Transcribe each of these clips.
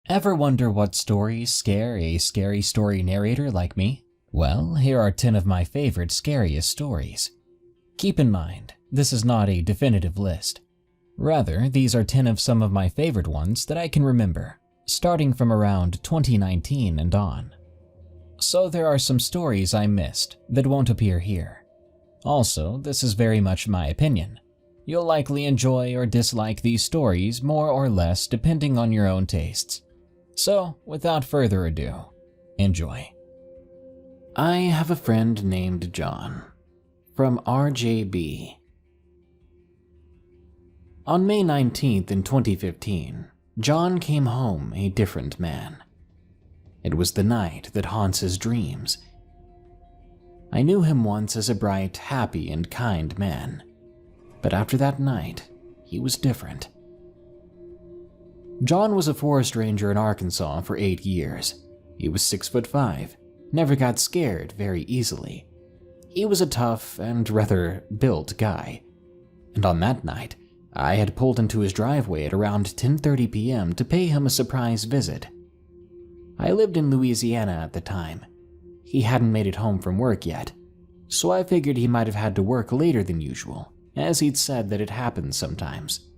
Ever wonder what stories scare a scary story narrator like me? Well, here are 10 of my favorite scariest stories. Keep in mind, this is not a definitive list. Rather, these are 10 of some of my favorite ones that I can remember, starting from around 2019 and on. So there are some stories I missed that won't appear here. Also, this is very much my opinion. You'll likely enjoy or dislike these stories more or less depending on your own tastes. So, without further ado, enjoy. I have a friend named John, from RJB. On May 19th in 2015, John came home a different man. It was the night that haunts his dreams. I knew him once as a bright, happy, and kind man, but after that night, he was different. John was a forest ranger in Arkansas for 8 years. He was 6'5", never got scared very easily. He was a tough and rather built guy. And on that night, I had pulled into his driveway at around 10:30 p.m. to pay him a surprise visit. I lived in Louisiana at the time. He hadn't made it home from work yet, so I figured he might have had to work later than usual, as he'd said that it happens sometimes.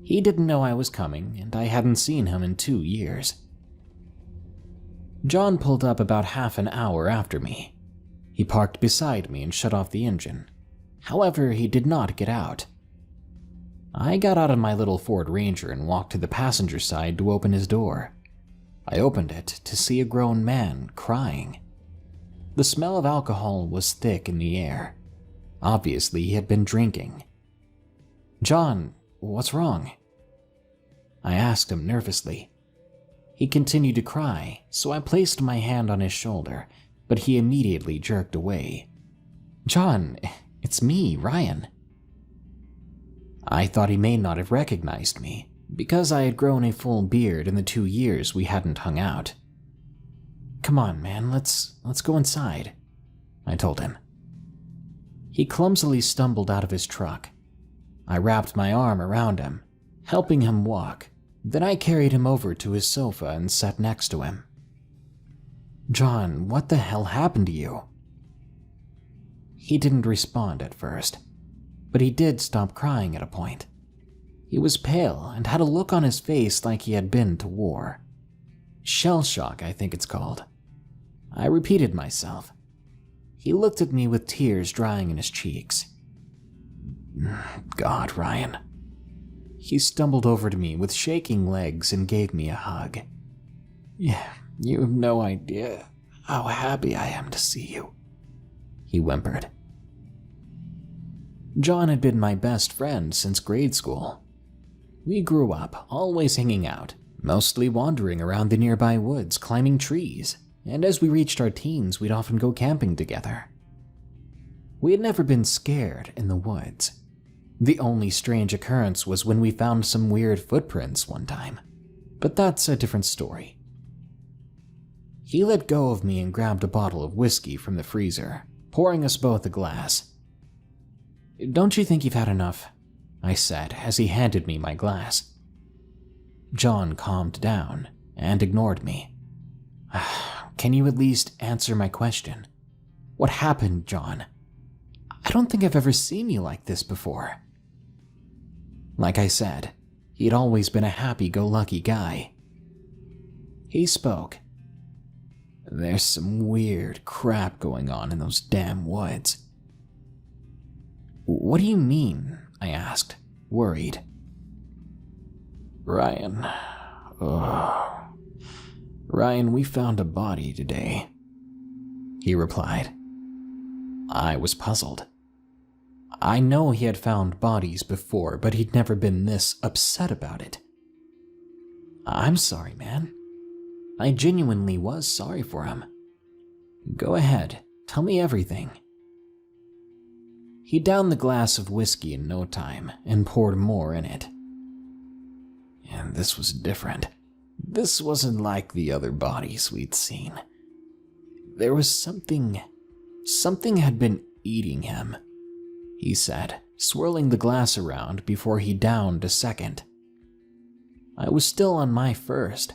He didn't know I was coming, and I hadn't seen him in 2 years. John pulled up about half an hour after me. He parked beside me and shut off the engine. However, he did not get out. I got out of my little Ford Ranger and walked to the passenger side to open his door. I opened it to see a grown man crying. The smell of alcohol was thick in the air. Obviously, he had been drinking. "John, what's wrong?" I asked him nervously. He continued to cry, so I placed my hand on his shoulder, but he immediately jerked away. "John, it's me, Ryan." I thought he may not have recognized me, because I had grown a full beard in the 2 years we hadn't hung out. "Come on, man, let's go inside," I told him. He clumsily stumbled out of his truck. I wrapped my arm around him, helping him walk. Then I carried him over to his sofa and sat next to him. "John, what the hell happened to you?" He didn't respond at first, but he did stop crying at a point. He was pale and had a look on his face like he had been to war. Shell shock, I think it's called. I repeated myself. He looked at me with tears drying in his cheeks. "God, Ryan." He stumbled over to me with shaking legs and gave me a hug. "Yeah, you have no idea how happy I am to see you," he whimpered. John had been my best friend since grade school. We grew up always hanging out, mostly wandering around the nearby woods climbing trees, and as we reached our teens, we'd often go camping together. We had never been scared in the woods. The only strange occurrence was when we found some weird footprints one time, but that's a different story. He let go of me and grabbed a bottle of whiskey from the freezer, pouring us both a glass. "Don't you think you've had enough?" I said as he handed me my glass. John calmed down and ignored me. "Can you at least answer my question? What happened, John? I don't think I've ever seen you like this before." Like I said, he'd always been a happy-go-lucky guy. He spoke. "There's some weird crap going on in those damn woods." "What do you mean?" I asked, worried. Ryan, we found a body today," he replied. I was puzzled. I know he had found bodies before, but he'd never been this upset about it. "I'm sorry, man." I genuinely was sorry for him. "Go ahead, tell me everything." He downed the glass of whiskey in no time and poured more in it. And this was different. This wasn't like the other bodies we'd seen. There was something had been eating him, he said, swirling the glass around before he downed a second. I was still on my first.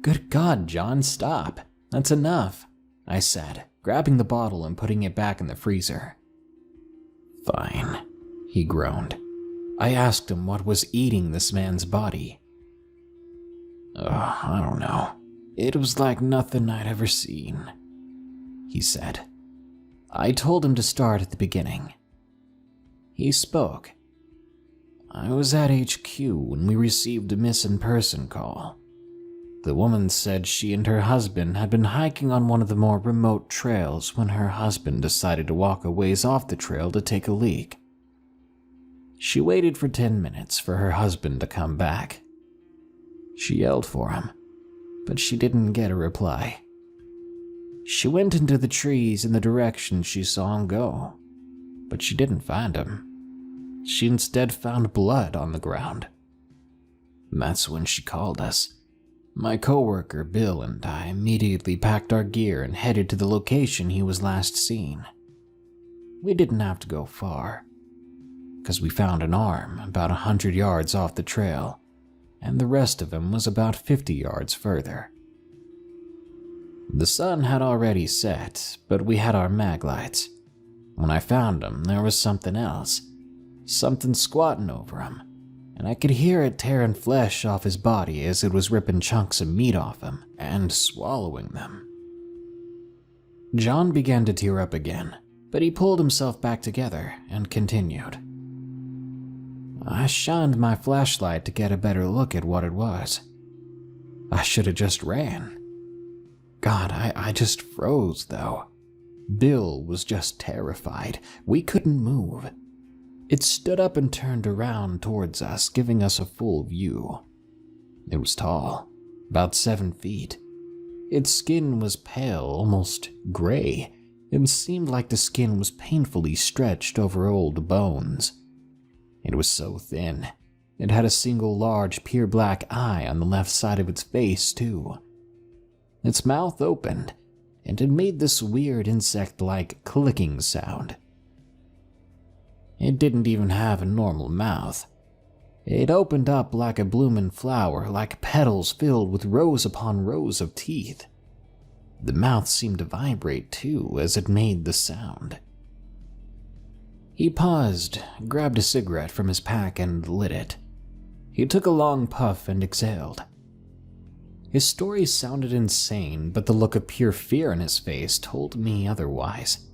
"Good God, John, stop. That's enough," I said, grabbing the bottle and putting it back in the freezer. "Fine," he groaned. I asked him what was eating this man's body. "I don't know. It was like nothing I'd ever seen," he said. I told him to start at the beginning. He spoke. "I was at HQ when we received a missing person call. The woman said she and her husband had been hiking on one of the more remote trails when her husband decided to walk a ways off the trail to take a leak. She waited for 10 minutes for her husband to come back. She yelled for him, but she didn't get a reply. She went into the trees in the direction she saw him go, but she didn't find him. She instead found blood on the ground. That's when she called us. My coworker Bill and I immediately packed our gear and headed to the location he was last seen. We didn't have to go far, because we found an arm about 100 yards off the trail, and the rest of him was about 50 yards further. The sun had already set, but we had our mag lights. When I found him, there was something else, something squatting over him, and I could hear it tearing flesh off his body as it was ripping chunks of meat off him and swallowing them. John began to tear up again, but he pulled himself back together and continued. I shined my flashlight to get a better look at what it was. I should have just ran. God, I just froze, though. Bill was just terrified. We couldn't move. It stood up and turned around towards us, giving us a full view. It was tall, about 7 feet. Its skin was pale, almost gray, and seemed like the skin was painfully stretched over old bones. It was so thin. It had a single large, pure black eye on the left side of its face, too. Its mouth opened, and it made this weird insect-like clicking sound. It didn't even have a normal mouth. It opened up like a bloomin' flower, like petals filled with rows upon rows of teeth. The mouth seemed to vibrate too as it made the sound. He paused, grabbed a cigarette from his pack and lit it. He took a long puff and exhaled. His story sounded insane, but the look of pure fear in his face told me otherwise.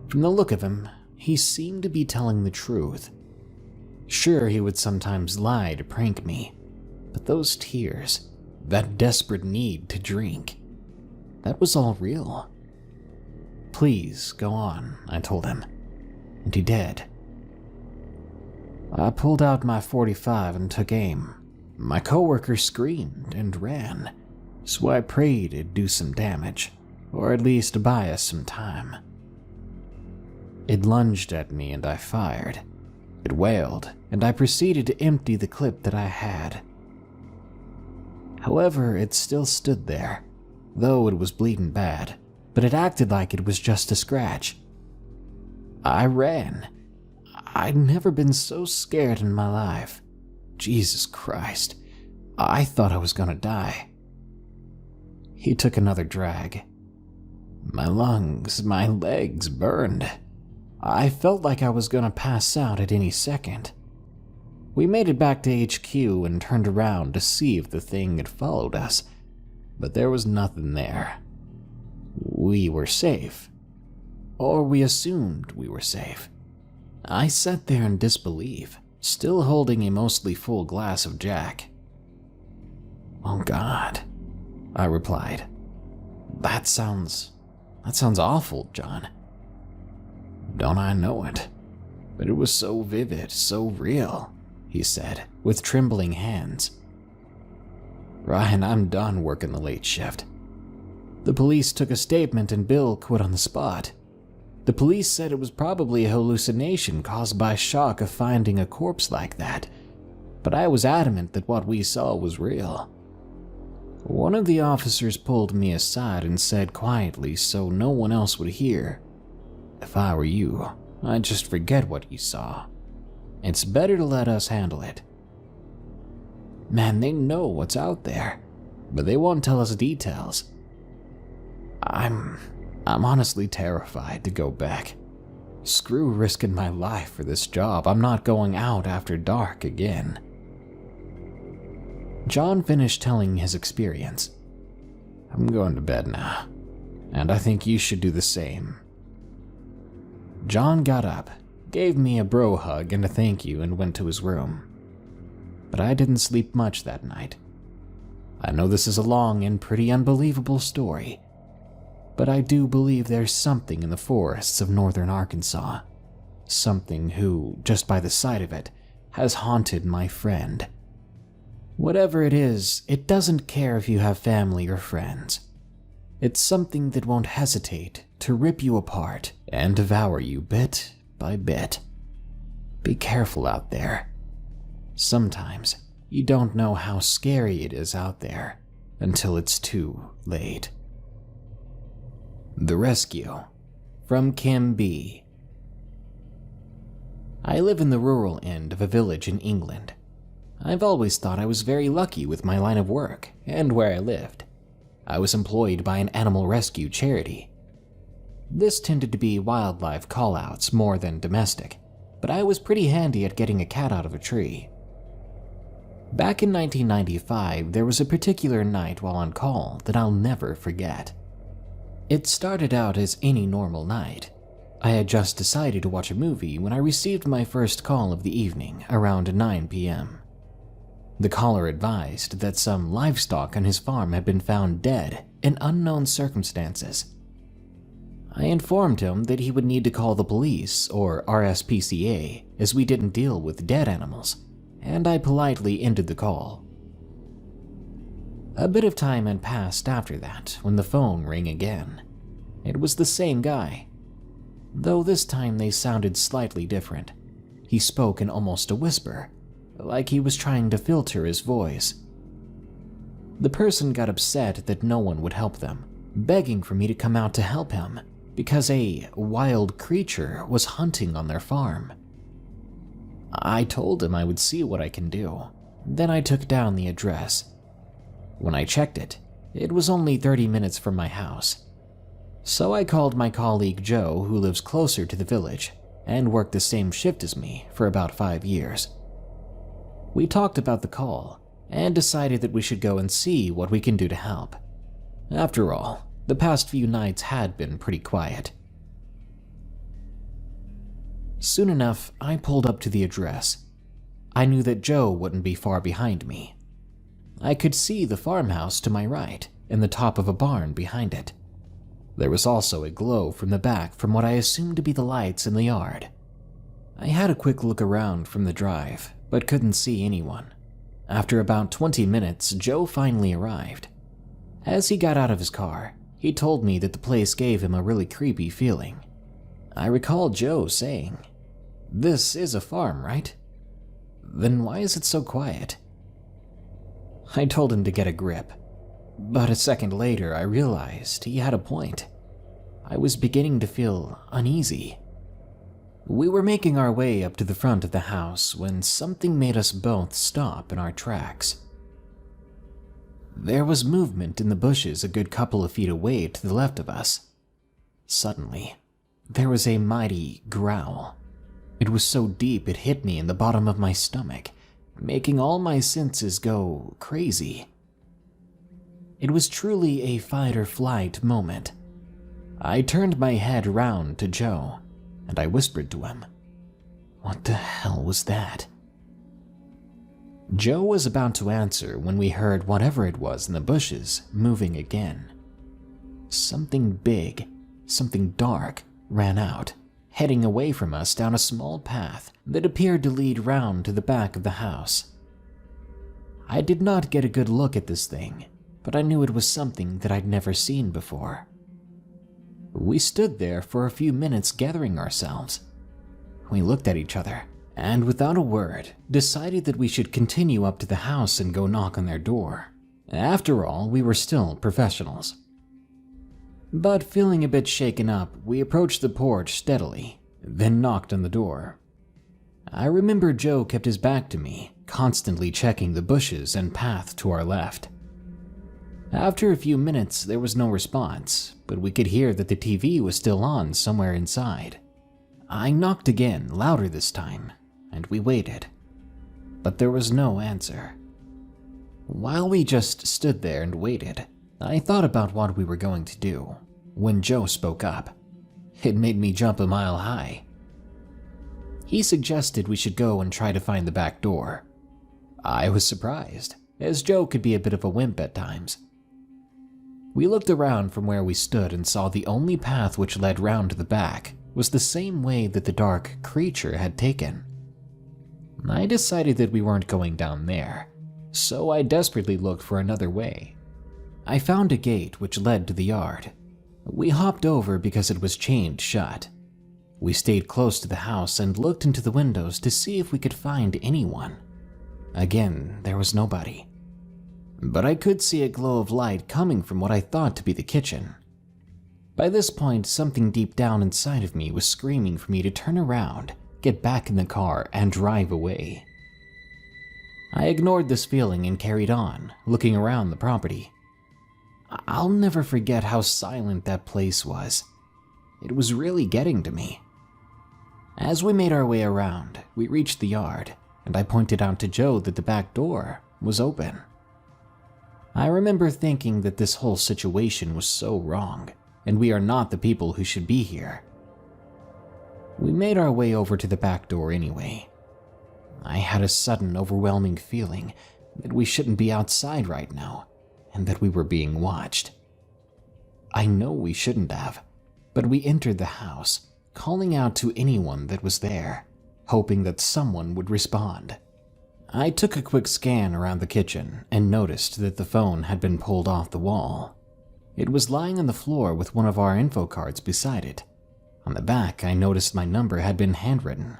From the look of him, he seemed to be telling the truth. Sure, he would sometimes lie to prank me, but those tears, that desperate need to drink, that was all real. Please, go on, I told him, and he did. I pulled out my .45 and took aim. My coworker screamed and ran, so I prayed it'd do some damage, or at least buy us some time. It lunged at me and I fired. It wailed, and I proceeded to empty the clip that I had. However, it still stood there, though it was bleeding bad, but it acted like it was just a scratch. I ran. I'd never been so scared in my life. Jesus Christ, I thought I was gonna die. He took another drag. My lungs, my legs burned. I felt like I was gonna pass out at any second. We made it back to HQ and turned around to see if the thing had followed us, but there was nothing there. We were safe. Or we assumed we were safe. I sat there in disbelief, still holding a mostly full glass of Jack. Oh God, I replied. That sounds awful, John. Don't I know it? But it was so vivid, so real, he said, with trembling hands. Ryan, I'm done working the late shift. The police took a statement and Bill quit on the spot. The police said it was probably a hallucination caused by shock of finding a corpse like that, but I was adamant that what we saw was real. One of the officers pulled me aside and said quietly so no one else would hear, "If I were you, I'd just forget what you saw. It's better to let us handle it." Man, they know what's out there, but they won't tell us details. I'm honestly terrified to go back. Screw risking my life for this job. I'm not going out after dark again." John finished telling his experience. "I'm going to bed now, and I think you should do the same." John got up, gave me a bro hug and a thank you, and went to his room. But I didn't sleep much that night. I know this is a long and pretty unbelievable story, but I do believe there's something in the forests of northern Arkansas. Something who, just by the sight of it, has haunted my friend. Whatever it is, it doesn't care if you have family or friends. It's something that won't hesitate to rip you apart and devour you bit by bit. Be careful out there. Sometimes you don't know how scary it is out there until it's too late. The Rescue, from Kim B. I live in the rural end of a village in England. I've always thought I was very lucky with my line of work and where I lived. I was employed by an animal rescue charity. This tended to be wildlife call-outs more than domestic, but I was pretty handy at getting a cat out of a tree. Back in 1995, there was a particular night while on call that I'll never forget. It started out as any normal night. I had just decided to watch a movie when I received my first call of the evening around 9 p.m. The caller advised that some livestock on his farm had been found dead in unknown circumstances. I informed him that he would need to call the police or RSPCA as we didn't deal with dead animals, and I politely ended the call. A bit of time had passed after that when the phone rang again. It was the same guy, though this time they sounded slightly different. He spoke in almost a whisper, like he was trying to filter his voice. The person got upset that no one would help them, begging for me to come out to help him because a wild creature was hunting on their farm. I told him I would see what I can do. Then I took down the address. When I checked it, it was only 30 minutes from my house. So I called my colleague Joe, who lives closer to the village and worked the same shift as me for about 5 years. We talked about the call and decided that we should go and see what we can do to help. After all, the past few nights had been pretty quiet. Soon enough, I pulled up to the address. I knew that Joe wouldn't be far behind me. I could see the farmhouse to my right and the top of a barn behind it. There was also a glow from the back from what I assumed to be the lights in the yard. I had a quick look around from the drive, but couldn't see anyone. After about 20 minutes, Joe finally arrived. As he got out of his car, he told me that the place gave him a really creepy feeling. I recall Joe saying, "This is a farm, right? Then why is it so quiet?" I told him to get a grip, but a second later I realized he had a point. I was beginning to feel uneasy. We were making our way up to the front of the house when something made us both stop in our tracks. There was movement in the bushes a good couple of feet away to the left of us. Suddenly, there was a mighty growl. It was so deep it hit me in the bottom of my stomach, making all my senses go crazy. It was truly a fight-or-flight moment. I turned my head round to Joe, and I whispered to him, "What the hell was that?" Joe was about to answer when we heard whatever it was in the bushes moving again. Something big, something dark, ran out, heading away from us down a small path that appeared to lead round to the back of the house. I did not get a good look at this thing, but I knew it was something that I'd never seen before. We stood there for a few minutes gathering ourselves. We looked at each other, and without a word, decided that we should continue up to the house and go knock on their door. After all, we were still professionals. But feeling a bit shaken up, we approached the porch steadily, then knocked on the door. I remember Joe kept his back to me constantly checking the bushes and path to our left. After a few minutes, there was no response, but we could hear that the TV was still on somewhere inside. I knocked again, louder this time, and we waited. But there was no answer. While we just stood there and waited, I thought about what we were going to do when Joe spoke up. It made me jump a mile high. He suggested we should go and try to find the back door. I was surprised, as Joe could be a bit of a wimp at times. We looked around from where we stood and saw the only path which led round to the back was the same way that the dark creature had taken. I decided that we weren't going down there, so I desperately looked for another way. I found a gate which led to the yard. We hopped over because it was chained shut. We stayed close to the house and looked into the windows to see if we could find anyone. Again, there was nobody. But I could see a glow of light coming from what I thought to be the kitchen. By this point, something deep down inside of me was screaming for me to turn around, get back in the car, and drive away. I ignored this feeling and carried on, looking around the property. I'll never forget how silent that place was. It was really getting to me. As we made our way around, we reached the yard, and I pointed out to Joe that the back door was open. I remember thinking that this whole situation was so wrong, and we are not the people who should be here. We made our way over to the back door anyway. I had a sudden, overwhelming feeling that we shouldn't be outside right now, and that we were being watched. I know we shouldn't have, but we entered the house, calling out to anyone that was there, hoping that someone would respond. I took a quick scan around the kitchen and noticed that the phone had been pulled off the wall. It was lying on the floor with one of our info cards beside it. On the back, I noticed my number had been handwritten.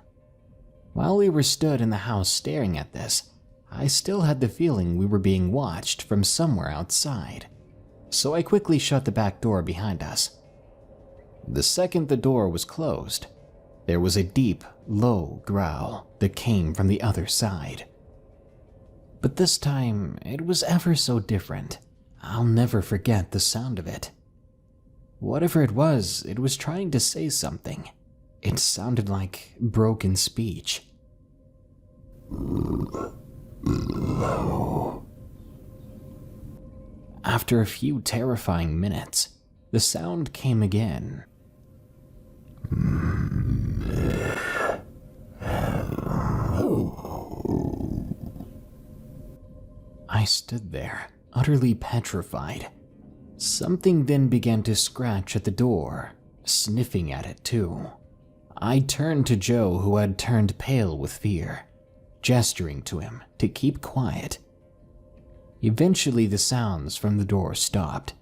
While we were stood in the house staring at this, I still had the feeling we were being watched from somewhere outside, so I quickly shut the back door behind us. The second the door was closed, there was a deep, low growl that came from the other side. But this time, it was ever so different. I'll never forget the sound of it. Whatever it was trying to say something. It sounded like broken speech. After a few terrifying minutes, the sound came again. I stood there, utterly petrified. Something then began to scratch at the door, sniffing at it too. I turned to Joe, who had turned pale with fear, gesturing to him to keep quiet. Eventually, the sounds from the door stopped,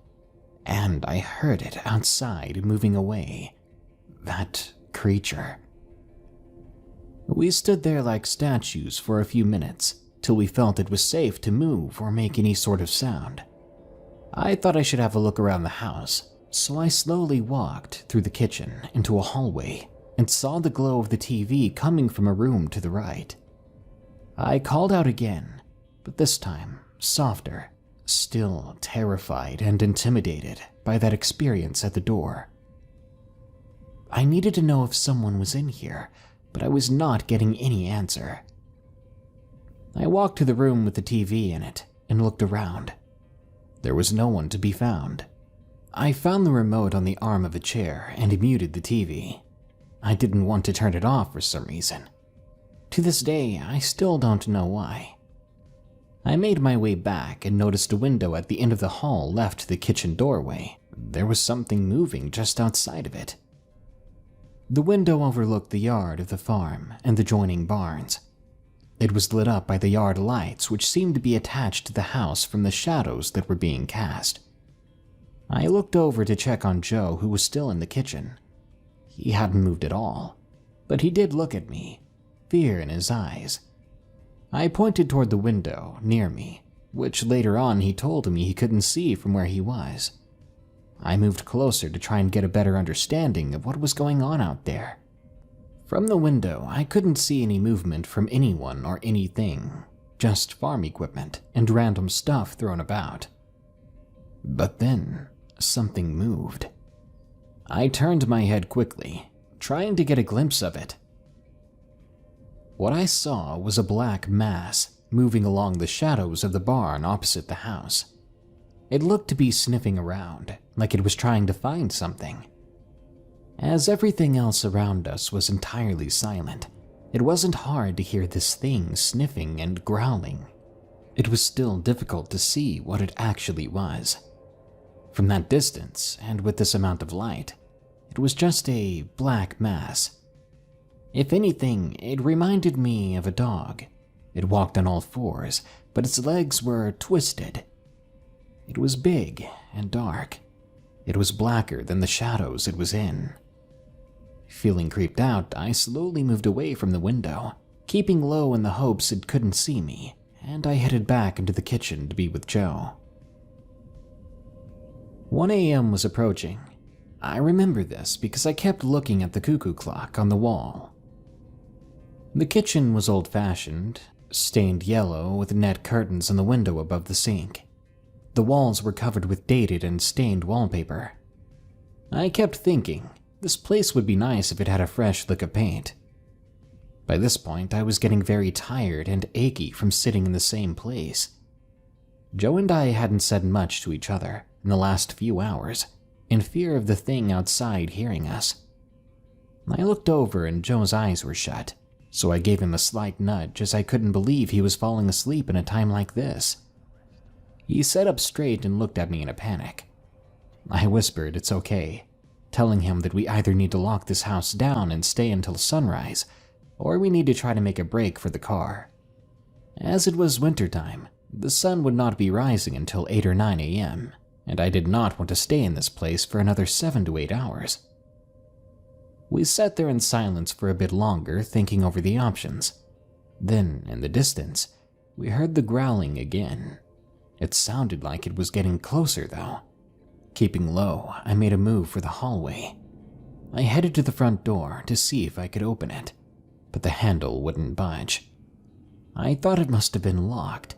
and I heard it outside moving away. That creature. We stood there like statues for a few minutes, till we felt it was safe to move or make any sort of sound. I thought I should have a look around the house, so I slowly walked through the kitchen into a hallway and saw the glow of the TV coming from a room to the right. I called out again, but this time softer, still terrified and intimidated by that experience at the door. I needed to know if someone was in here, but I was not getting any answer. I walked to the room with the TV in it and looked around. There was no one to be found. I found the remote on the arm of a chair and muted the TV. I didn't want to turn it off for some reason. To this day, I still don't know why. I made my way back and noticed a window at the end of the hall left the kitchen doorway. There was something moving just outside of it. The window overlooked the yard of the farm and the joining barns. It was lit up by the yard lights, which seemed to be attached to the house from the shadows that were being cast. I looked over to check on Joe, who was still in the kitchen. He hadn't moved at all, but he did look at me, fear in his eyes. I pointed toward the window near me, which later on he told me he couldn't see from where he was. I moved closer to try and get a better understanding of what was going on out there. From the window, I couldn't see any movement from anyone or anything, just farm equipment and random stuff thrown about. But then, something moved. I turned my head quickly, trying to get a glimpse of it. What I saw was a black mass moving along the shadows of the barn opposite the house. It looked to be sniffing around, like it was trying to find something. As everything else around us was entirely silent, it wasn't hard to hear this thing sniffing and growling. It was still difficult to see what it actually was. From that distance, and with this amount of light, it was just a black mass. If anything, it reminded me of a dog. It walked on all fours, but its legs were twisted. It was big and dark. It was blacker than the shadows it was in. Feeling creeped out, I slowly moved away from the window, keeping low in the hopes it couldn't see me, and I headed back into the kitchen to be with Joe. 1 a.m. was approaching. I remember this because I kept looking at the cuckoo clock on the wall. The kitchen was old-fashioned, stained yellow with net curtains in the window above the sink. The walls were covered with dated and stained wallpaper. I kept thinking, this place would be nice if it had a fresh lick of paint. By this point, I was getting very tired and achy from sitting in the same place. Joe and I hadn't said much to each other in the last few hours, in fear of the thing outside hearing us. I looked over and Joe's eyes were shut, so I gave him a slight nudge as I couldn't believe he was falling asleep in a time like this. He sat up straight and looked at me in a panic. I whispered it's okay, telling him that we either need to lock this house down and stay until sunrise, or we need to try to make a break for the car. As it was wintertime, the sun would not be rising until 8 or 9 a.m., and I did not want to stay in this place for another 7 to 8 hours. We sat there in silence for a bit longer, thinking over the options. Then, in the distance, we heard the growling again. It sounded like it was getting closer, though. Keeping low, I made a move for the hallway. I headed to the front door to see if I could open it, but the handle wouldn't budge. I thought it must have been locked.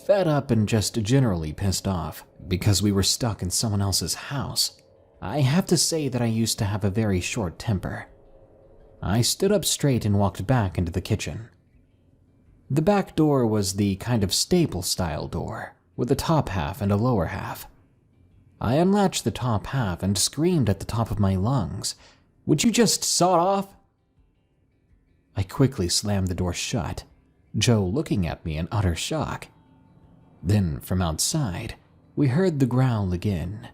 Fed up and just generally pissed off because we were stuck in someone else's house, I have to say that I used to have a very short temper. I stood up straight and walked back into the kitchen. The back door was the kind of staple-style door, with a top half and a lower half. I unlatched the top half and screamed at the top of my lungs, "Would you just sod off?" I quickly slammed the door shut, Joe looking at me in utter shock. Then, from outside, we heard the growl again.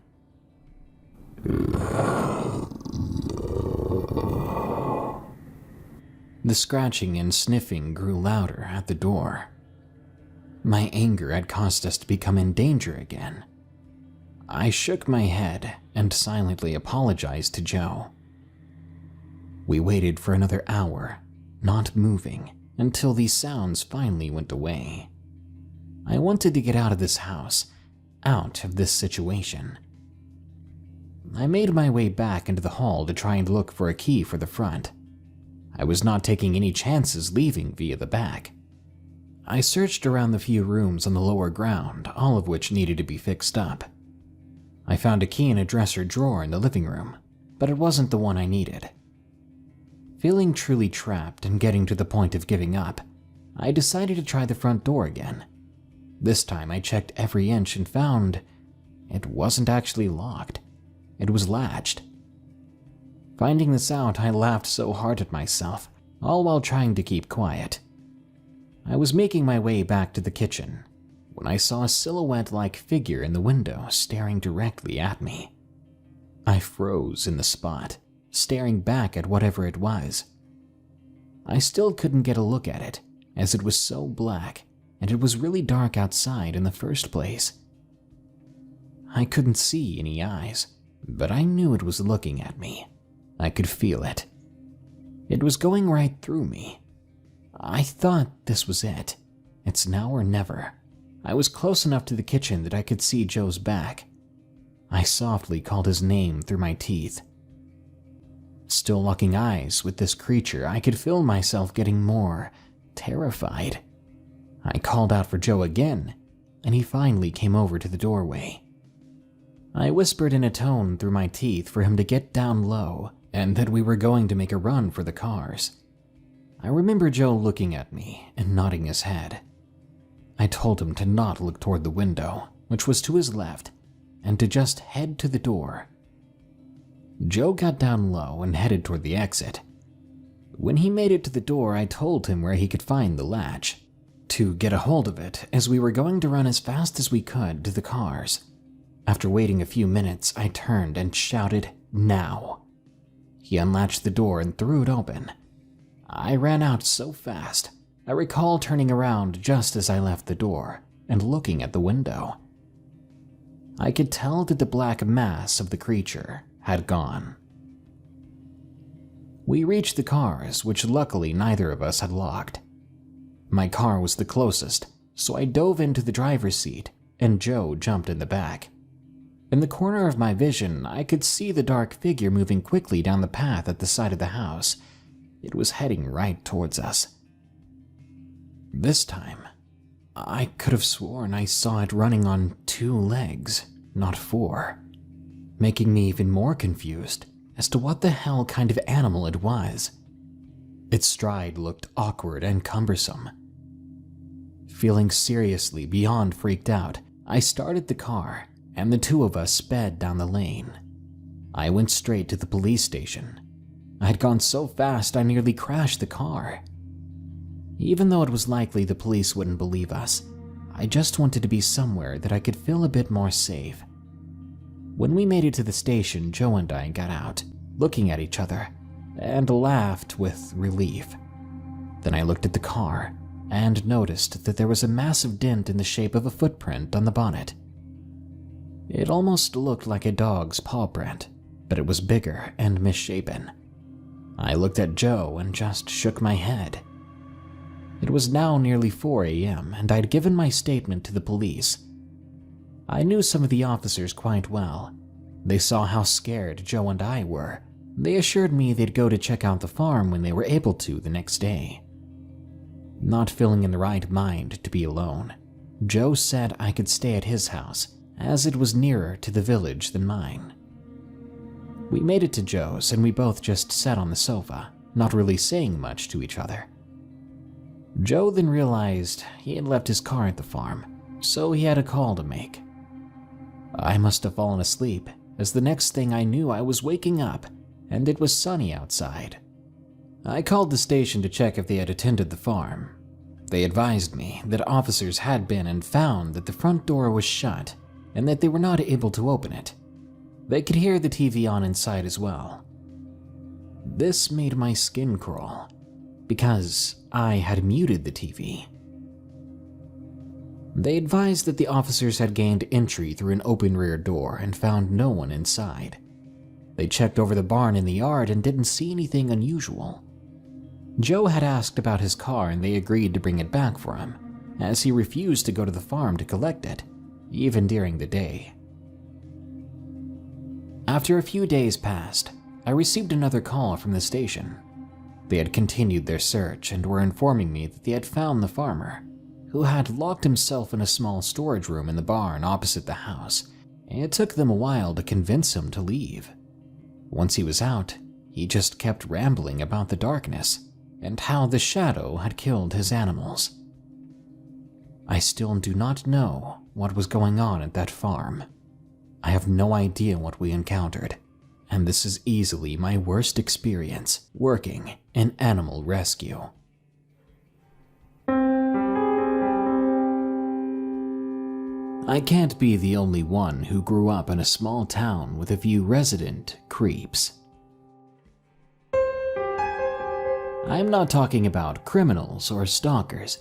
The scratching and sniffing grew louder at the door. My anger had caused us to become in danger again. I shook my head and silently apologized to Joe. We waited for another hour, not moving, until these sounds finally went away. I wanted to get out of this house, out of this situation. I made my way back into the hall to try and look for a key for the front. I was not taking any chances leaving via the back. I searched around the few rooms on the lower ground, all of which needed to be fixed up. I found a key in a dresser drawer in the living room, but it wasn't the one I needed. Feeling truly trapped and getting to the point of giving up, I decided to try the front door again. This time I checked every inch and found it wasn't actually locked. It was latched. Finding this out, I laughed so hard at myself, all while trying to keep quiet. I was making my way back to the kitchen when I saw a silhouette-like figure in the window staring directly at me. I froze in the spot, staring back at whatever it was. I still couldn't get a look at it, as it was so black, and it was really dark outside in the first place. I couldn't see any eyes, but I knew it was looking at me. I could feel it. It was going right through me. I thought this was it. It's now or never. I was close enough to the kitchen that I could see Joe's back. I softly called his name through my teeth. Still locking eyes with this creature, I could feel myself getting more terrified. I called out for Joe again, and he finally came over to the doorway. I whispered in a tone through my teeth for him to get down low and that we were going to make a run for the cars. I remember Joe looking at me and nodding his head. I told him to not look toward the window, which was to his left, and to just head to the door. Joe got down low and headed toward the exit. When he made it to the door, I told him where he could find the latch, to get a hold of it, as we were going to run as fast as we could to the cars. After waiting a few minutes, I turned and shouted, "Now!" He unlatched the door and threw it open. I ran out so fast. I recall turning around just as I left the door and looking at the window. I could tell that the black mass of the creature had gone. We reached the cars, which luckily neither of us had locked. My car was the closest, so I dove into the driver's seat and Joe jumped in the back. In the corner of my vision, I could see the dark figure moving quickly down the path at the side of the house. It was heading right towards us. This time, I could have sworn I saw it running on 2 legs, not 4, making me even more confused as to what the hell kind of animal it was. Its stride looked awkward and cumbersome. Feeling seriously beyond freaked out, I started the car, and the 2 of us sped down the lane. I went straight to the police station. I had gone so fast I nearly crashed the car. Even though it was likely the police wouldn't believe us, I just wanted to be somewhere that I could feel a bit more safe. When we made it to the station, Joe and I got out, looking at each other, and laughed with relief. Then I looked at the car and noticed that there was a massive dent in the shape of a footprint on the bonnet. It almost looked like a dog's paw print, but it was bigger and misshapen. I looked at Joe and just shook my head. It was now nearly 4 a.m., and I'd given my statement to the police. I knew some of the officers quite well. They saw how scared Joe and I were. They assured me they'd go to check out the farm when they were able to the next day. Not feeling in the right mind to be alone, Joe said I could stay at his house, as it was nearer to the village than mine. We made it to Joe's and we both just sat on the sofa, not really saying much to each other. Joe then realized he had left his car at the farm, so he had a call to make. I must have fallen asleep, as the next thing I knew I was waking up and it was sunny outside. I called the station to check if they had attended the farm. They advised me that officers had been and found that the front door was shut and that they were not able to open it. They could hear the TV on inside as well. This made my skin crawl, because I had muted the TV. They advised that the officers had gained entry through an open rear door and found no one inside. They checked over the barn in the yard and didn't see anything unusual. Joe had asked about his car and they agreed to bring it back for him, as he refused to go to the farm to collect it, even during the day. After a few days passed, I received another call from the station. They had continued their search and were informing me that they had found the farmer, who had locked himself in a small storage room in the barn opposite the house. It took them a while to convince him to leave. Once he was out, he just kept rambling about the darkness and how the shadow had killed his animals. I still do not know what was going on at that farm. I have no idea what we encountered, and this is easily my worst experience working in animal rescue. I can't be the only one who grew up in a small town with a few resident creeps. I'm not talking about criminals or stalkers.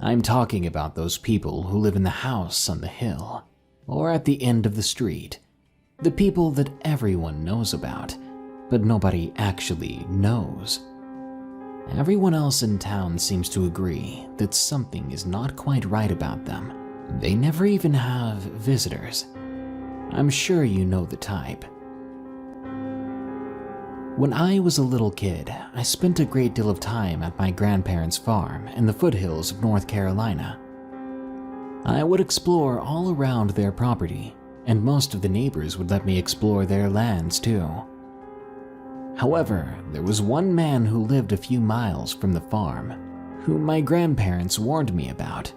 I'm talking about those people who live in the house on the hill, or at the end of the street. The people that everyone knows about, but nobody actually knows. Everyone else in town seems to agree that something is not quite right about them. They never even have visitors. I'm sure you know the type. When I was a little kid, I spent a great deal of time at my grandparents' farm in the foothills of North Carolina. I would explore all around their property, and most of the neighbors would let me explore their lands too. However, there was one man who lived a few miles from the farm, whom my grandparents warned me about,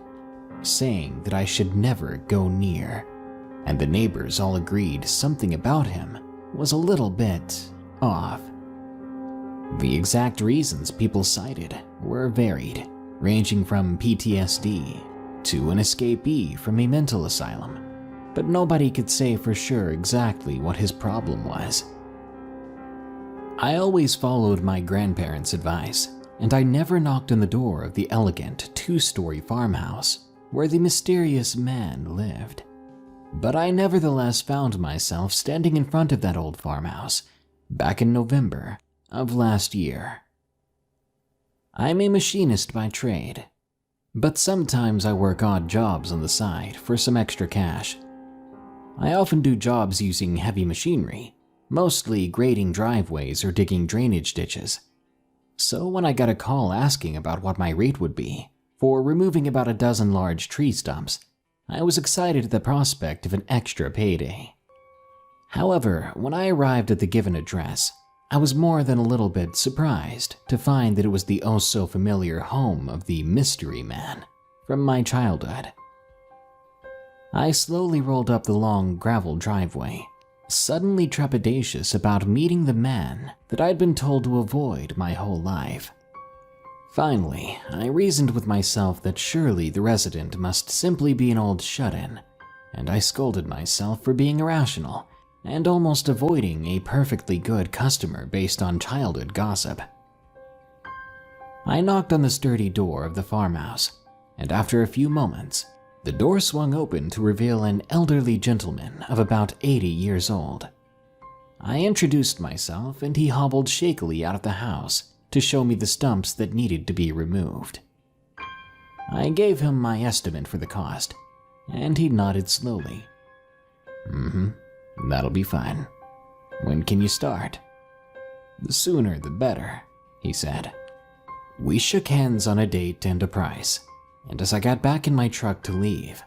saying that I should never go near, and the neighbors all agreed something about him was a little bit off. The exact reasons people cited were varied, ranging from PTSD to an escapee from a mental asylum, but nobody could say for sure exactly what his problem was. I always followed my grandparents' advice, and I never knocked on the door of the elegant two-story farmhouse where the mysterious man lived. But I nevertheless found myself standing in front of that old farmhouse back in November of last year. I'm a machinist by trade, but sometimes I work odd jobs on the side for some extra cash. I often do jobs using heavy machinery, mostly grading driveways or digging drainage ditches. So when I got a call asking about what my rate would be for removing about a dozen large tree stumps, I was excited at the prospect of an extra payday. However, when I arrived at the given address, I was more than a little bit surprised to find that it was the oh-so-familiar home of the mystery man from my childhood. I slowly rolled up the long gravel driveway, suddenly trepidatious about meeting the man that I'd been told to avoid my whole life. Finally, I reasoned with myself that surely the resident must simply be an old shut-in, and I scolded myself for being irrational and almost avoiding a perfectly good customer based on childhood gossip. I knocked on the sturdy door of the farmhouse, and after a few moments, the door swung open to reveal an elderly gentleman of about 80 years old. I introduced myself, and he hobbled shakily out of the house to show me the stumps that needed to be removed. I gave him my estimate for the cost, and he nodded slowly. That'll be fine. When can you start? The sooner the better, he said. We shook hands on a date and a price, and as I got back in my truck to leave,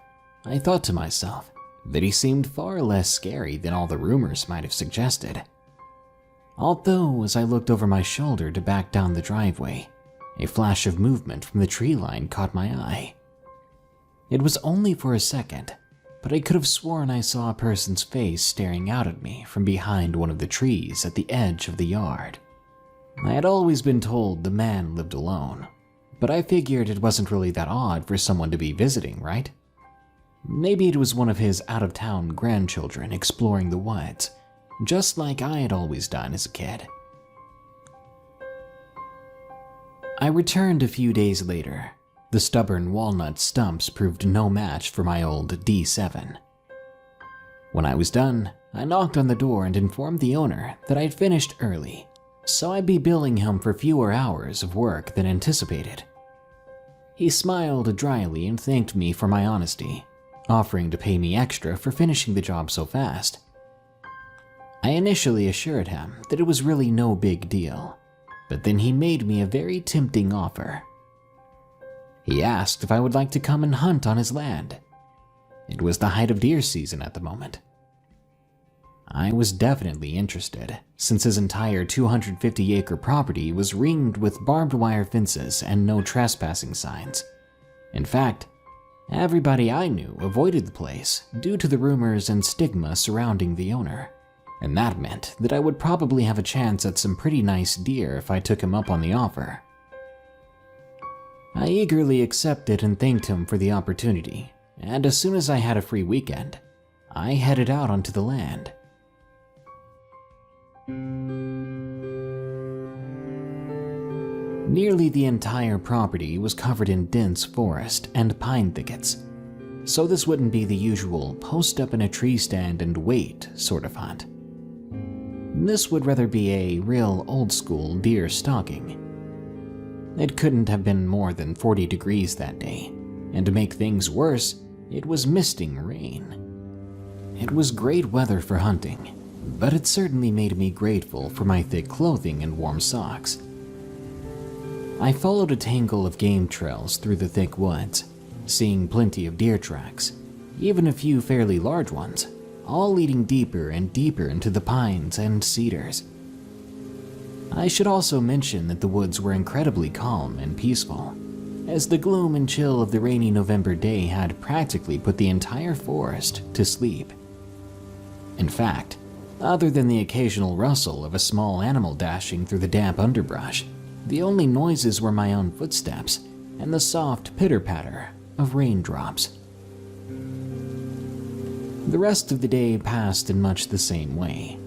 I thought to myself that he seemed far less scary than all the rumors might have suggested. Although, as I looked over my shoulder to back down the driveway, a flash of movement from the tree line caught my eye. It was only for a second, but I could have sworn I saw a person's face staring out at me from behind one of the trees at the edge of the yard. I had always been told the man lived alone, but I figured it wasn't really that odd for someone to be visiting, right? Maybe it was one of his out-of-town grandchildren exploring the woods, just like I had always done as a kid. I returned a few days later. The stubborn walnut stumps proved no match for my old D7. When I was done, I knocked on the door and informed the owner that I'd finished early, so I'd be billing him for fewer hours of work than anticipated. He smiled dryly and thanked me for my honesty, offering to pay me extra for finishing the job so fast. I initially assured him that it was really no big deal, but then he made me a very tempting offer. He asked if I would like to come and hunt on his land. It was the height of deer season at the moment. I was definitely interested, since his entire 250-acre property was ringed with barbed wire fences and no trespassing signs. In fact, everybody I knew avoided the place due to the rumors and stigma surrounding the owner, and that meant that I would probably have a chance at some pretty nice deer if I took him up on the offer. I eagerly accepted and thanked him for the opportunity, and as soon as I had a free weekend, I headed out onto the land. Nearly the entire property was covered in dense forest and pine thickets, so this wouldn't be the usual post up in a tree stand and wait sort of hunt. This would rather be a real old-school deer stalking. It couldn't have been more than 40 degrees that day, and to make things worse, it was misting rain. It was great weather for hunting, but it certainly made me grateful for my thick clothing and warm socks. I followed a tangle of game trails through the thick woods, seeing plenty of deer tracks, even a few fairly large ones, all leading deeper and deeper into the pines and cedars. I should also mention that the woods were incredibly calm and peaceful, as the gloom and chill of the rainy November day had practically put the entire forest to sleep. In fact, other than the occasional rustle of a small animal dashing through the damp underbrush, the only noises were my own footsteps and the soft pitter-patter of raindrops. The rest of the day passed in much the same way.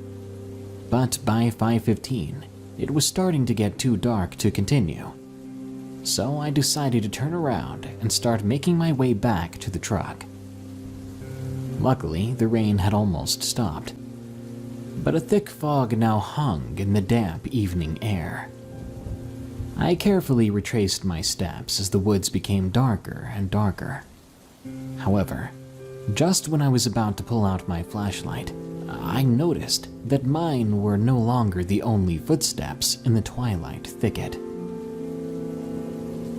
But by 5:15, it was starting to get too dark to continue. So I decided to turn around and start making my way back to the truck. Luckily, the rain had almost stopped, but a thick fog now hung in the damp evening air. I carefully retraced my steps as the woods became darker and darker. However, just when I was about to pull out my flashlight, I noticed that mine were no longer the only footsteps in the twilight thicket.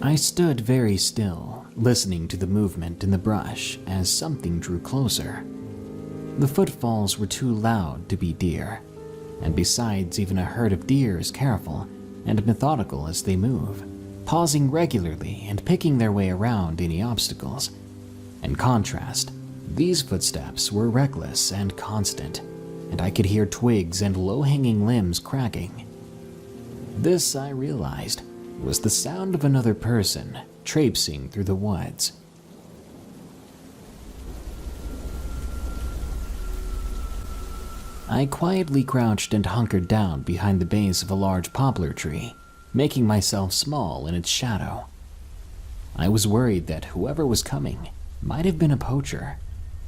I stood very still, listening to the movement in the brush as something drew closer. The footfalls were too loud to be deer, and besides, even a herd of deer is careful and methodical as they move, pausing regularly and picking their way around any obstacles. In contrast, these footsteps were reckless and constant, and I could hear twigs and low-hanging limbs cracking. This, I realized, was the sound of another person traipsing through the woods. I quietly crouched and hunkered down behind the base of a large poplar tree, making myself small in its shadow. I was worried that whoever was coming might have been a poacher,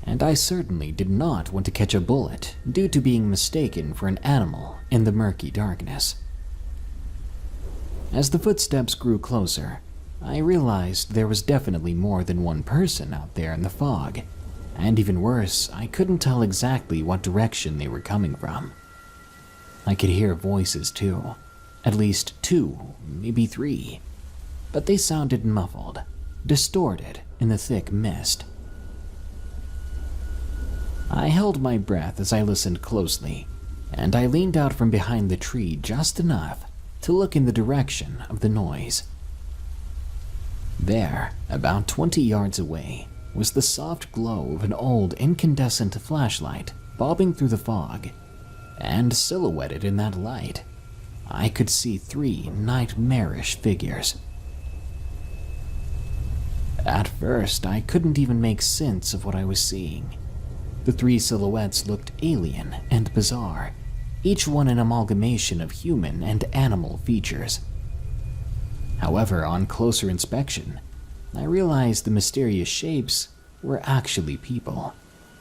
and I certainly did not want to catch a bullet due to being mistaken for an animal in the murky darkness. As the footsteps grew closer, I realized there was definitely more than one person out there in the fog, and even worse, I couldn't tell exactly what direction they were coming from. I could hear voices too, at least 2, maybe 3, but they sounded muffled, distorted in the thick mist. I held my breath as I listened closely, and I leaned out from behind the tree just enough to look in the direction of the noise. There, about 20 yards away, was the soft glow of an old incandescent flashlight bobbing through the fog, and silhouetted in that light, I could see 3 nightmarish figures. At first, I couldn't even make sense of what I was seeing. The 3 silhouettes looked alien and bizarre, each one an amalgamation of human and animal features. However, on closer inspection, I realized the mysterious shapes were actually people.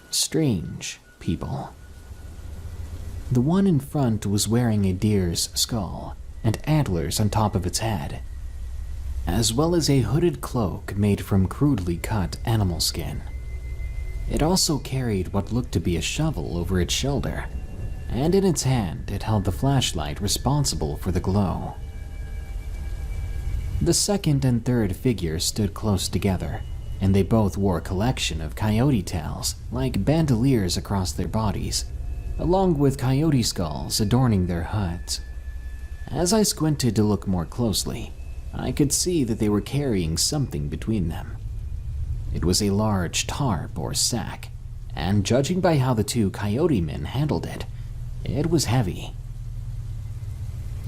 Strange people. The one in front was wearing a deer's skull and antlers on top of its head, as well as a hooded cloak made from crudely cut animal skin. It also carried what looked to be a shovel over its shoulder, and in its hand it held the flashlight responsible for the glow. The second and third figures stood close together, and they both wore a collection of coyote tails like bandoliers across their bodies, along with coyote skulls adorning their hoods. As I squinted to look more closely, I could see that they were carrying something between them. It was a large tarp or sack, and judging by how the 2 coyote men handled it, it was heavy.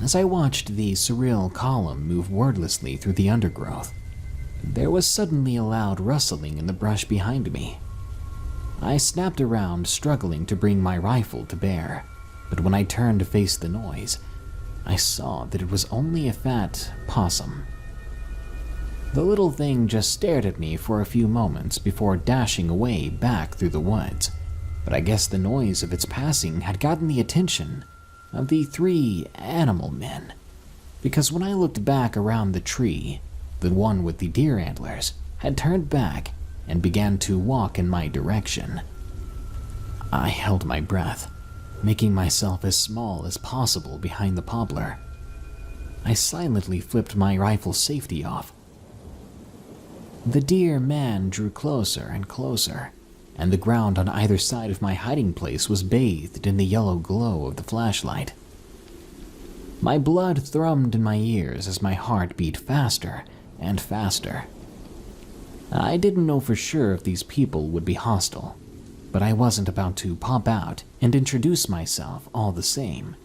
As I watched the surreal column move wordlessly through the undergrowth, there was suddenly a loud rustling in the brush behind me. I snapped around, struggling to bring my rifle to bear, but when I turned to face the noise, I saw that it was only a fat possum. The little thing just stared at me for a few moments before dashing away back through the woods, but I guess the noise of its passing had gotten the attention of the 3 animal men, because when I looked back around the tree, the one with the deer antlers had turned back and began to walk in my direction. I held my breath, making myself as small as possible behind the poplar. I silently flipped my rifle safety off. The deer man drew closer and closer, and the ground on either side of my hiding place was bathed in the yellow glow of the flashlight. My blood thrummed in my ears as my heart beat faster and faster. I didn't know for sure if these people would be hostile, but I wasn't about to pop out and introduce myself all the same.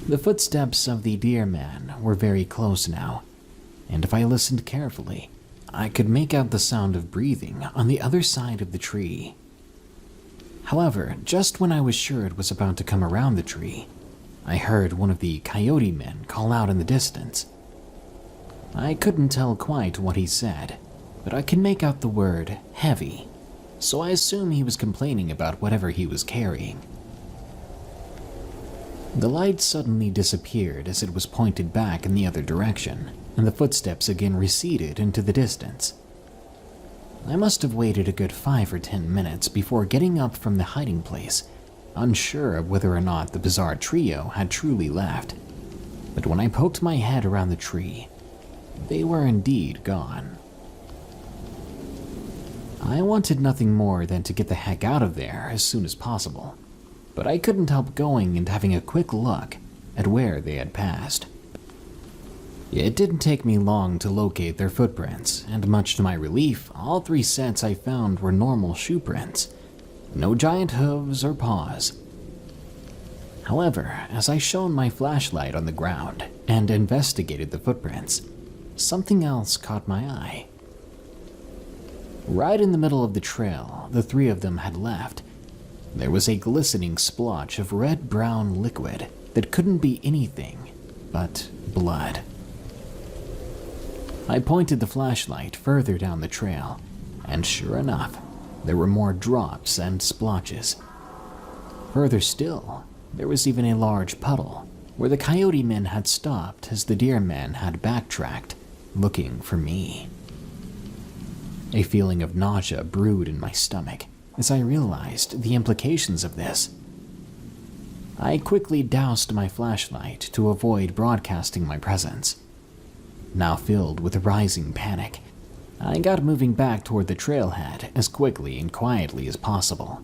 The footsteps of the deer man were very close now, and if I listened carefully, I could make out the sound of breathing on the other side of the tree. However, just when I was sure it was about to come around the tree, I heard one of the coyote men call out in the distance. I couldn't tell quite what he said, but I could make out the word heavy, so I assume he was complaining about whatever he was carrying. The light suddenly disappeared as it was pointed back in the other direction, and the footsteps again receded into the distance. I must have waited a good 5 or 10 minutes before getting up from the hiding place, unsure of whether or not the bizarre trio had truly left. But when I poked my head around the tree, they were indeed gone. I wanted nothing more than to get the heck out of there as soon as possible, but I couldn't help going and having a quick look at where they had passed. It didn't take me long to locate their footprints, and much to my relief, all 3 sets I found were normal shoe prints. No giant hooves or paws. However, as I shone my flashlight on the ground and investigated the footprints, something else caught my eye. Right in the middle of the trail the 3 of them had left, there was a glistening splotch of red-brown liquid that couldn't be anything but blood. I pointed the flashlight further down the trail, and sure enough, there were more drops and splotches. Further still, there was even a large puddle where the coyote men had stopped as the deer man had backtracked, looking for me. A feeling of nausea brewed in my stomach as I realized the implications of this. I quickly doused my flashlight to avoid broadcasting my presence. Now filled with a rising panic, I got moving back toward the trailhead as quickly and quietly as possible.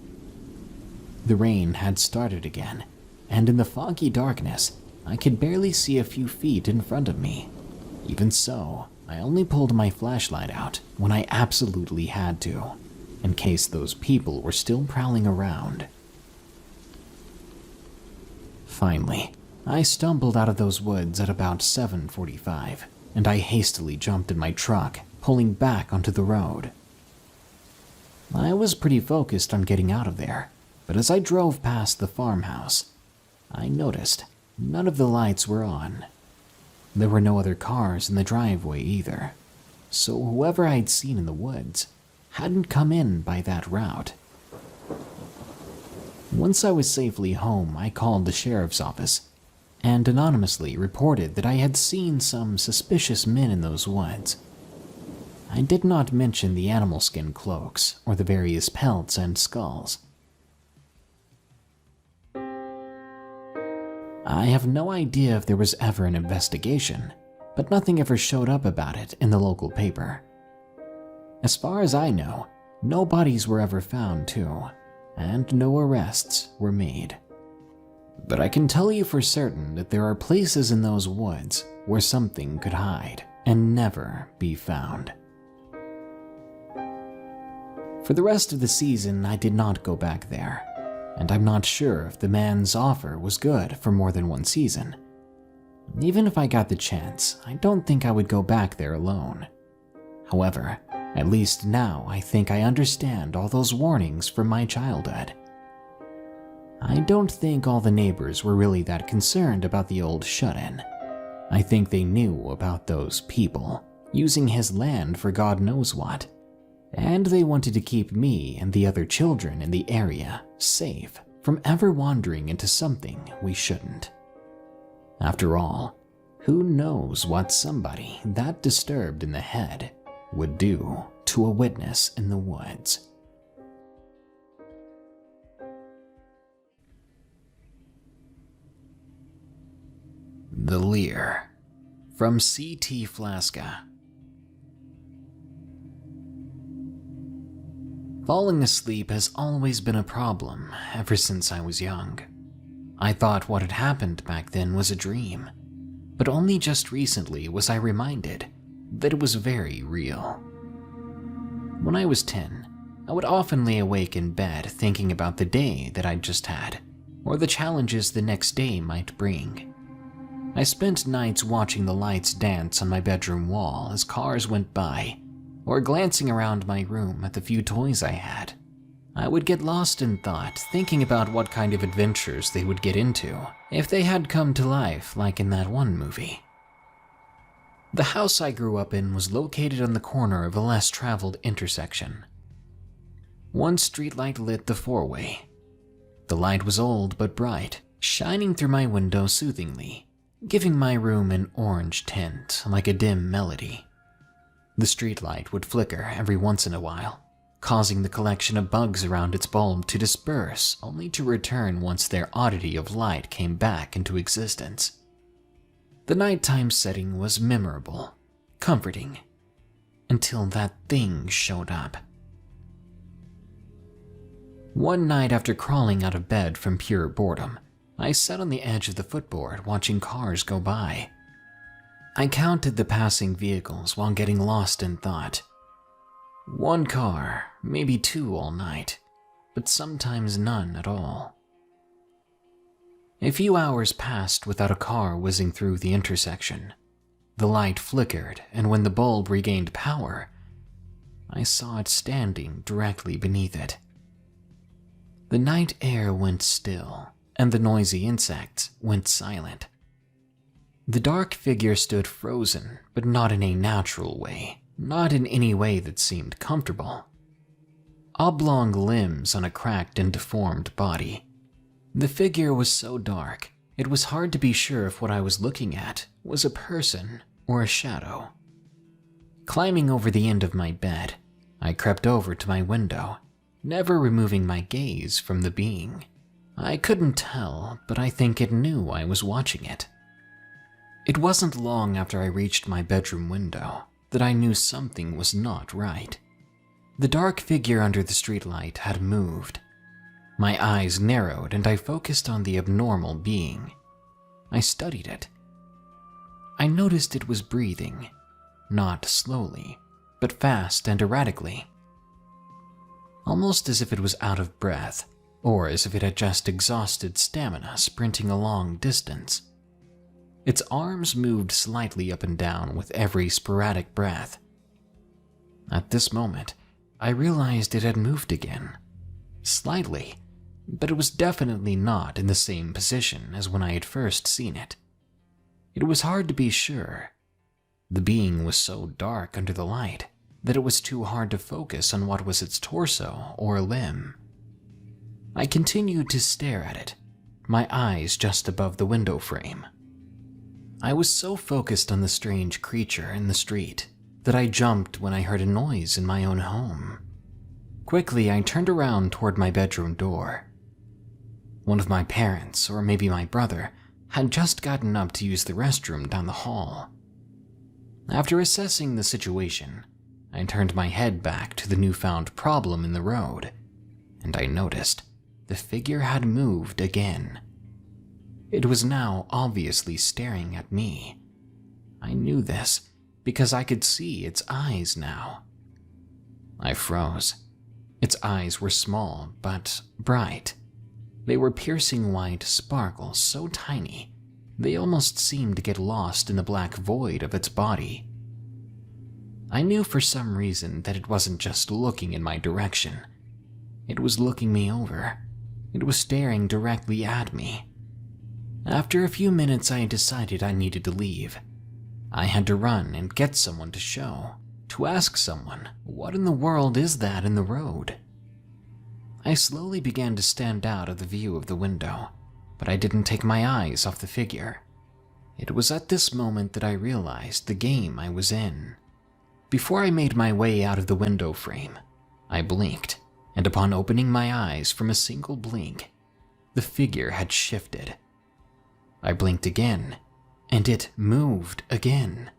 The rain had started again, and in the foggy darkness, I could barely see a few feet in front of me. Even so, I only pulled my flashlight out when I absolutely had to, in case those people were still prowling around. Finally, I stumbled out of those woods at about 7:45, and I hastily jumped in my truck, pulling back onto the road. I was pretty focused on getting out of there, but as I drove past the farmhouse, I noticed none of the lights were on. There were no other cars in the driveway either, so whoever I'd seen in the woods hadn't come in by that route. Once I was safely home, I called the sheriff's office and anonymously reported that I had seen some suspicious men in those woods. I did not mention the animal skin cloaks or the various pelts and skulls. I have no idea if there was ever an investigation, but nothing ever showed up about it in the local paper. As far as I know, no bodies were ever found too, and no arrests were made. But I can tell you for certain that there are places in those woods where something could hide and never be found. For the rest of the season, I did not go back there, and I'm not sure if the man's offer was good for more than one season. Even if I got the chance, I don't think I would go back there alone. However, at least now I think I understand all those warnings from my childhood. I don't think all the neighbors were really that concerned about the old shut-in. I think they knew about those people using his land for God knows what, and they wanted to keep me and the other children in the area safe from ever wandering into something we shouldn't. After all, who knows what somebody that disturbed in the head would do to a witness in the woods. Fear from C.T. Flaska. Falling asleep has always been a problem ever since I was young. I thought what had happened back then was a dream, but only just recently was I reminded that it was very real. When I was 10, I would often lay awake in bed thinking about the day that I'd just had, or the challenges the next day might bring. I spent nights watching the lights dance on my bedroom wall as cars went by, or glancing around my room at the few toys I had. I would get lost in thought, thinking about what kind of adventures they would get into if they had come to life like in that one movie. The house I grew up in was located on the corner of a less traveled intersection. One streetlight lit the four-way. The light was old but bright, shining through my window soothingly, giving my room an orange tint like a dim melody. The streetlight would flicker every once in a while, causing the collection of bugs around its bulb to disperse, only to return once their oddity of light came back into existence. The nighttime setting was memorable, comforting, until that thing showed up. One night after crawling out of bed from pure boredom, I sat on the edge of the footboard watching cars go by. I counted the passing vehicles while getting lost in thought. One car, maybe two all night, but sometimes none at all. A few hours passed without a car whizzing through the intersection. The light flickered, and when the bulb regained power, I saw it standing directly beneath it. The night air went still, and the noisy insects went silent. The dark figure stood frozen, but not in a natural way, not in any way that seemed comfortable. Oblong limbs on a cracked and deformed body. The figure was so dark, it was hard to be sure if what I was looking at was a person or a shadow. Climbing over the end of my bed, I crept over to my window, never removing my gaze from the being. I couldn't tell, but I think it knew I was watching it. It wasn't long after I reached my bedroom window that I knew something was not right. The dark figure under the streetlight had moved. My eyes narrowed and I focused on the abnormal being. I studied it. I noticed it was breathing, not slowly, but fast and erratically. Almost as if it was out of breath, or as if it had just exhausted stamina sprinting a long distance. Its arms moved slightly up and down with every sporadic breath. At this moment, I realized it had moved again. Slightly, but it was definitely not in the same position as when I had first seen it. It was hard to be sure. The being was so dark under the light that it was too hard to focus on what was its torso or limb. I continued to stare at it, my eyes just above the window frame. I was so focused on the strange creature in the street that I jumped when I heard a noise in my own home. Quickly, I turned around toward my bedroom door. One of my parents, or maybe my brother, had just gotten up to use the restroom down the hall. After assessing the situation, I turned my head back to the newfound problem in the road, and I noticed the figure had moved again. It was now obviously staring at me. I knew this because I could see its eyes now. I froze. Its eyes were small but bright. They were piercing white sparkles so tiny, they almost seemed to get lost in the black void of its body. I knew for some reason that it wasn't just looking in my direction. It was looking me over. It was staring directly at me. After a few minutes, I decided I needed to leave. I had to run and get someone to show, to ask someone, what in the world is that in the road? I slowly began to stand out of the view of the window, but I didn't take my eyes off the figure. It was at this moment that I realized the game I was in. Before I made my way out of the window frame, I blinked, and upon opening my eyes from a single blink, the figure had shifted. I blinked again, and it moved again.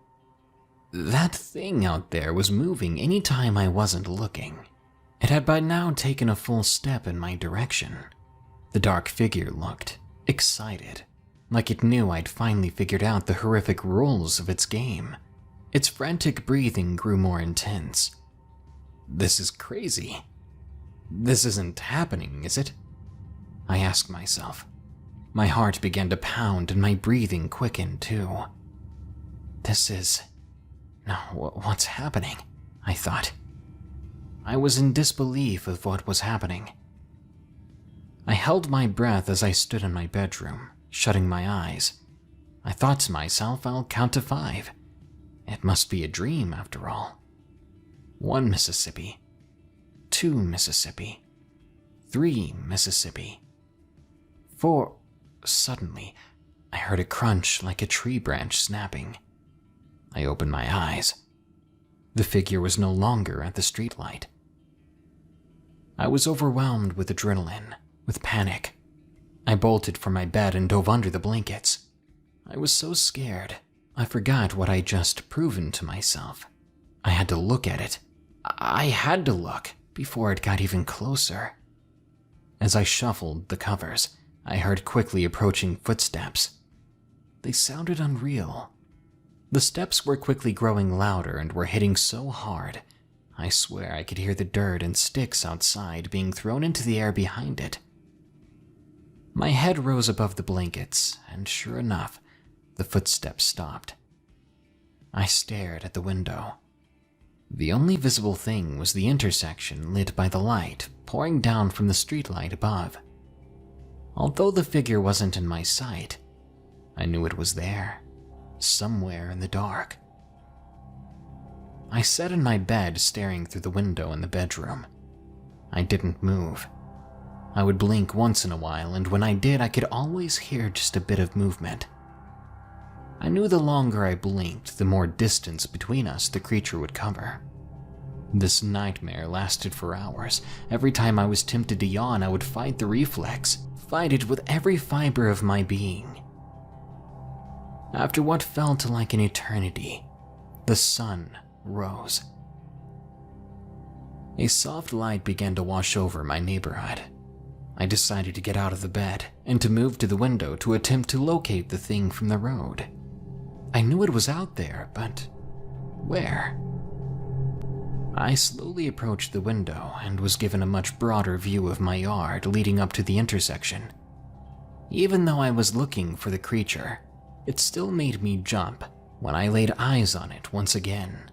That thing out there was moving any time I wasn't looking. It had by now taken a full step in my direction. The dark figure looked excited, like it knew I'd finally figured out the horrific rules of its game. Its frantic breathing grew more intense. This is crazy. This isn't happening, is it? I asked myself. My heart began to pound and my breathing quickened too. What's happening? I thought. I was in disbelief of what was happening. I held my breath as I stood in my bedroom, shutting my eyes. I thought to myself, I'll count to 5. It must be a dream after all. 1 Mississippi. 2 Mississippi. 3 Mississippi. 4. Suddenly, I heard a crunch like a tree branch snapping. I opened my eyes. The figure was no longer at the streetlight. I was overwhelmed with adrenaline, with panic. I bolted from my bed and dove under the blankets. I was so scared, I forgot what I'd just proven to myself. I had to look at it. I had to look before it got even closer. As I shuffled the covers, I heard quickly approaching footsteps. They sounded unreal. The steps were quickly growing louder and were hitting so hard, I swear I could hear the dirt and sticks outside being thrown into the air behind it. My head rose above the blankets, and sure enough, the footsteps stopped. I stared at the window. The only visible thing was the intersection lit by the light pouring down from the streetlight above. Although the figure wasn't in my sight, I knew it was there, somewhere in the dark. I sat in my bed staring through the window in the bedroom. I didn't move. I would blink once in a while, and when I did, I could always hear just a bit of movement. I knew the longer I blinked, the more distance between us the creature would cover. This nightmare lasted for hours. Every time I was tempted to yawn, I would fight the reflex, fight it with every fiber of my being. After what felt like an eternity, the sun rose. A soft light began to wash over my neighborhood. I decided to get out of the bed and to move to the window to attempt to locate the thing from the road. I knew it was out there, but where? I slowly approached the window and was given a much broader view of my yard leading up to the intersection. Even though I was looking for the creature, it still made me jump when I laid eyes on it once again.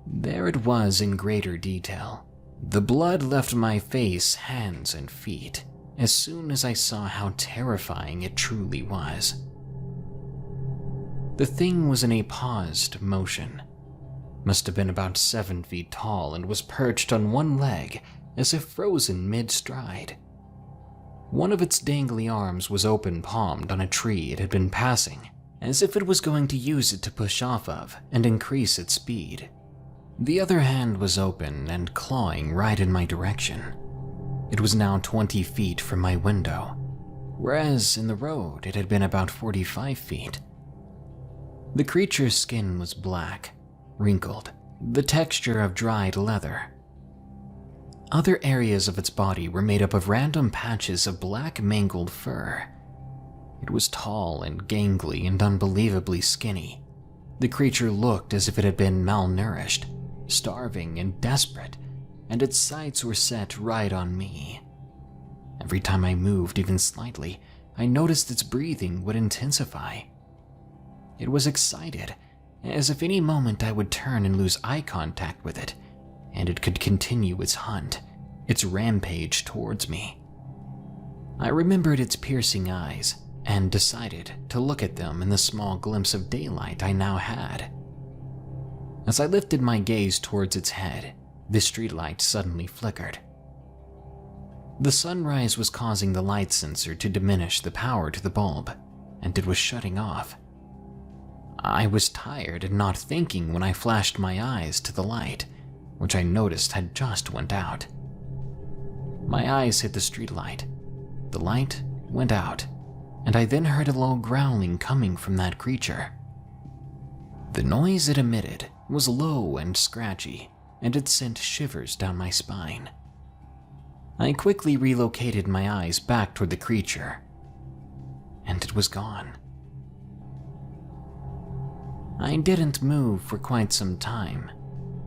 There it was in greater detail. The blood left my face, hands, and feet as soon as I saw how terrifying it truly was. The thing was in a paused motion. Must have been about 7 feet tall and was perched on one leg as if frozen mid-stride. One of its dangly arms was open-palmed on a tree it had been passing, as if it was going to use it to push off of and increase its speed. The other hand was open and clawing right in my direction. It was now 20 feet from my window, whereas in the road it had been about 45 feet. The creature's skin was black, wrinkled, the texture of dried leather. Other areas of its body were made up of random patches of black mangled fur. It was tall and gangly and unbelievably skinny. The creature looked as if it had been malnourished, starving and desperate, and its sights were set right on me. Every time I moved even slightly, I noticed its breathing would intensify. It was excited, as if any moment I would turn and lose eye contact with it, and it could continue its hunt, its rampage towards me. I remembered its piercing eyes and decided to look at them in the small glimpse of daylight I now had. As I lifted my gaze towards its head, the streetlight suddenly flickered. The sunrise was causing the light sensor to diminish the power to the bulb, and it was shutting off. I was tired and not thinking when I flashed my eyes to the light, which I noticed had just went out. My eyes hit the streetlight. The light went out, and I then heard a low growling coming from that creature. The noise it emitted was low and scratchy, and it sent shivers down my spine. I quickly relocated my eyes back toward the creature, and it was gone. I didn't move for quite some time.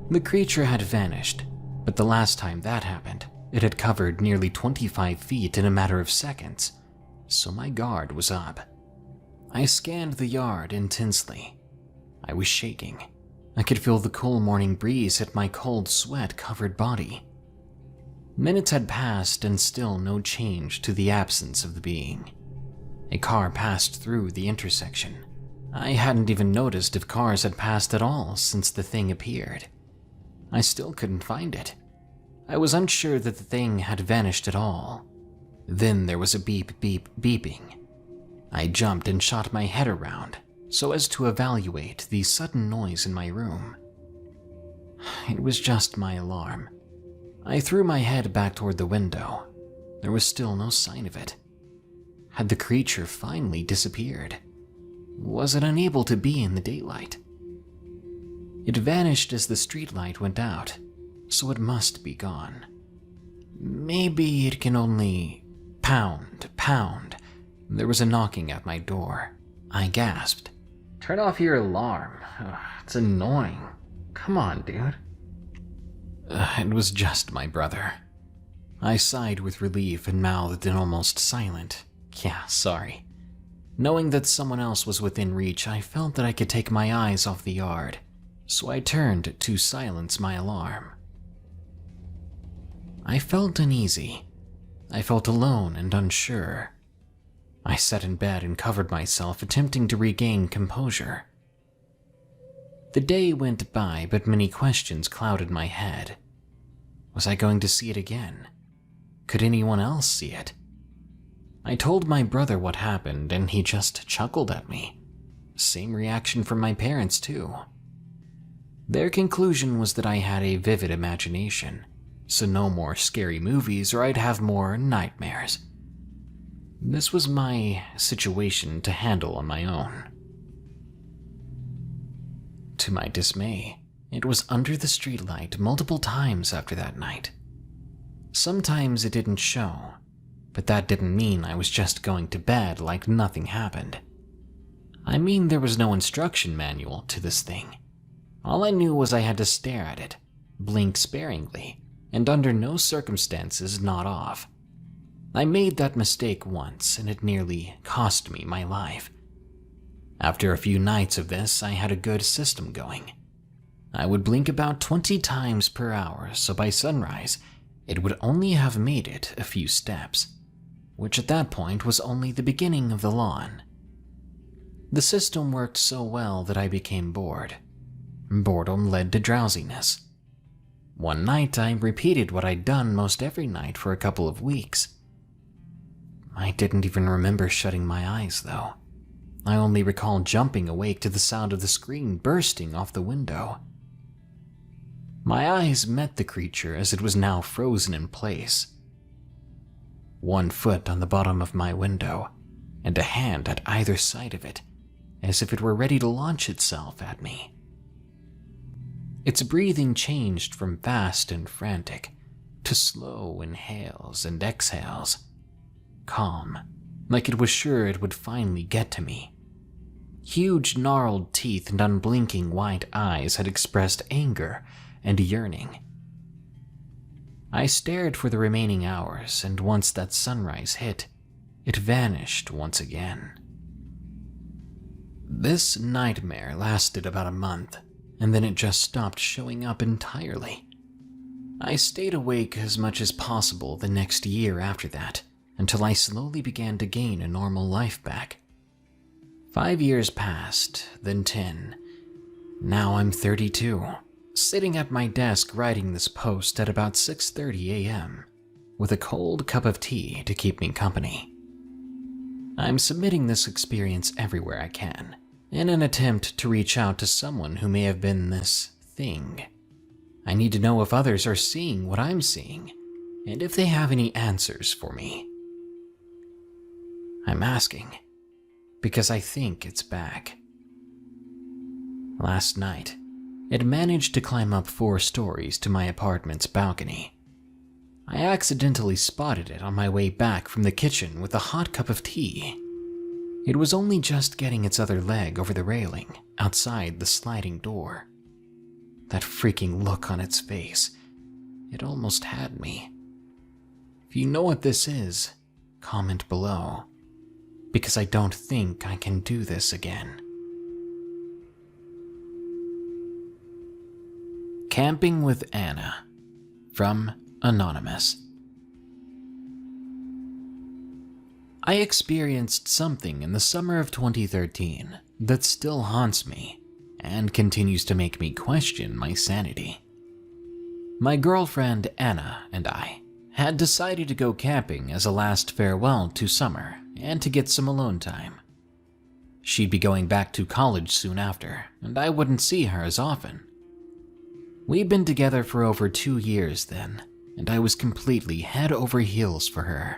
The creature had vanished, but the last time that happened, it had covered nearly 25 feet in a matter of seconds, so my guard was up. I scanned the yard intensely. I was shaking. I could feel the cool morning breeze hit my cold, sweat-covered body. Minutes had passed and still no change to the absence of the being. A car passed through the intersection. I hadn't even noticed if cars had passed at all since the thing appeared. I still couldn't find it. I was unsure that the thing had vanished at all. Then there was a beep, beep, beeping. I jumped and shot my head around so as to evaluate the sudden noise in my room. It was just my alarm. I threw my head back toward the window. There was still no sign of it. Had the creature finally disappeared? Was it unable to be in the daylight? It vanished as the streetlight went out, so it must be gone. Maybe it can only pound. There was a knocking at my door. I gasped. "Turn off your alarm. It's annoying. Come on, dude." It was just my brother. I sighed with relief and mouthed an almost silent, "Yeah, sorry." Knowing that someone else was within reach, I felt that I could take my eyes off the yard, so I turned to silence my alarm. I felt uneasy. I felt alone and unsure. I sat in bed and covered myself, attempting to regain composure. The day went by, but many questions clouded my head. Was I going to see it again? Could anyone else see it? I told my brother what happened, and he just chuckled at me. Same reaction from my parents, too. Their conclusion was that I had a vivid imagination, so no more scary movies or I'd have more nightmares. This was my situation to handle on my own. To my dismay, it was under the streetlight multiple times after that night. Sometimes it didn't show, but that didn't mean I was just going to bed like nothing happened. I mean, there was no instruction manual to this thing. All I knew was I had to stare at it, blink sparingly, and under no circumstances nod off. I made that mistake once, and it nearly cost me my life. After a few nights of this, I had a good system going. I would blink about 20 times per hour, so by sunrise, it would only have made it a few steps, which at that point was only the beginning of the lawn. The system worked so well that I became bored. Boredom led to drowsiness. One night, I repeated what I'd done most every night for a couple of weeks. I didn't even remember shutting my eyes, though. I only recall jumping awake to the sound of the screen bursting off the window. My eyes met the creature as it was now frozen in place. One foot on the bottom of my window, and a hand at either side of it, as if it were ready to launch itself at me. Its breathing changed from fast and frantic to slow inhales and exhales. Calm, like it was sure it would finally get to me. Huge gnarled teeth and unblinking white eyes had expressed anger and yearning. I stared for the remaining hours, and once that sunrise hit, it vanished once again. This nightmare lasted about a month, and then it just stopped showing up entirely. I stayed awake as much as possible the next year after that, until I slowly began to gain a normal life back. 5 years passed, then 10. Now I'm 32, sitting at my desk writing this post at about 6:30 a.m., with a cold cup of tea to keep me company. I'm submitting this experience everywhere I can, in an attempt to reach out to someone who may have been this thing. I need to know if others are seeing what I'm seeing, and if they have any answers for me. I'm asking because I think it's back. Last night, it managed to climb up 4 stories to my apartment's balcony. I accidentally spotted it on my way back from the kitchen with a hot cup of tea. It was only just getting its other leg over the railing outside the sliding door. That freaking look on its face, it almost had me. If you know what this is, comment below, because I don't think I can do this again. Camping with Anna, from Anonymous. I experienced something in the summer of 2013 that still haunts me and continues to make me question my sanity. My girlfriend Anna and I had decided to go camping as a last farewell to summer and to get some alone time. She'd be going back to college soon after, and I wouldn't see her as often. We'd been together for over 2 years then, and I was completely head over heels for her.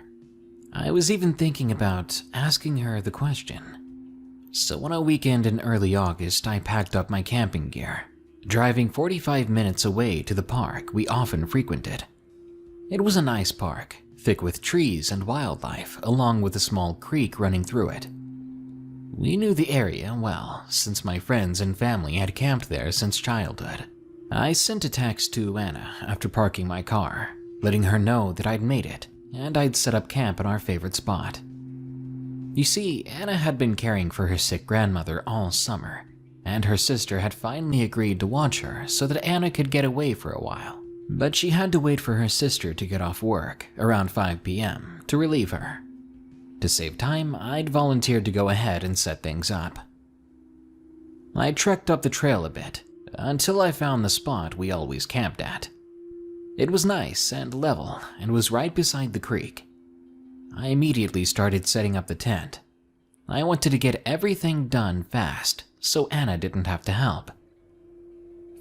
I was even thinking about asking her the question. So on a weekend in early August, I packed up my camping gear, driving 45 minutes away to the park we often frequented. It was a nice park, thick with trees and wildlife, along with a small creek running through it. We knew the area well, since my friends and family had camped there since childhood. I sent a text to Anna after parking my car, letting her know that I'd made it, and I'd set up camp in our favorite spot. You see, Anna had been caring for her sick grandmother all summer, and her sister had finally agreed to watch her so that Anna could get away for a while. But she had to wait for her sister to get off work around 5 p.m. to relieve her. To save time, I'd volunteered to go ahead and set things up. I trekked up the trail a bit until I found the spot we always camped at. It was nice and level and was right beside the creek. I immediately started setting up the tent. I wanted to get everything done fast so Anna didn't have to help.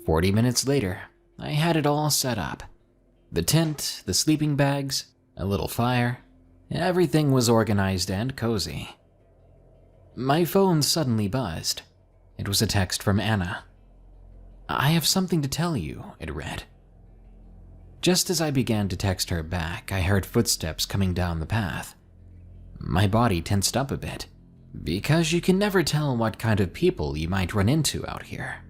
40 minutes later, I had it all set up. The tent, the sleeping bags, a little fire, everything was organized and cozy. My phone suddenly buzzed. It was a text from Anna. "I have something to tell you," it read. Just as I began to text her back, I heard footsteps coming down the path. My body tensed up a bit, because you can never tell what kind of people you might run into out here.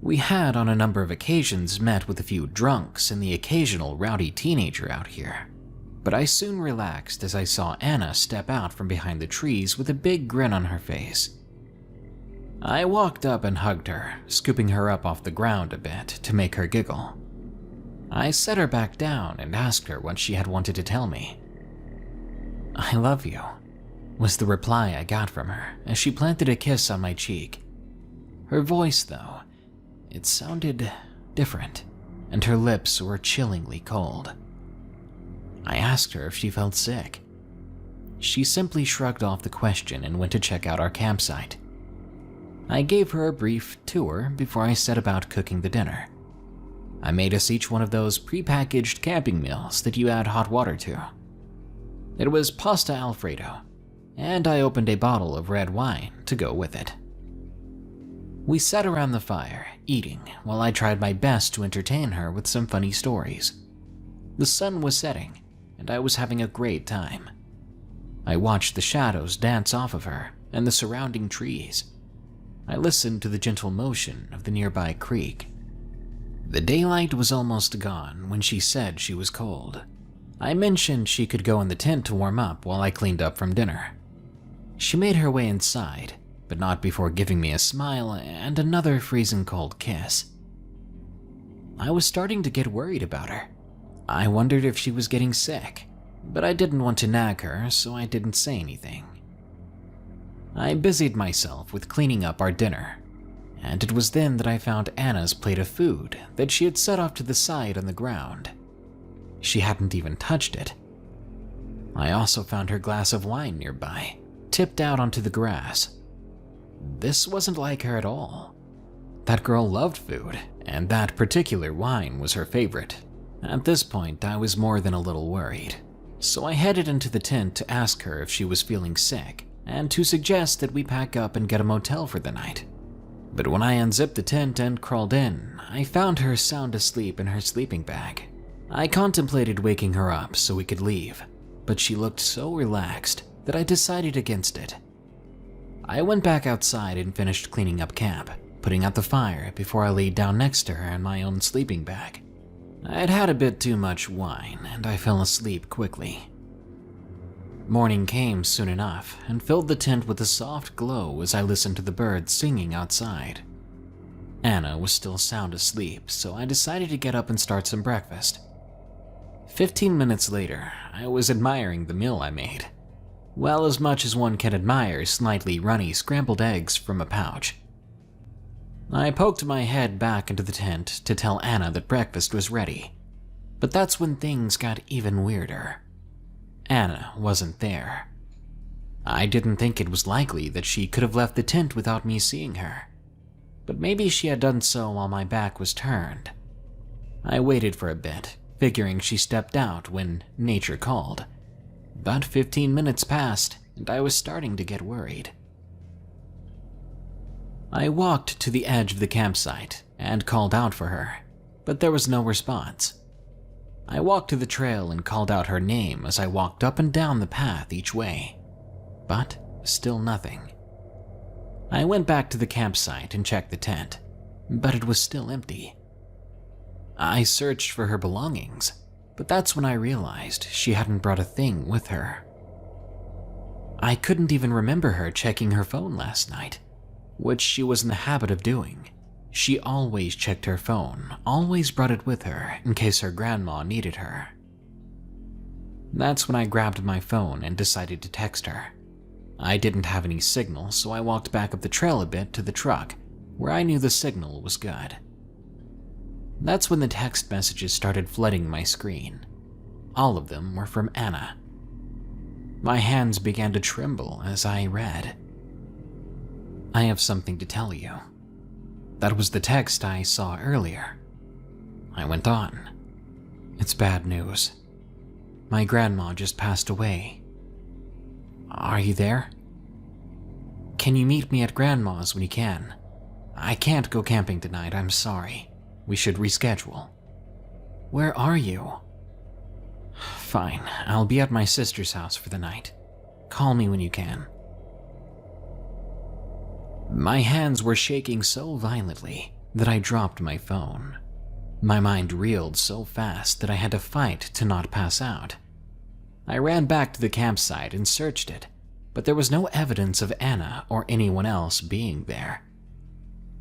We had on a number of occasions met with a few drunks and the occasional rowdy teenager out here, but I soon relaxed as I saw Anna step out from behind the trees with a big grin on her face. I walked up and hugged her, scooping her up off the ground a bit to make her giggle. I set her back down and asked her what she had wanted to tell me. "I love you," was the reply I got from her as she planted a kiss on my cheek. Her voice, though, it sounded different, and her lips were chillingly cold. I asked her if she felt sick. She simply shrugged off the question and went to check out our campsite. I gave her a brief tour before I set about cooking the dinner. I made us each one of those prepackaged camping meals that you add hot water to. It was pasta Alfredo, and I opened a bottle of red wine to go with it. We sat around the fire, eating, while I tried my best to entertain her with some funny stories. The sun was setting, and I was having a great time. I watched the shadows dance off of her and the surrounding trees. I listened to the gentle motion of the nearby creek. The daylight was almost gone when she said she was cold. I mentioned she could go in the tent to warm up while I cleaned up from dinner. She made her way inside, but not before giving me a smile and another freezing cold kiss. I was starting to get worried about her. I wondered if she was getting sick, but I didn't want to nag her, so I didn't say anything. I busied myself with cleaning up our dinner, and it was then that I found Anna's plate of food that she had set off to the side on the ground. She hadn't even touched it. I also found her glass of wine nearby, tipped out onto the grass. This wasn't like her at all. That girl loved food, and that particular wine was her favorite. At this point, I was more than a little worried, so I headed into the tent to ask her if she was feeling sick and to suggest that we pack up and get a motel for the night. But when I unzipped the tent and crawled in, I found her sound asleep in her sleeping bag. I contemplated waking her up so we could leave, but she looked so relaxed that I decided against it. I went back outside and finished cleaning up camp, putting out the fire before I laid down next to her in my own sleeping bag. I had had a bit too much wine, and I fell asleep quickly. Morning came soon enough and filled the tent with a soft glow as I listened to the birds singing outside. Anna was still sound asleep, so I decided to get up and start some breakfast. 15 minutes later, I was admiring the meal I made. Well, as much as one can admire slightly runny scrambled eggs from a pouch. I poked my head back into the tent to tell Anna that breakfast was ready, but that's when things got even weirder. Anna wasn't there. I didn't think it was likely that she could have left the tent without me seeing her, but maybe she had done so while my back was turned. I waited for a bit, figuring she stepped out when nature called. About 15 minutes passed, and I was starting to get worried. I walked to the edge of the campsite and called out for her, but there was no response. I walked to the trail and called out her name as I walked up and down the path each way, but still nothing. I went back to the campsite and checked the tent, but it was still empty. I searched for her belongings, but that's when I realized she hadn't brought a thing with her. I couldn't even remember her checking her phone last night, which she was in the habit of doing. She always checked her phone, always brought it with her in case her grandma needed her. That's when I grabbed my phone and decided to text her. I didn't have any signal, so I walked back up the trail a bit to the truck, where I knew the signal was good. That's when the text messages started flooding my screen. All of them were from Anna. My hands began to tremble as I read. "I have something to tell you." That was the text I saw earlier. I went on. "It's bad news. My grandma just passed away. Are you there? Can you meet me at Grandma's when you can? I can't go camping tonight, I'm sorry. We should reschedule." "Where are you?" "Fine, I'll be at my sister's house for the night. Call me when you can." My hands were shaking so violently that I dropped my phone. My mind reeled so fast that I had to fight to not pass out. I ran back to the campsite and searched it, but there was no evidence of Anna or anyone else being there.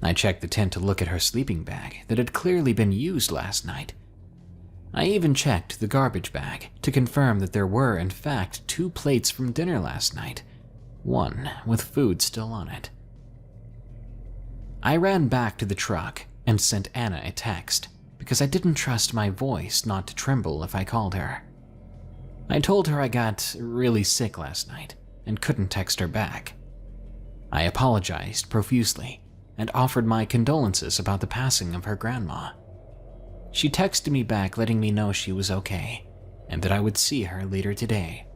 I checked the tent to look at her sleeping bag that had clearly been used last night. I even checked the garbage bag to confirm that there were, in fact, 2 plates from dinner last night, one with food still on it. I ran back to the truck and sent Anna a text because I didn't trust my voice not to tremble if I called her. I told her I got really sick last night and couldn't text her back. I apologized profusely and offered my condolences about the passing of her grandma. She texted me back letting me know she was okay and that I would see her later today.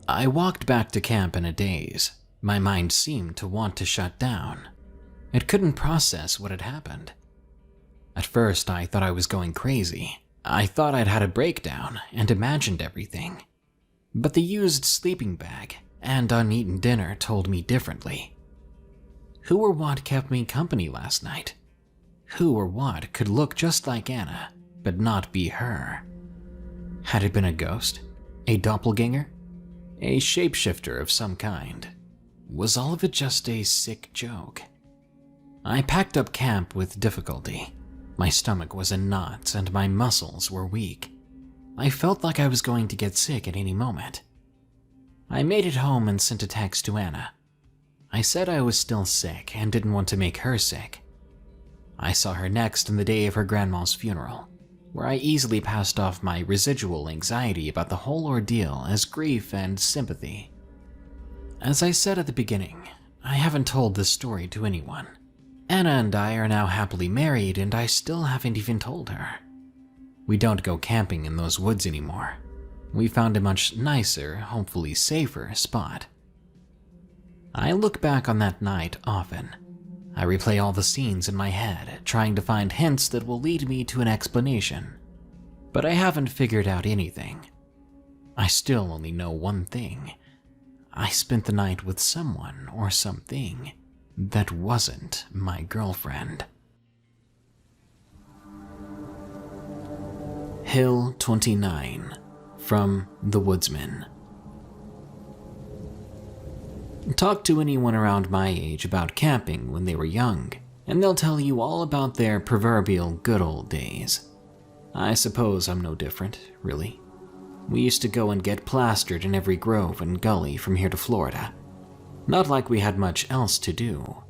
I walked back to camp in a daze. My mind seemed to want to shut down. It couldn't process what had happened. At first, I thought I was going crazy. I thought I'd had a breakdown and imagined everything. But the used sleeping bag and uneaten dinner told me differently. Who or what kept me company last night? Who or what could look just like Anna, but not be her? Had it been a ghost? A doppelganger? A shapeshifter of some kind? Was all of it just a sick joke? I packed up camp with difficulty. My stomach was in knots and my muscles were weak. I felt like I was going to get sick at any moment. I made it home and sent a text to Anna. I said I was still sick and didn't want to make her sick. I saw her next on the day of her grandma's funeral, where I easily passed off my residual anxiety about the whole ordeal as grief and sympathy. As I said at the beginning, I haven't told this story to anyone. Anna and I are now happily married, and I still haven't even told her. We don't go camping in those woods anymore. We found a much nicer, hopefully safer spot. I look back on that night often. I replay all the scenes in my head, trying to find hints that will lead me to an explanation. But I haven't figured out anything. I still only know one thing. I spent the night with someone or something that wasn't my girlfriend. Hill 29 from The Woodsman. Talk to anyone around my age about camping when they were young, and they'll tell you all about their proverbial good old days. I suppose I'm no different, really. We used to go and get plastered in every grove and gully from here to Florida. Not like we had much else to do.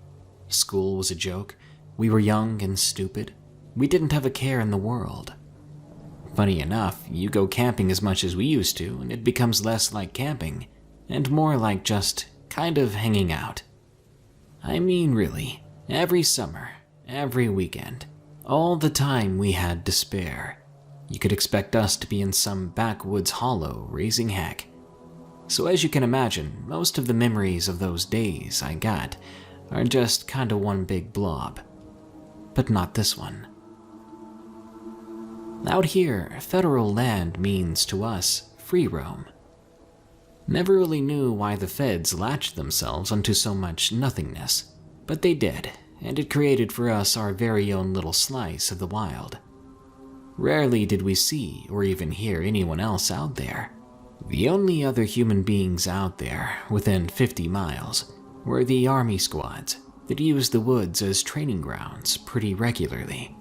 School was a joke. We were young and stupid. We didn't have a care in the world. Funny enough, you go camping as much as we used to, and it becomes less like camping, and more like just kind of hanging out. I mean, really, every summer, every weekend, all the time we had to spare. You could expect us to be in some backwoods hollow raising heck. So as you can imagine, most of the memories of those days I got are just kinda one big blob. But not this one. Out here, federal land means to us free roam. Never really knew why the feds latched themselves onto so much nothingness, but they did, and it created for us our very own little slice of the wild. Rarely did we see or even hear anyone else out there. The only other human beings out there, within 50 miles, were the army squads that used the woods as training grounds pretty regularly.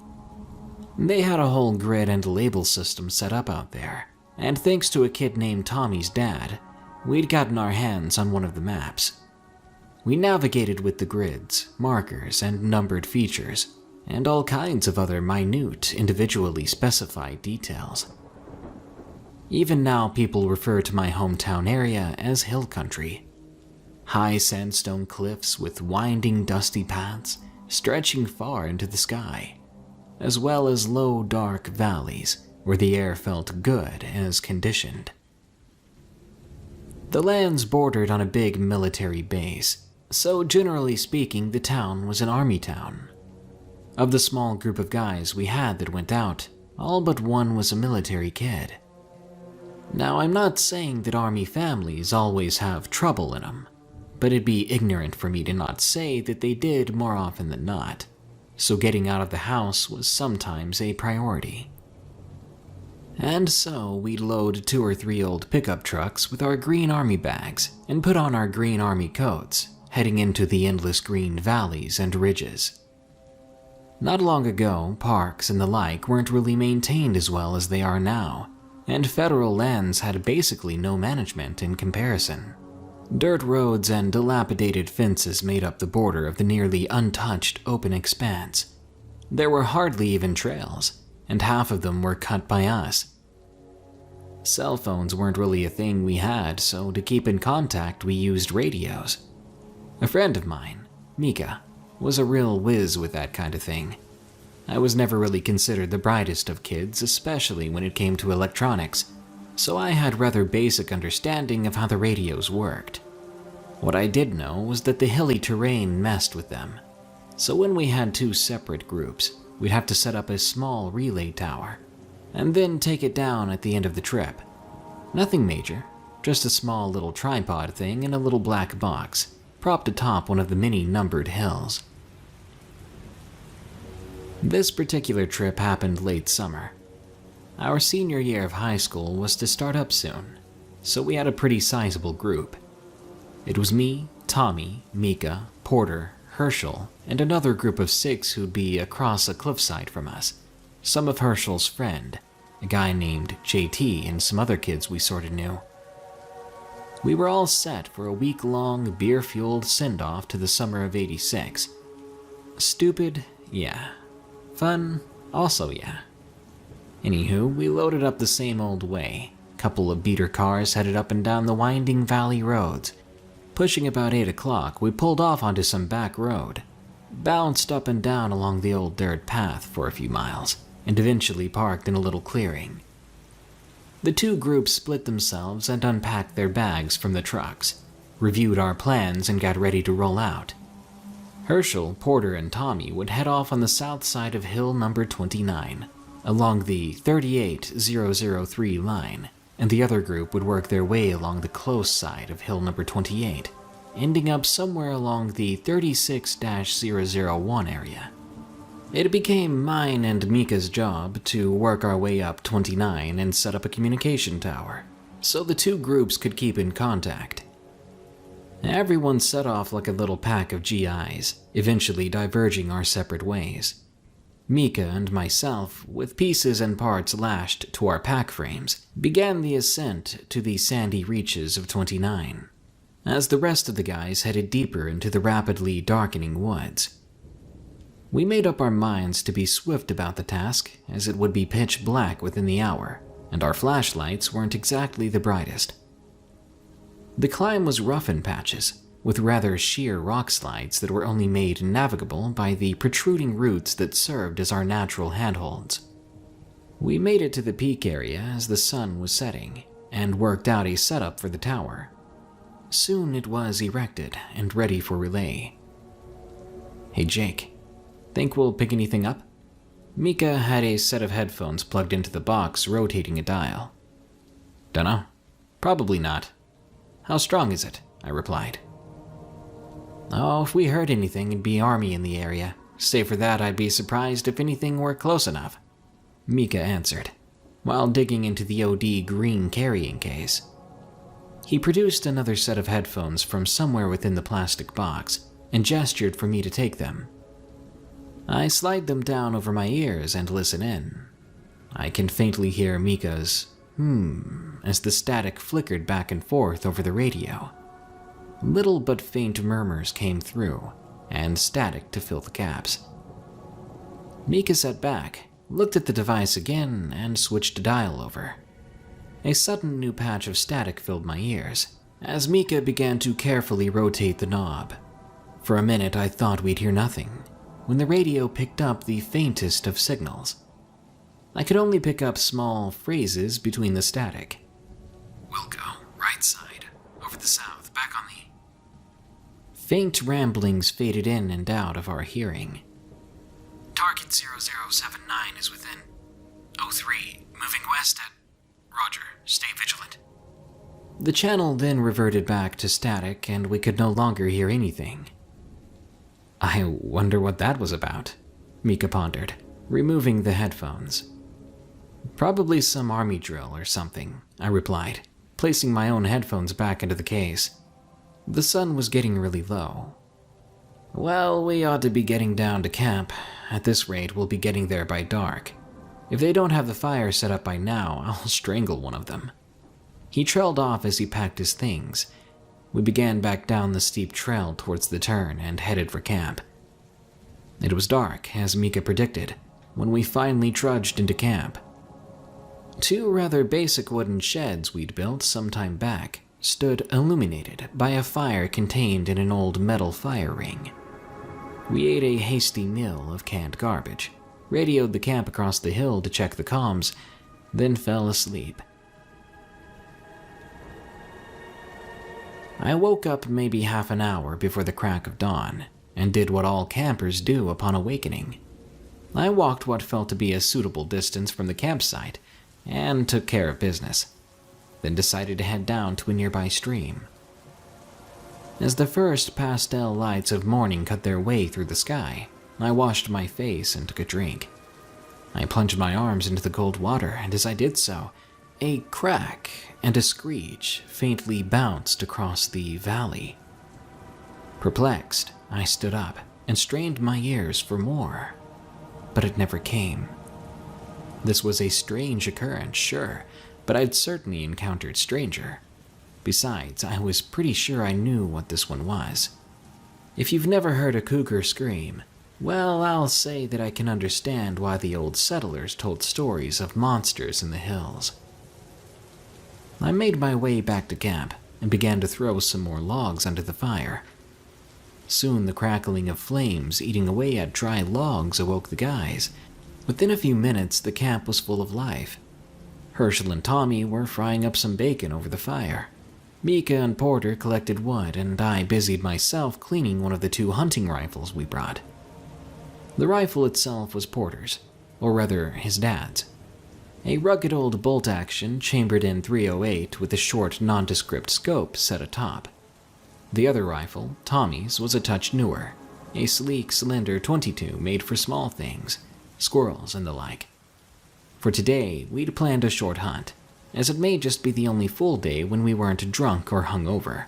They had a whole grid and label system set up out there, and thanks to a kid named Tommy's dad, we'd gotten our hands on one of the maps. We navigated with the grids, markers, and numbered features, and all kinds of other minute, individually specified details. Even now, people refer to my hometown area as hill country. High sandstone cliffs with winding, dusty paths stretching far into the sky, as well as low, dark valleys where the air felt good as conditioned. The lands bordered on a big military base, so generally speaking, the town was an army town. Of the small group of guys we had that went out, all but one was a military kid. Now, I'm not saying that army families always have trouble in them, but it'd be ignorant for me to not say that they did more often than not, so getting out of the house was sometimes a priority. And so we'd load 2 or 3 old pickup trucks with our green army bags and put on our green army coats, heading into the endless green valleys and ridges. Not long ago, parks and the like weren't really maintained as well as they are now, and federal lands had basically no management in comparison. Dirt roads and dilapidated fences made up the border of the nearly untouched open expanse. There were hardly even trails, and half of them were cut by us. Cell phones weren't really a thing we had, so to keep in contact we used radios. A friend of mine, Mika, was a real whiz with that kind of thing. I was never really considered the brightest of kids, especially when it came to electronics, so I had rather basic understanding of how the radios worked. What I did know was that the hilly terrain messed with them, so when we had 2 separate groups, we'd have to set up a small relay tower, and then take it down at the end of the trip. Nothing major, just a small little tripod thing in a little black box, propped atop one of the many numbered hills. This particular trip happened late summer. Our senior year of high school was to start up soon, so we had a pretty sizable group. It was me, Tommy, Mika, Porter, Herschel, and another group of 6 who'd be across a cliffside from us, some of Herschel's friend, a guy named JT, and some other kids we sorta knew. We were all set for a week-long, beer-fueled send-off to the summer of '86. Stupid? Yeah. Fun? Also yeah. Anywho, we loaded up the same old way. Couple of beater cars headed up and down the winding valley roads. Pushing about 8 o'clock, we pulled off onto some back road, bounced up and down along the old dirt path for a few miles, and eventually parked in a little clearing. The 2 groups split themselves and unpacked their bags from the trucks, reviewed our plans, and got ready to roll out. Herschel, Porter, and Tommy would head off on the south side of hill number 29, along the 38003 line, and the other group would work their way along the close side of hill number 28, ending up somewhere along the 36-001 area. It became mine and Mika's job to work our way up 29 and set up a communication tower, so the two groups could keep in contact. Everyone set off like a little pack of GIs, eventually diverging our separate ways. Mika and myself, with pieces and parts lashed to our pack frames, began the ascent to the sandy reaches of 29, as the rest of the guys headed deeper into the rapidly darkening woods. We made up our minds to be swift about the task, as it would be pitch black within the hour, and our flashlights weren't exactly the brightest. The climb was rough in patches, with rather sheer rock slides that were only made navigable by the protruding roots that served as our natural handholds. We made it to the peak area as the sun was setting, and worked out a setup for the tower. Soon it was erected and ready for relay. "Hey Jake, think we'll pick anything up?" Mika had a set of headphones plugged into the box, rotating a dial. "Dunno. Probably not. How strong is it?" I replied. "Oh, if we heard anything, it'd be army in the area. Save for that, I'd be surprised if anything were close enough," Mika answered, while digging into the OD green carrying case. He produced another set of headphones from somewhere within the plastic box and gestured for me to take them. I slide them down over my ears and listen in. I can faintly hear Mika's as the static flickered back and forth over the radio. Little but faint murmurs came through, and static to fill the gaps. Mika sat back, looked at the device again, and switched a dial over. A sudden new patch of static filled my ears, as Mika began to carefully rotate the knob. For a minute I thought we'd hear nothing, when the radio picked up the faintest of signals. I could only pick up small phrases between the static. "We'll go right side, over the south, back on the..." Faint ramblings faded in and out of our hearing. "Target 0079 is within 03, moving west at... Roger, stay vigilant." The channel then reverted back to static and we could no longer hear anything. "I wonder what that was about," Mika pondered, removing the headphones. "Probably some army drill or something," I replied, placing my own headphones back into the case. The sun was getting really low. "Well, we ought to be getting down to camp. At this rate, we'll be getting there by dark. If they don't have the fire set up by now, I'll strangle one of them." He trailed off as he packed his things. We began back down the steep trail towards the turn and headed for camp. It was dark, as Mika predicted, when we finally trudged into camp. Two rather basic wooden sheds we'd built some time back stood illuminated by a fire contained in an old metal fire ring. We ate a hasty meal of canned garbage, radioed the camp across the hill to check the comms, then fell asleep. I woke up maybe half an hour before the crack of dawn, and did what all campers do upon awakening. I walked what felt to be a suitable distance from the campsite, and took care of business, then decided to head down to a nearby stream. As the first pastel lights of morning cut their way through the sky, I washed my face and took a drink. I plunged my arms into the cold water, and as I did so, a crack and a screech faintly bounced across the valley. Perplexed, I stood up and strained my ears for more, but it never came. This was a strange occurrence, sure, but I'd certainly encountered stranger. Besides, I was pretty sure I knew what this one was. If you've never heard a cougar scream, well, I'll say that I can understand why the old settlers told stories of monsters in the hills. I made my way back to camp and began to throw some more logs onto the fire. Soon the crackling of flames eating away at dry logs awoke the guys. Within a few minutes, the camp was full of life. Herschel and Tommy were frying up some bacon over the fire. Mika and Porter collected wood, and I busied myself cleaning one of the 2 hunting rifles we brought. The rifle itself was Porter's, or rather his dad's. A rugged old bolt-action chambered in .308 with a short nondescript scope set atop. The other rifle, Tommy's, was a touch newer, a sleek, slender .22 made for small things, squirrels and the like. For today, we'd planned a short hunt, as it may just be the only full day when we weren't drunk or hungover.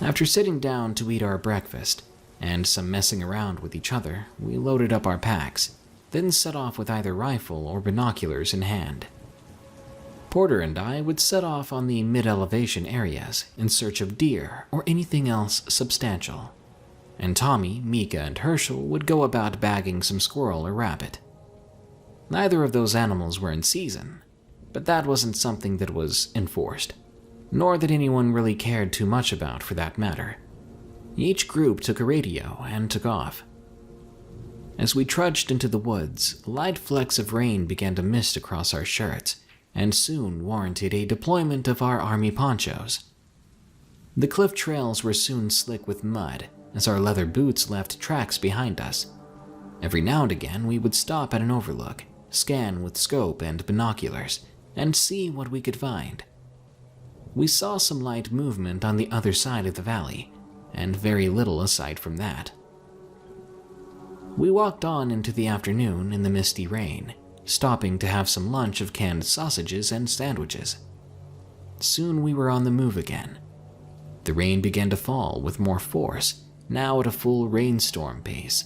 After sitting down to eat our breakfast, and some messing around with each other, we loaded up our packs, then set off with either rifle or binoculars in hand. Porter and I would set off on the mid-elevation areas in search of deer or anything else substantial, and Tommy, Mika, and Herschel would go about bagging some squirrel or rabbit. Neither of those animals were in season, but that wasn't something that was enforced, nor that anyone really cared too much about for that matter. Each group took a radio and took off. As we trudged into the woods, light flecks of rain began to mist across our shirts, and soon warranted a deployment of our army ponchos. The cliff trails were soon slick with mud, as our leather boots left tracks behind us. Every now and again we would stop at an overlook, scan with scope and binoculars, and see what we could find. We saw some light movement on the other side of the valley, and very little aside from that. We walked on into the afternoon in the misty rain, stopping to have some lunch of canned sausages and sandwiches. Soon we were on the move again. The rain began to fall with more force, now at a full rainstorm pace.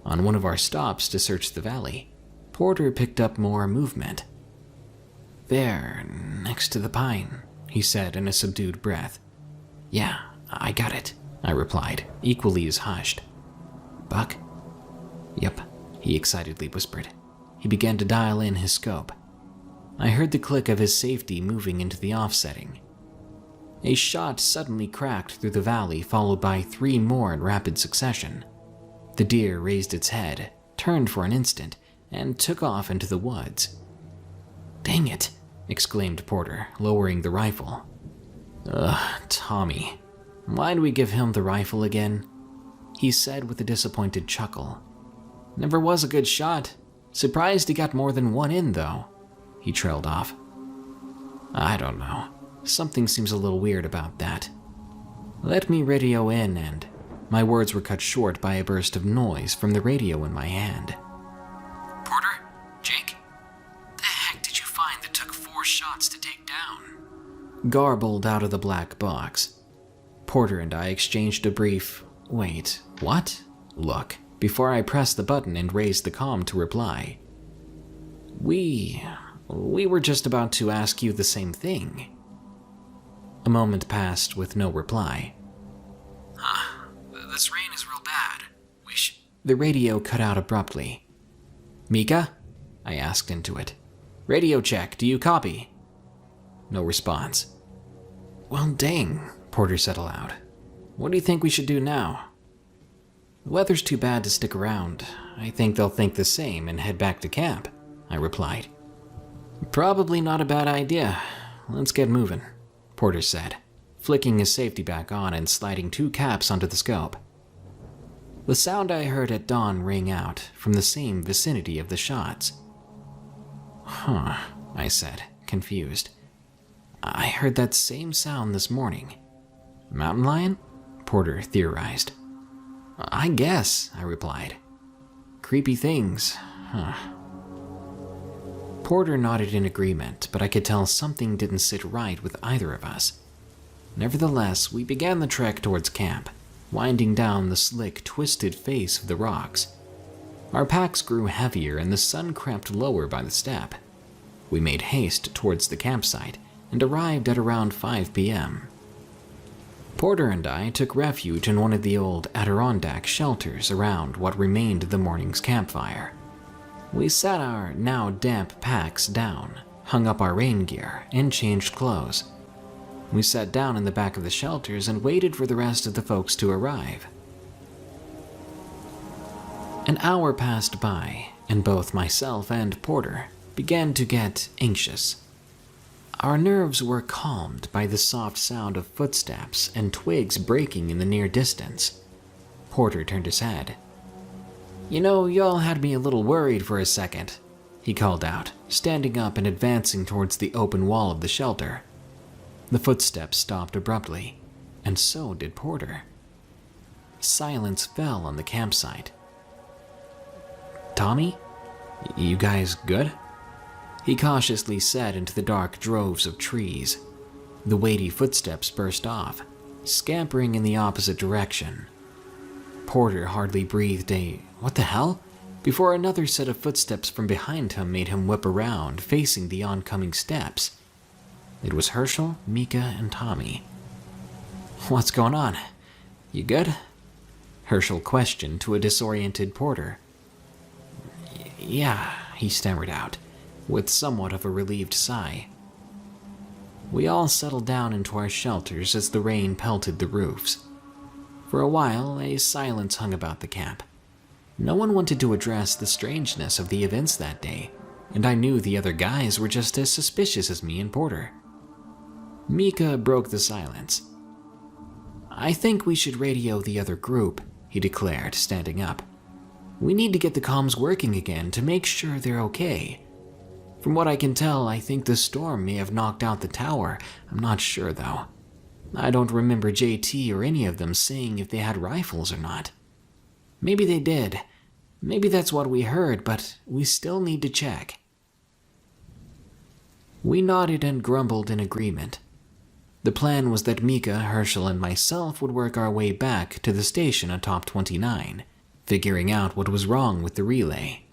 On one of our stops to search the valley, Porter picked up more movement. "There, next to the pine," he said in a subdued breath. "Yeah, I got it," I replied, equally as hushed. "Buck?" "Yep," he excitedly whispered. He began to dial in his scope. I heard the click of his safety moving into the offsetting. A shot suddenly cracked through the valley, followed by 3 more in rapid succession. The deer raised its head, turned for an instant, and took off into the woods. "Dang it," exclaimed Porter, lowering the rifle. "Ugh, Tommy. Why'd we give him the rifle again?" he said with a disappointed chuckle. "Never was a good shot. Surprised he got more than 1 in, though," he trailed off. "I don't know. Something seems a little weird about that. Let me radio in," and my words were cut short by a burst of noise from the radio in my hand. "Porter? Jake? The heck did you find that took 4 shots to take down?" garbled out of the black box. Porter and I exchanged a brief, "Wait, what?" look before I pressed the button and raised the comm to reply. We were just about to ask you the same thing." A moment passed with no reply. "This rain is real bad. The radio cut out abruptly. "Mika?" I asked into it. "Radio check, do you copy?" No response. "Well, dang," Porter said aloud. "What do you think we should do now?" "The weather's too bad to stick around. I think they'll think the same and head back to camp," I replied. "Probably not a bad idea. Let's get moving," Porter said, flicking his safety back on and sliding 2 caps onto the scope. The sound I heard at dawn rang out from the same vicinity of the shots. "Huh," I said, confused. "I heard that same sound this morning." "Mountain lion?" Porter theorized. "I guess," I replied. "Creepy things, huh?" Porter nodded in agreement, but I could tell something didn't sit right with either of us. Nevertheless, we began the trek towards camp, winding down the slick, twisted face of the rocks. Our packs grew heavier and the sun crept lower by the step. We made haste towards the campsite and arrived at around 5 p.m. Porter and I took refuge in one of the old Adirondack shelters around what remained of the morning's campfire. We sat our now damp packs down, hung up our rain gear, and changed clothes. We sat down in the back of the shelters and waited for the rest of the folks to arrive. An hour passed by, and both myself and Porter began to get anxious. Our nerves were calmed by the soft sound of footsteps and twigs breaking in the near distance. Porter turned his head. "You know, y'all had me a little worried for a second," he called out, standing up and advancing towards the open wall of the shelter. The footsteps stopped abruptly, and so did Porter. Silence fell on the campsite. "Tommy, you guys good?" he cautiously said into the dark droves of trees. The weighty footsteps burst off, scampering in the opposite direction. Porter hardly breathed a "what the hell?" before another set of footsteps from behind him made him whip around, facing the oncoming steps. It was Herschel, Mika, and Tommy. "What's going on? You good?" Herschel questioned to a disoriented Porter. "Yeah," he stammered out, with somewhat of a relieved sigh. We all settled down into our shelters as the rain pelted the roofs. For a while, a silence hung about the camp. No one wanted to address the strangeness of the events that day, and I knew the other guys were just as suspicious as me and Porter. Mika broke the silence. "I think we should radio the other group," he declared, standing up. "We need to get the comms working again to make sure they're okay. From what I can tell, I think the storm may have knocked out the tower. I'm not sure, though. I don't remember JT or any of them saying if they had rifles or not. Maybe they did. Maybe that's what we heard, but we still need to check." We nodded and grumbled in agreement. The plan was that Mika, Herschel, and myself would work our way back to the station atop 29, figuring out what was wrong with the relay,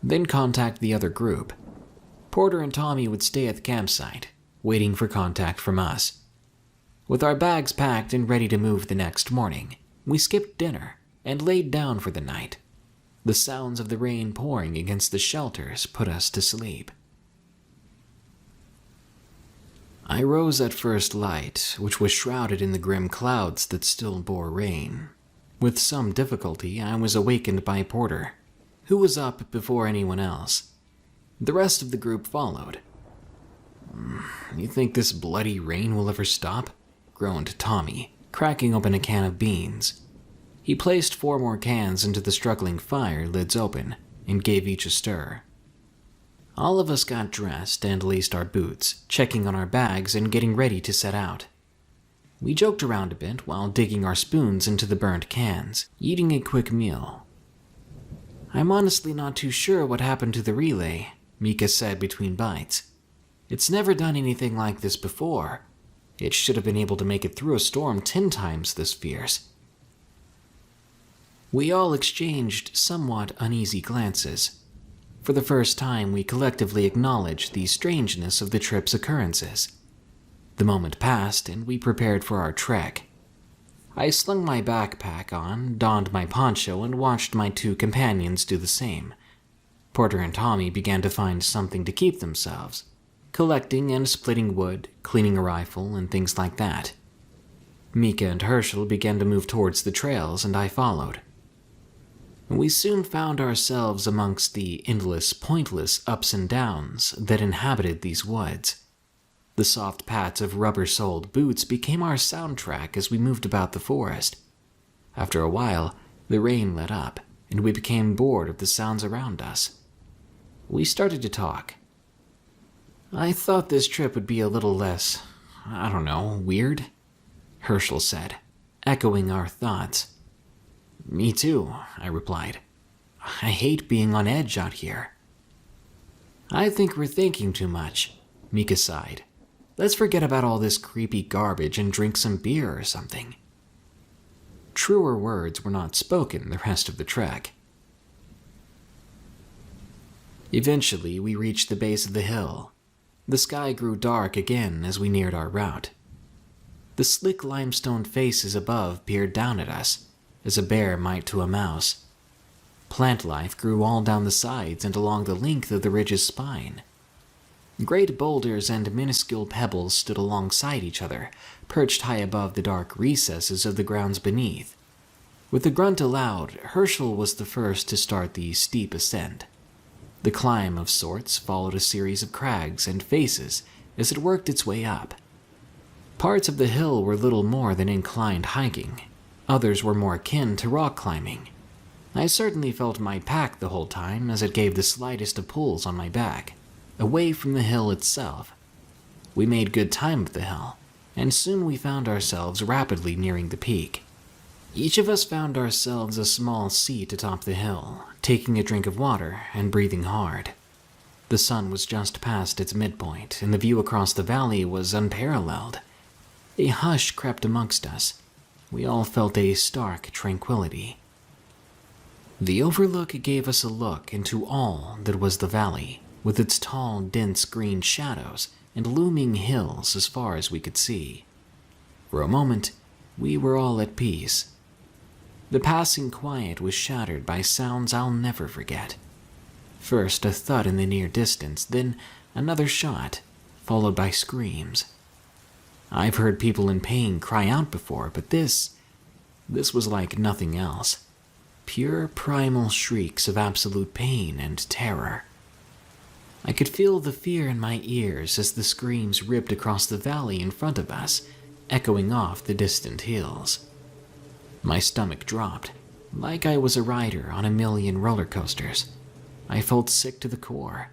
then contact the other group. Porter and Tommy would stay at the campsite, waiting for contact from us. With our bags packed and ready to move the next morning, we skipped dinner and laid down for the night. The sounds of the rain pouring against the shelters put us to sleep. I rose at first light, which was shrouded in the grim clouds that still bore rain. With some difficulty, I was awakened by Porter, who was up before anyone else. The rest of the group followed. "You think this bloody rain will ever stop?" groaned Tommy, cracking open a can of beans. He placed 4 more cans into the struggling fire, lids open, and gave each a stir. All of us got dressed and laced our boots, checking on our bags and getting ready to set out. We joked around a bit while digging our spoons into the burnt cans, eating a quick meal. "I'm honestly not too sure what happened to the relay," Mika said between bites. "It's never done anything like this before. It should have been able to make it through a storm 10 times this fierce." We all exchanged somewhat uneasy glances. For the first time, we collectively acknowledged the strangeness of the trip's occurrences. The moment passed, and we prepared for our trek. I slung my backpack on, donned my poncho, and watched my 2 companions do the same. Porter and Tommy began to find something to keep themselves, collecting and splitting wood, cleaning a rifle, and things like that. Mika and Herschel began to move towards the trails, and I followed. We soon found ourselves amongst the endless, pointless ups and downs that inhabited these woods. The soft pats of rubber-soled boots became our soundtrack as we moved about the forest. After a while, the rain let up, and we became bored of the sounds around us. We started to talk. "I thought this trip would be a little less, weird," Herschel said, echoing our thoughts. "Me too," I replied. "I hate being on edge out here." "I think we're thinking too much," Mika sighed. "Let's forget about all this creepy garbage and drink some beer or something." Truer words were not spoken the rest of the trek. Eventually, we reached the base of the hill. The sky grew dark again as we neared our route. The slick limestone faces above peered down at us, as a bear might to a mouse. Plant life grew all down the sides and along the length of the ridge's spine. Great boulders and minuscule pebbles stood alongside each other, perched high above the dark recesses of the grounds beneath. With a grunt aloud, Herschel was the first to start the steep ascent. The climb of sorts followed a series of crags and faces as it worked its way up. Parts of the hill were little more than inclined hiking. Others were more akin to rock climbing. I certainly felt my pack the whole time, as it gave the slightest of pulls on my back, away from the hill itself. We made good time of the hill, and soon we found ourselves rapidly nearing the peak. Each of us found ourselves a small seat atop the hill, taking a drink of water and breathing hard. The sun was just past its midpoint, and the view across the valley was unparalleled. A hush crept amongst us. We all felt a stark tranquility. The overlook gave us a look into all that was the valley, with its tall, dense green shadows and looming hills as far as we could see. For a moment, we were all at peace. The passing quiet was shattered by sounds I'll never forget. First a thud in the near distance, then another shot, followed by screams. I've heard people in pain cry out before, but this was like nothing else. Pure primal shrieks of absolute pain and terror. I could feel the fear in my ears as the screams ripped across the valley in front of us, echoing off the distant hills. My stomach dropped, like I was a rider on a million roller coasters. I felt sick to the core.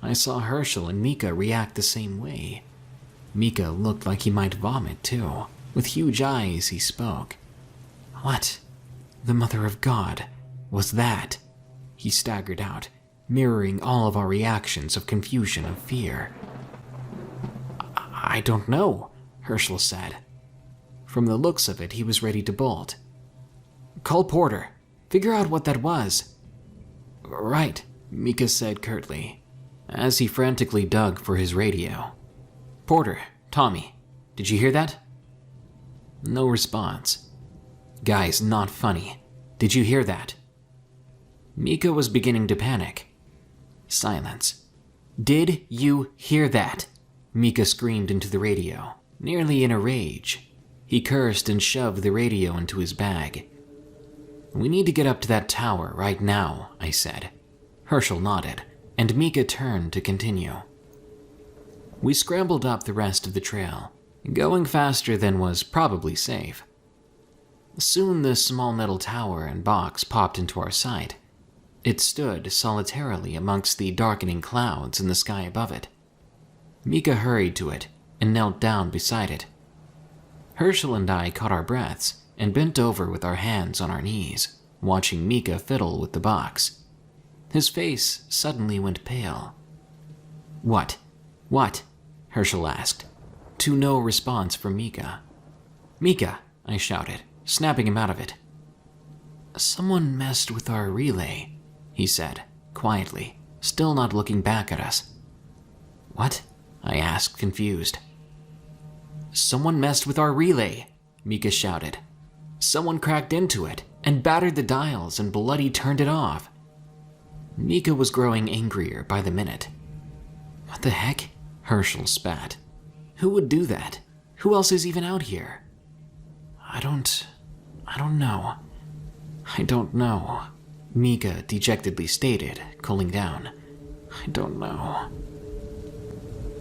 I saw Herschel and Mika react the same way. Mika looked like he might vomit too. With huge eyes, he spoke. "What the mother of God was that?" he staggered out, mirroring all of our reactions of confusion and fear. I don't know," Herschel said. From the looks of it, he was ready to bolt. "Call Porter. Figure out what that was." "Right," Mika said curtly, as he frantically dug for his radio. "Porter, Tommy, did you hear that?" No response. "Guys, not funny. Did you hear that?" Mika was beginning to panic. Silence. "Did you hear that?" Mika screamed into the radio, nearly in a rage. He cursed and shoved the radio into his bag. "We need to get up to that tower right now," I said. Herschel nodded, and Mika turned to continue. We scrambled up the rest of the trail, going faster than was probably safe. Soon the small metal tower and box popped into our sight. It stood solitarily amongst the darkening clouds in the sky above it. Mika hurried to it and knelt down beside it. Herschel and I caught our breaths and bent over with our hands on our knees, watching Mika fiddle with the box. His face suddenly went pale. What? Herschel asked, to no response from Mika. "Mika," I shouted, snapping him out of it. "Someone messed with our relay," he said, quietly, still not looking back at us. "What?" I asked, confused. "Someone messed with our relay," Mika shouted. "Someone cracked into it and battered the dials and bloody turned it off." Mika was growing angrier by the minute. "What the heck?" Herschel spat. "Who would do that? Who else is even out here?" I don't know, Mika dejectedly stated, cooling down. "I don't know."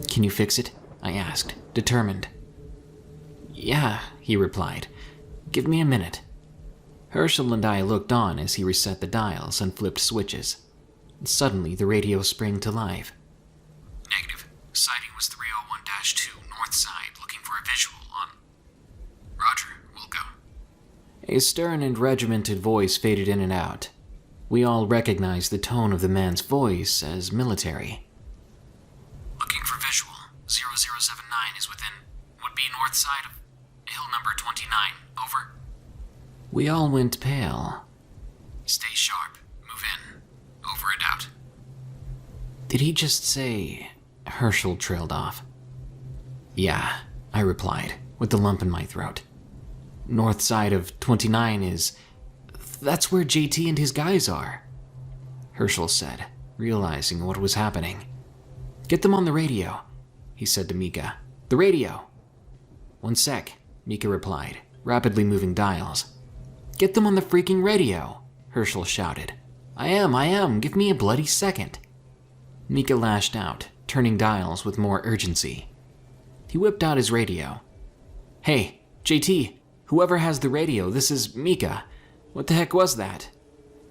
"Can you fix it?" I asked, determined. "Yeah," he replied. "Give me a minute." Herschel and I looked on as he reset the dials and flipped switches. Suddenly, the radio sprang to life. "Negative. Sighting was 301-2 north side, looking for a visual on..." "Roger, we'll go." A stern and regimented voice faded in and out. We all recognized the tone of the man's voice as military. "Looking for visual. 0079 is within... would be north side of hill number 29. Over." We all went pale. "Stay sharp. Move in. Over and out." Did he just say... Herschel trailed off. "Yeah," I replied, with the lump in my throat. "North side of 29 is... that's where JT and his guys are," Herschel said, realizing what was happening. "Get them on the radio," he said to Mika. "The radio." "One sec," Mika replied, rapidly moving dials. "Get them on the freaking radio," Herschel shouted. I am, give me a bloody second." Mika lashed out, turning dials with more urgency. He whipped out his radio. "Hey, JT, whoever has the radio, this is Mika. What the heck was that?"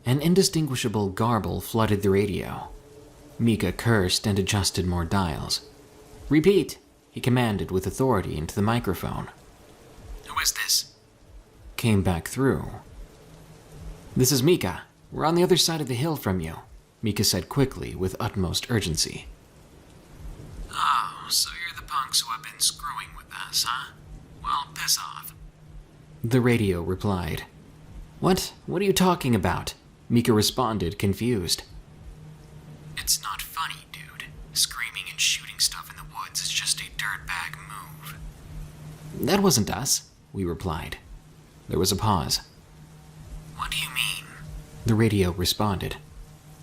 An indistinguishable garble flooded the radio. Mika cursed and adjusted more dials. "Repeat," he commanded with authority into the microphone. "Who is this?" came back through. "This is Mika. We're on the other side of the hill from you," Mika said quickly with utmost urgency. "Oh, so you're the punks who have been screwing with us, huh? Well, piss off." The radio replied. What are you talking about?" Mika responded, confused. "It's not funny, dude. Screaming and shooting stuff in the woods is just a dirtbag move." "That wasn't us," we replied. There was a pause. "What do you mean?" The radio responded.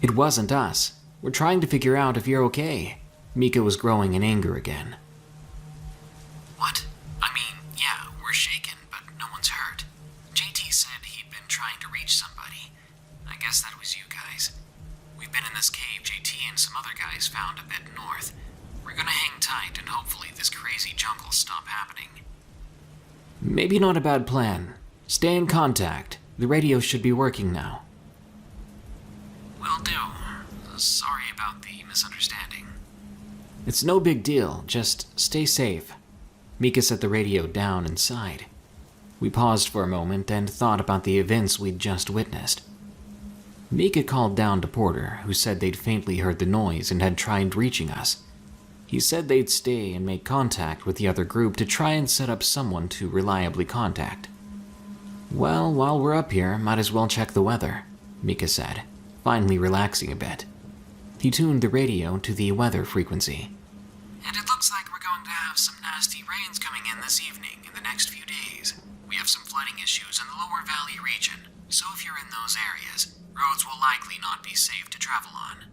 "It wasn't us. We're trying to figure out if you're okay." Mika was growing in anger again. "What? I mean, yeah, we're shaken, but no one's hurt. JT said he'd been trying to reach somebody. I guess that was you guys. We've been in this cave JT and some other guys found a bit north. We're gonna hang tight and hopefully this crazy junk'll stop happening." "Maybe not a bad plan. Stay in contact. The radio should be working now." "Will do. Sorry about the misunderstanding." "It's no big deal. Just stay safe." Mika set the radio down and sighed. We paused for a moment and thought about the events we'd just witnessed. Mika called down to Porter, who said they'd faintly heard the noise and had tried reaching us. He said they'd stay and make contact with the other group to try and set up someone to reliably contact. "Well, while we're up here, might as well check the weather," Mika said, finally relaxing a bit. He tuned the radio to the weather frequency. "And it looks like we're going to have some nasty rains coming in this evening in the next few days. We have some flooding issues in the lower valley region, so if you're in those areas, roads will likely not be safe to travel on.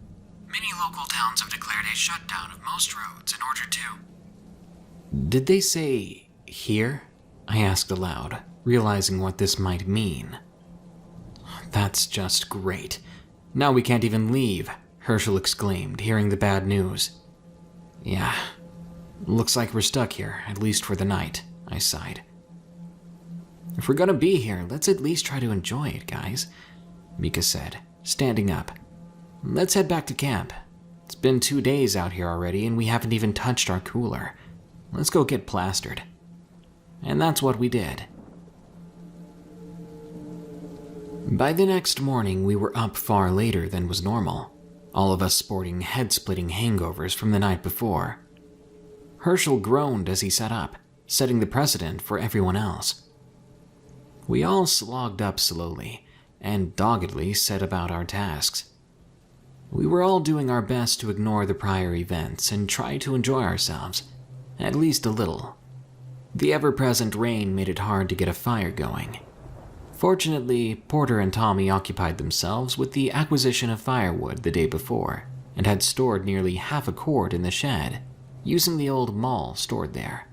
Many local towns have declared a shutdown of most roads in order to..." "Did they say here?" I asked aloud, realizing what this might mean. "That's just great. Now we can't even leave," Herschel exclaimed, hearing the bad news. "Yeah, looks like we're stuck here, at least for the night," I sighed. "If we're gonna be here, let's at least try to enjoy it, guys," Mika said, standing up. "Let's head back to camp. It's been 2 days out here already, and we haven't even touched our cooler. Let's go get plastered." And that's what we did. By the next morning, we were up far later than was normal, all of us sporting head-splitting hangovers from the night before. Herschel groaned as he sat up, setting the precedent for everyone else. We all slogged up slowly, and doggedly set about our tasks. We were all doing our best to ignore the prior events and try to enjoy ourselves, at least a little. The ever-present rain made it hard to get a fire going. Fortunately, Porter and Tommy occupied themselves with the acquisition of firewood the day before, and had stored nearly half a cord in the shed, using the old maul stored there.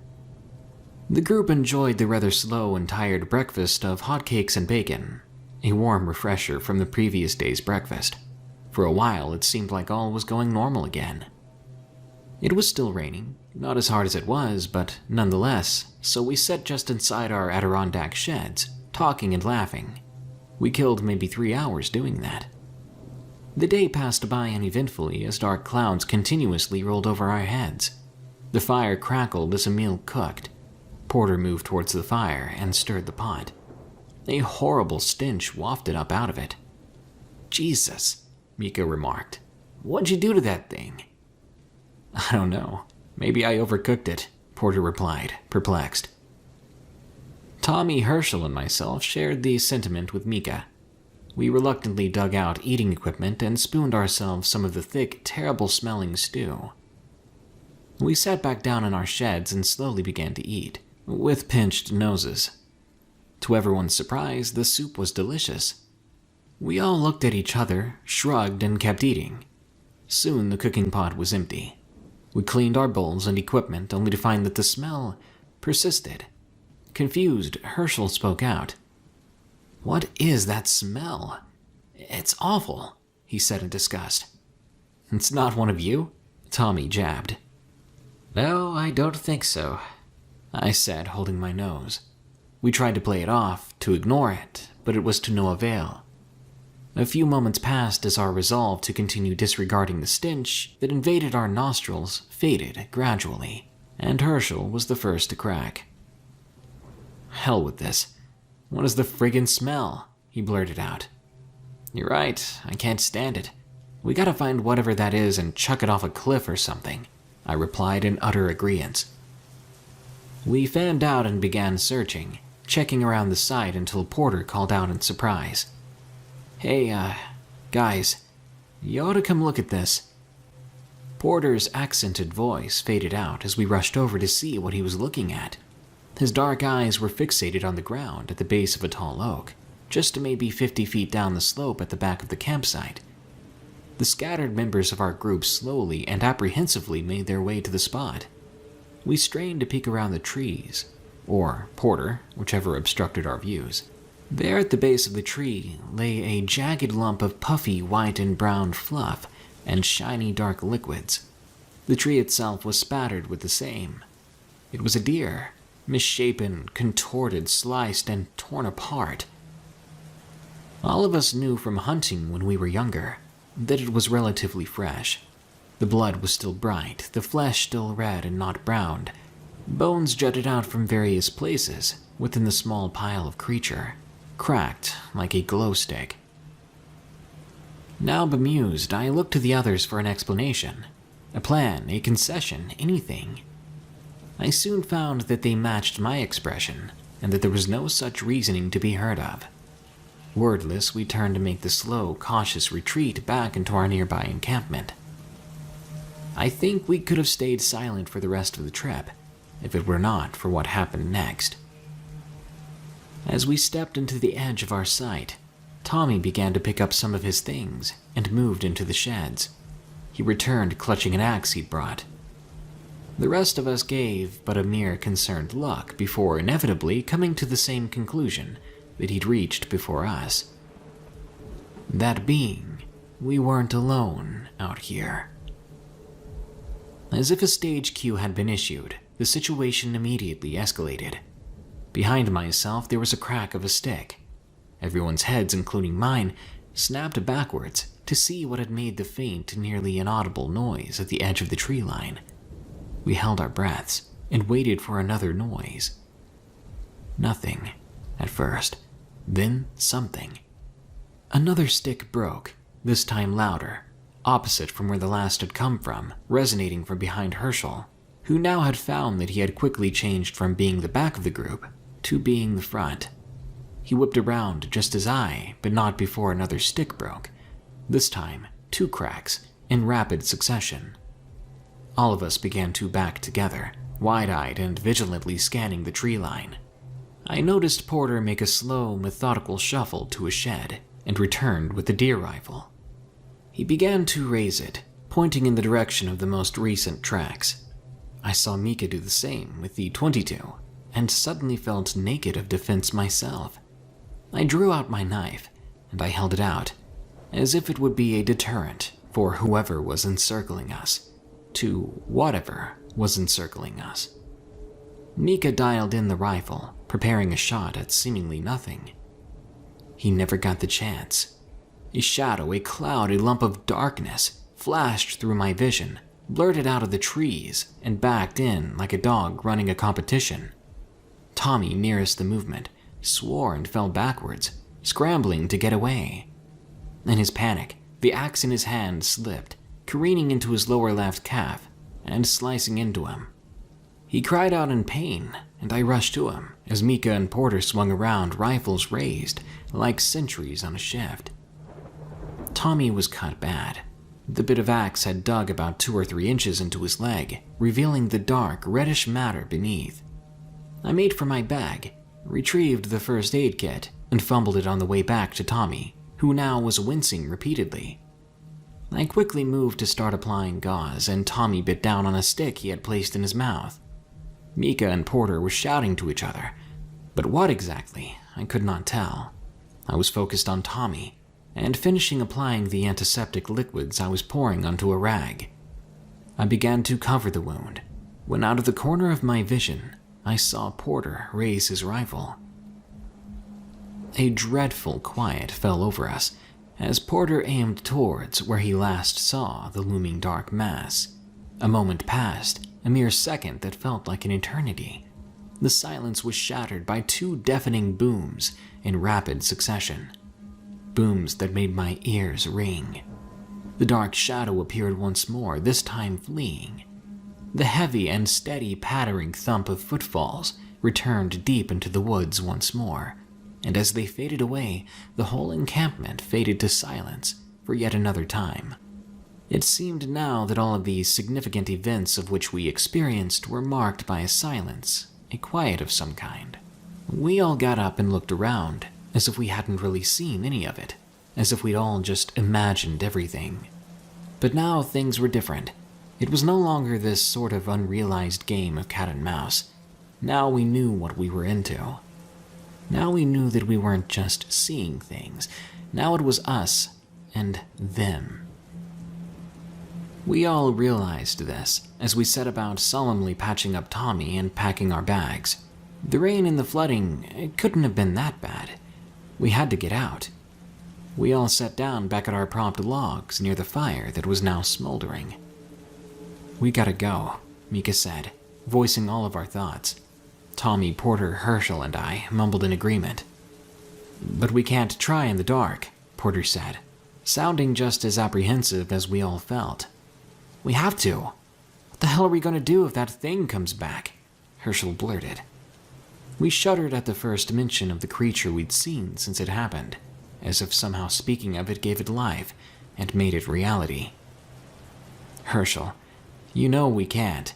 The group enjoyed the rather slow and tired breakfast of hotcakes and bacon, a warm refresher from the previous day's breakfast. For a while, it seemed like all was going normal again. It was still raining, not as hard as it was, but nonetheless, so we sat just inside our Adirondack sheds, talking and laughing. We killed maybe 3 hours doing that. The day passed by uneventfully as dark clouds continuously rolled over our heads. The fire crackled as a meal cooked. Porter moved towards the fire and stirred the pot. A horrible stench wafted up out of it. "Jesus," Mika remarked. "What'd you do to that thing?" "I don't know. Maybe I overcooked it," Porter replied, perplexed. Tommy, Herschel, and myself shared the sentiment with Mika. We reluctantly dug out eating equipment and spooned ourselves some of the thick, terrible-smelling stew. We sat back down in our sheds and slowly began to eat, with pinched noses. To everyone's surprise, the soup was delicious. We all looked at each other, shrugged, and kept eating. Soon the cooking pot was empty. We cleaned our bowls and equipment only to find that the smell persisted. Confused, Herschel spoke out. "What is that smell? It's awful," he said in disgust. "It's not one of you. It's Tommy jabbed. No, I don't think so, I said, holding my nose. We tried to play it off, to ignore it, but it was to no avail. A few moments passed as our resolve to continue disregarding the stench that invaded our nostrils faded gradually, and Herschel was the first to crack. Hell with this. What is the friggin' smell? He blurted out. You're right, I can't stand it. We gotta find whatever that is and chuck it off a cliff or something, I replied in utter agreeance. We fanned out and began searching, checking around the site until Porter called out in surprise. Hey, guys, you ought to come look at this. Porter's accented voice faded out as we rushed over to see what he was looking at. His dark eyes were fixated on the ground at the base of a tall oak, just maybe 50 feet down the slope at the back of the campsite. The scattered members of our group slowly and apprehensively made their way to the spot. We strained to peek around the trees, or Porter, whichever obstructed our views. There at the base of the tree lay a jagged lump of puffy white and brown fluff and shiny dark liquids. The tree itself was spattered with the same. It was a deer, misshapen, contorted, sliced, and torn apart. All of us knew from hunting when we were younger that it was relatively fresh. The blood was still bright, the flesh still red and not browned. Bones jutted out from various places within the small pile of creature, cracked like a glow stick. Now bemused, I looked to the others for an explanation, a plan, a concession, anything. I soon found that they matched my expression, and that there was no such reasoning to be heard of. Wordless, we turned to make the slow, cautious retreat back into our nearby encampment. I think we could have stayed silent for the rest of the trip, if it were not for what happened next. As we stepped into the edge of our sight, Tommy began to pick up some of his things and moved into the sheds. He returned clutching an axe he'd brought. The rest of us gave but a mere concerned look before inevitably coming to the same conclusion that he'd reached before us. That being, we weren't alone out here. As if a stage cue had been issued, the situation immediately escalated. Behind myself, there was a crack of a stick. Everyone's heads, including mine, snapped backwards to see what had made the faint, nearly inaudible noise at the edge of the tree line. We held our breaths and waited for another noise. Nothing, at first, then something. Another stick broke, this time louder, opposite from where the last had come from, resonating from behind Herschel, who now had found that he had quickly changed from being the back of the group to being the front. He whipped around just as I, but not before another stick broke, this time 2 cracks in rapid succession. All of us began to back together, wide-eyed and vigilantly scanning the tree line. I noticed Porter make a slow, methodical shuffle to a shed and returned with the deer rifle. He began to raise it, pointing in the direction of the most recent tracks. I saw Mika do the same with the .22 and suddenly felt naked of defense myself. I drew out my knife and I held it out, as if it would be a deterrent for whoever was encircling us, to whatever was encircling us. Mika dialed in the rifle, preparing a shot at seemingly nothing. He never got the chance. A shadow, a cloud, a lump of darkness flashed through my vision, blurted out of the trees, and backed in like a dog running a competition. Tommy, nearest the movement, swore and fell backwards, scrambling to get away. In his panic, the axe in his hand slipped, careening into his lower left calf and slicing into him. He cried out in pain, and I rushed to him as Mika and Porter swung around, rifles raised, like sentries on a shift. Tommy was cut bad. The bit of axe had dug about 2 or 3 inches into his leg, revealing the dark, reddish matter beneath. I made for my bag, retrieved the first aid kit, and fumbled it on the way back to Tommy, who now was wincing repeatedly. I quickly moved to start applying gauze, and Tommy bit down on a stick he had placed in his mouth. Mika and Porter were shouting to each other, but what exactly, I could not tell. I was focused on Tommy, and finishing applying the antiseptic liquids I was pouring onto a rag. I began to cover the wound, when out of the corner of my vision, I saw Porter raise his rifle. A dreadful quiet fell over us as Porter aimed towards where he last saw the looming dark mass. A moment passed, a mere second that felt like an eternity. The silence was shattered by two deafening booms in rapid succession. Booms that made my ears ring. The dark shadow appeared once more, this time fleeing. The heavy and steady pattering thump of footfalls returned deep into the woods once more, and as they faded away, the whole encampment faded to silence for yet another time. It seemed now that all of these significant events of which we experienced were marked by a silence, a quiet of some kind. We all got up and looked around, as if we hadn't really seen any of it, as if we'd all just imagined everything. But now things were different. It was no longer this sort of unrealized game of cat and mouse. Now we knew what we were into. Now we knew that we weren't just seeing things. Now it was us and them. We all realized this as we set about solemnly patching up Tommy and packing our bags. The rain and the flooding, it couldn't have been that bad. We had to get out. We all sat down back at our propped logs near the fire that was now smoldering. "We gotta go," Mika said, voicing all of our thoughts. Tommy, Porter, Herschel, and I mumbled in agreement. "But we can't try in the dark," Porter said, sounding just as apprehensive as we all felt. "We have to. What the hell are we going to do if that thing comes back?" Herschel blurted. We shuddered at the first mention of the creature we'd seen since it happened, as if somehow speaking of it gave it life and made it reality. "Herschel, you know we can't.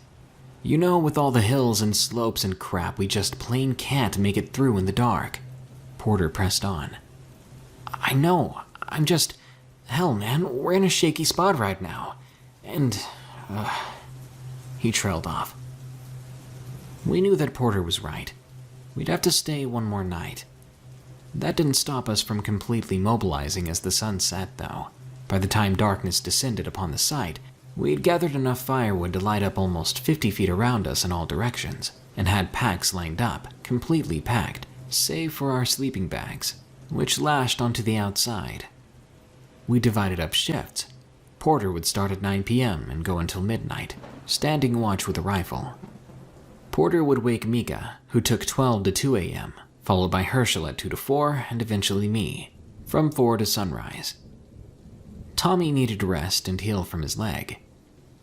You know with all the hills and slopes and crap, we just plain can't make it through in the dark." Porter pressed on. "I know, I'm just... Hell, man, we're in a shaky spot right now. And... He trailed off. We knew that Porter was right. We'd have to stay one more night. That didn't stop us from completely mobilizing as the sun set, though. By the time darkness descended upon the site, we'd gathered enough firewood to light up almost 50 feet around us in all directions, and had packs lined up, completely packed, save for our sleeping bags, which lashed onto the outside. We divided up shifts. Porter would start at 9 p.m. and go until midnight, standing watch with a rifle. Porter would wake Mika, who took 12 to 2 a.m., followed by Herschel at 2 to 4, and eventually me, from 4 to sunrise. Tommy needed rest and heal from his leg.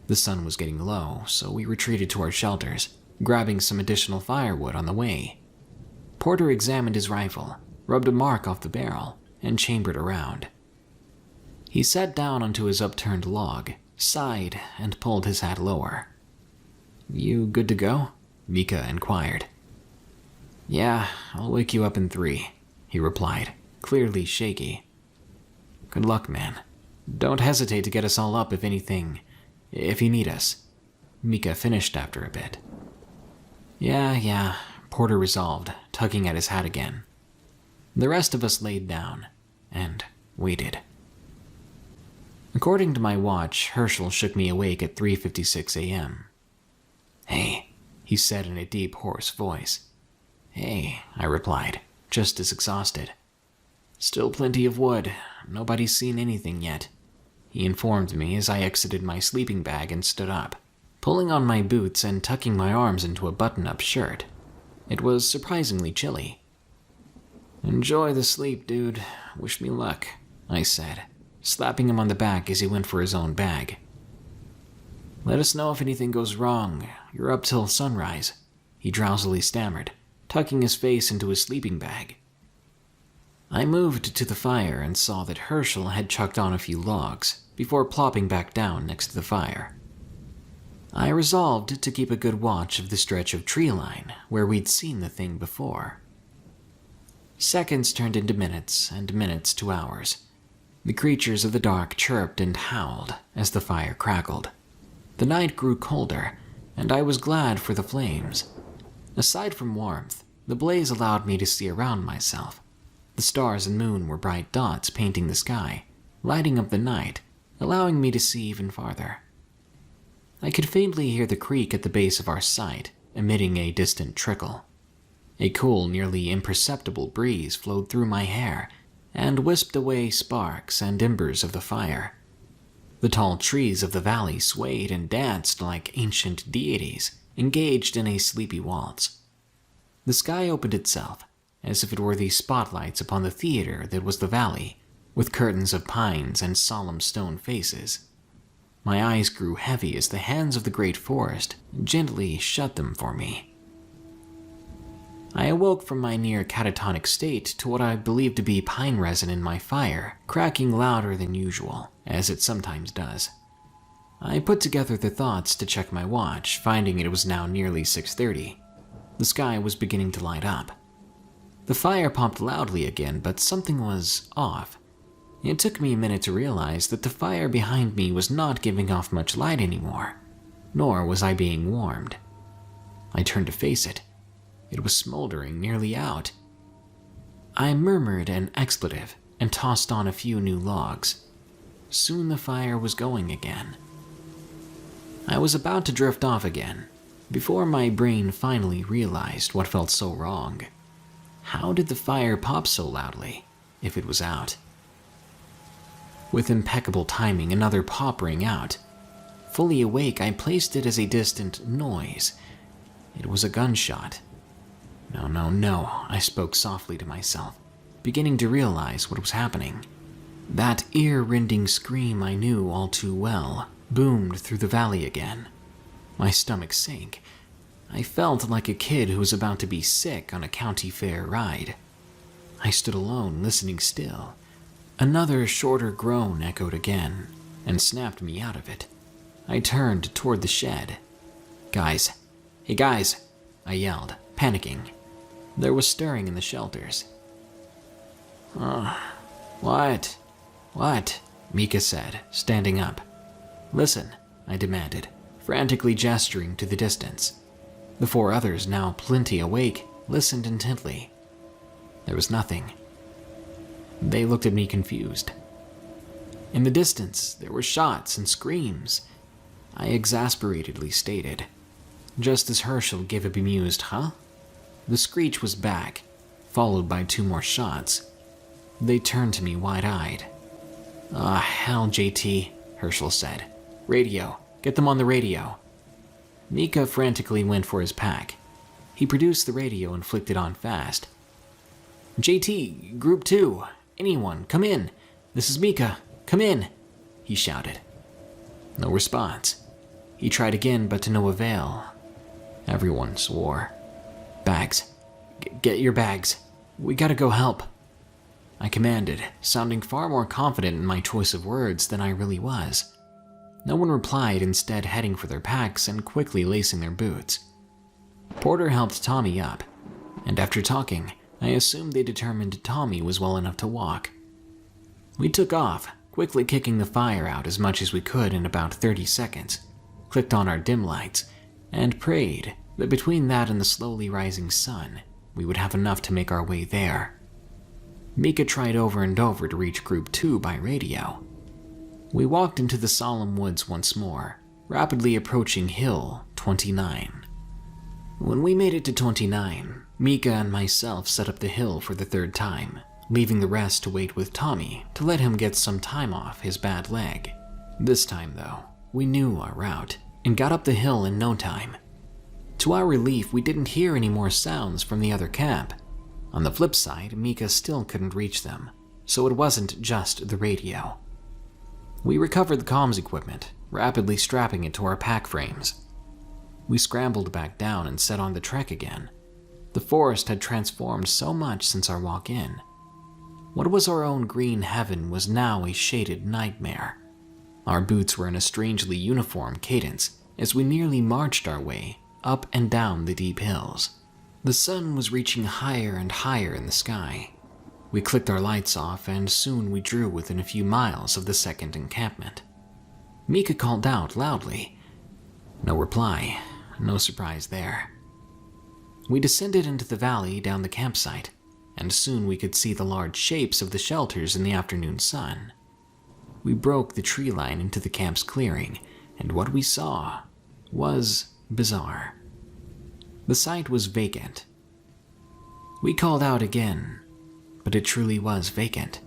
The sun was getting low, so we retreated to our shelters, grabbing some additional firewood on the way. Porter examined his rifle, rubbed a mark off the barrel, and chambered around. He sat down onto his upturned log, sighed, and pulled his hat lower. "You good to go?" Mika inquired. "Yeah, I'll wake you up in 3, he replied, clearly shaky. "Good luck, man. Don't hesitate to get us all up if you need us," Mika finished after a bit. Yeah, Porter resolved, tugging at his hat again. The rest of us laid down and waited. According to my watch, Herschel shook me awake at 3:56 a.m. "Hey," he said in a deep, hoarse voice. "Hey," I replied, just as exhausted. "Still plenty of wood. Nobody's seen anything yet," he informed me as I exited my sleeping bag and stood up, pulling on my boots and tucking my arms into a button-up shirt. It was surprisingly chilly. "Enjoy the sleep, dude. Wish me luck," I said, slapping him on the back as he went for his own bag. "Let us know if anything goes wrong. You're up till sunrise," he drowsily stammered, tucking his face into his sleeping bag. I moved to the fire and saw that Herschel had chucked on a few logs before plopping back down next to the fire. I resolved to keep a good watch of the stretch of tree line where we'd seen the thing before. Seconds turned into minutes and minutes to hours. The creatures of the dark chirped and howled as the fire crackled. The night grew colder, and I was glad for the flames. Aside from warmth, the blaze allowed me to see around myself. The stars and moon were bright dots painting the sky, lighting up the night, allowing me to see even farther. I could faintly hear the creek at the base of our site, emitting a distant trickle. A cool, nearly imperceptible breeze flowed through my hair and wisped away sparks and embers of the fire. The tall trees of the valley swayed and danced like ancient deities, engaged in a sleepy waltz. The sky opened itself, as if it were the spotlights upon the theater that was the valley, with curtains of pines and solemn stone faces. My eyes grew heavy as the hands of the great forest gently shut them for me. I awoke from my near catatonic state to what I believed to be pine resin in my fire, cracking louder than usual, as it sometimes does. I put together the thoughts to check my watch, finding it was now nearly 6:30. The sky was beginning to light up. The fire popped loudly again, but something was off. It took me a minute to realize that the fire behind me was not giving off much light anymore, nor was I being warmed. I turned to face it. It was smoldering nearly out. I murmured an expletive and tossed on a few new logs. Soon the fire was going again. I was about to drift off again, before my brain finally realized what felt so wrong. How did the fire pop so loudly, if it was out? With impeccable timing, another pop rang out. Fully awake, I placed it as a distant noise. It was a gunshot. No, I spoke softly to myself, beginning to realize what was happening. That ear-rending scream I knew all too well boomed through the valley again. My stomach sank. I felt like a kid who was about to be sick on a county fair ride. I stood alone, listening still. Another shorter groan echoed again and snapped me out of it. I turned toward the shed. "Guys, hey guys," I yelled, panicking. There was stirring in the shelters. What? Mika said, standing up. "Listen," I demanded, frantically gesturing to the distance. The four others, now plenty awake, listened intently. There was nothing. They looked at me confused. In the distance, there were shots and screams. I exasperatedly stated, just as Herschel gave a bemused, "Huh?" The screech was back, followed by 2 more shots. They turned to me wide-eyed. "Ah, hell, JT," Herschel said. "Radio. Get them on the radio." Mika frantically went for his pack. He produced the radio and flicked it on fast. "JT, Group 2, anyone, come in. This is Mika, come in," he shouted. No response. He tried again, but to no avail. Everyone swore. "Bags. Get your bags. We gotta go help," I commanded, sounding far more confident in my choice of words than I really was. No one replied, instead heading for their packs and quickly lacing their boots. Porter helped Tommy up, and after talking, I assumed they determined Tommy was well enough to walk. We took off, quickly kicking the fire out as much as we could in about 30 seconds, clicked on our dim lights, and prayed that between that and the slowly rising sun, we would have enough to make our way there. Mika tried over and over to reach Group 2 by radio. We walked into the solemn woods once more, rapidly approaching Hill 29. When we made it to 29, Mika and myself set up the hill for the 3rd time, leaving the rest to wait with Tommy to let him get some time off his bad leg. This time, though, we knew our route and got up the hill in no time. To our relief, we didn't hear any more sounds from the other camp. On the flip side, Mika still couldn't reach them, so it wasn't just the radio. We recovered the comms equipment, rapidly strapping it to our pack frames. We scrambled back down and set on the trek again. The forest had transformed so much since our walk in. What was our own green heaven was now a shaded nightmare. Our boots were in a strangely uniform cadence as we nearly marched our way up and down the deep hills. The sun was reaching higher and higher in the sky. We clicked our lights off, and soon we drew within a few miles of the second encampment. Mika called out loudly. No reply, no surprise there. We descended into the valley down the campsite, and soon we could see the large shapes of the shelters in the afternoon sun. We broke the tree line into the camp's clearing, and what we saw was bizarre. The site was vacant. We called out again, but it truly was vacant.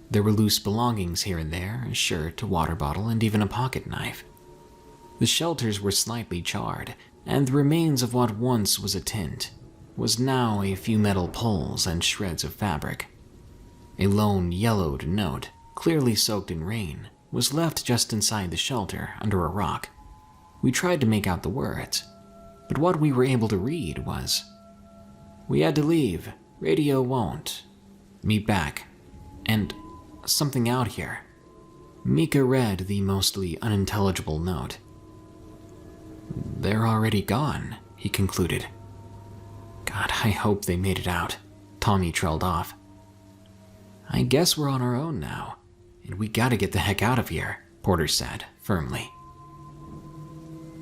There were loose belongings here and there, a shirt, a water bottle, and even a pocket knife. The shelters were slightly charred, and the remains of what once was a tent was now a few metal poles and shreds of fabric. A lone yellowed note, clearly soaked in rain, was left just inside the shelter under a rock. We tried to make out the words, but what we were able to read was, "We had to leave. Radio won't. Meet back." And something out here. Mika read the mostly unintelligible note. "They're already gone," he concluded. "God, I hope they made it out," Tommy trailed off. "I guess we're on our own now, and we gotta get the heck out of here," Porter said, firmly.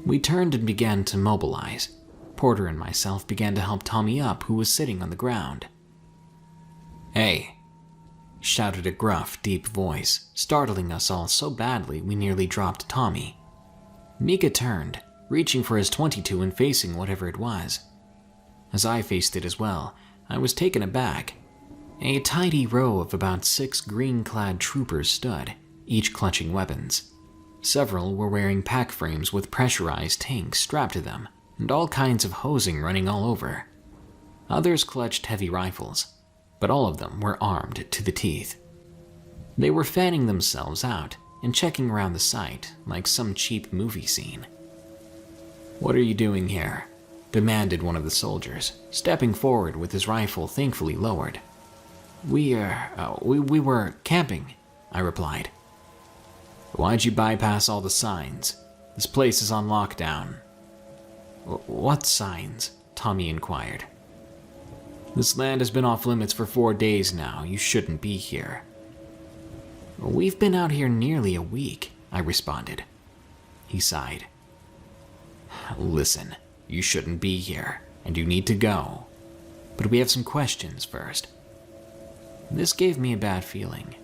We turned and began to mobilize. Porter and myself began to help Tommy up, who was sitting on the ground. "Hey," shouted a gruff, deep voice, startling us all so badly we nearly dropped Tommy. Mika turned, reaching for his .22 and facing whatever it was. As I faced it as well, I was taken aback. A tidy row of about 6 green-clad troopers stood, each clutching weapons. Several were wearing pack frames with pressurized tanks strapped to them, and all kinds of hosing running all over. Others clutched heavy rifles, but all of them were armed to the teeth. They were fanning themselves out and checking around the site like some cheap movie scene. "What are you doing here?" demanded one of the soldiers, stepping forward with his rifle thankfully lowered. We were camping," I replied. "Why'd you bypass all the signs? This place is on lockdown." "What signs?" Tommy inquired. "This land has been off limits for 4 days now. You shouldn't be here." "We've been out here nearly a week," I responded. He sighed. "Listen, you shouldn't be here, and you need to go. But we have some questions first." This gave me a bad feeling.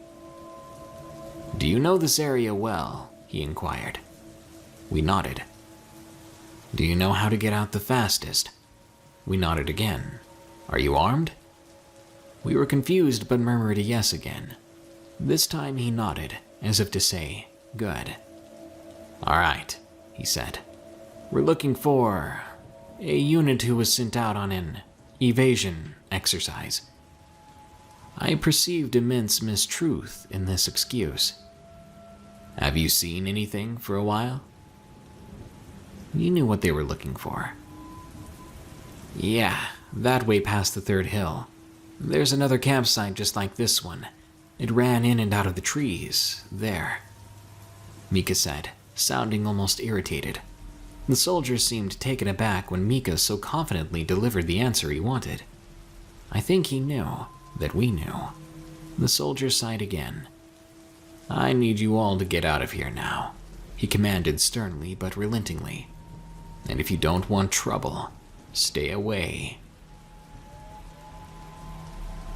"Do you know this area well?" he inquired. We nodded. "Do you know how to get out the fastest?" We nodded again. "Are you armed?" We were confused but murmured a yes again. This time he nodded, as if to say, "Good." "All right," he said. "We're looking for a unit who was sent out on an evasion exercise." I perceived immense mistruth in this excuse. "Have you seen anything for a while?" You knew what they were looking for. "Yeah, that way past the 3rd hill. There's another campsite just like this one. It ran in and out of the trees, there," Mika said, sounding almost irritated. The soldiers seemed taken aback when Mika so confidently delivered the answer he wanted. I think he knew that we knew. The soldier sighed again. "I need you all to get out of here now," he commanded sternly but relentingly. "And if you don't want trouble, stay away."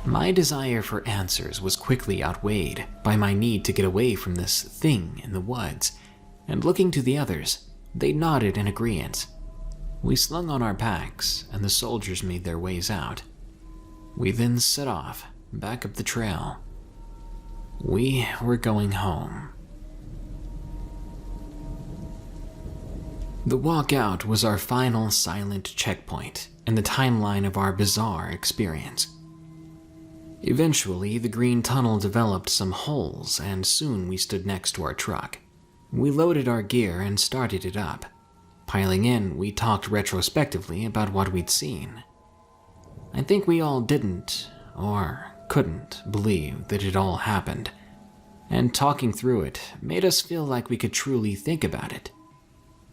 My desire for answers was quickly outweighed by my need to get away from this thing in the woods, and looking to the others, they nodded in agreement. We slung on our packs, and the soldiers made their ways out. We then set off, back up the trail. We were going home. The walkout was our final silent checkpoint in the timeline of our bizarre experience. Eventually, the green tunnel developed some holes, and soon we stood next to our truck. We loaded our gear and started it up. Piling in, we talked retrospectively about what we'd seen. I think we all didn't, or couldn't, believe that it all happened, and talking through it made us feel like we could truly think about it.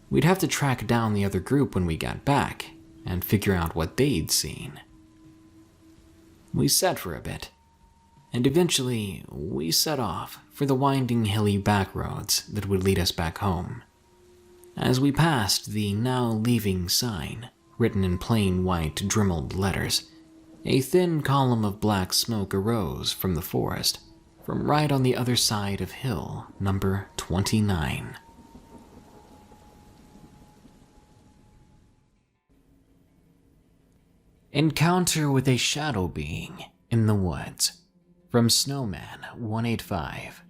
We'd have to track down the other group when we got back, and figure out what they'd seen. We sat for a bit, and eventually we set off for the winding hilly back roads that would lead us back home. As we passed the "Now Leaving" sign, written in plain white dremeled letters, a thin column of black smoke arose from the forest, from right on the other side of hill number 29. Encounter with a shadow being in the woods. From Snowman 185.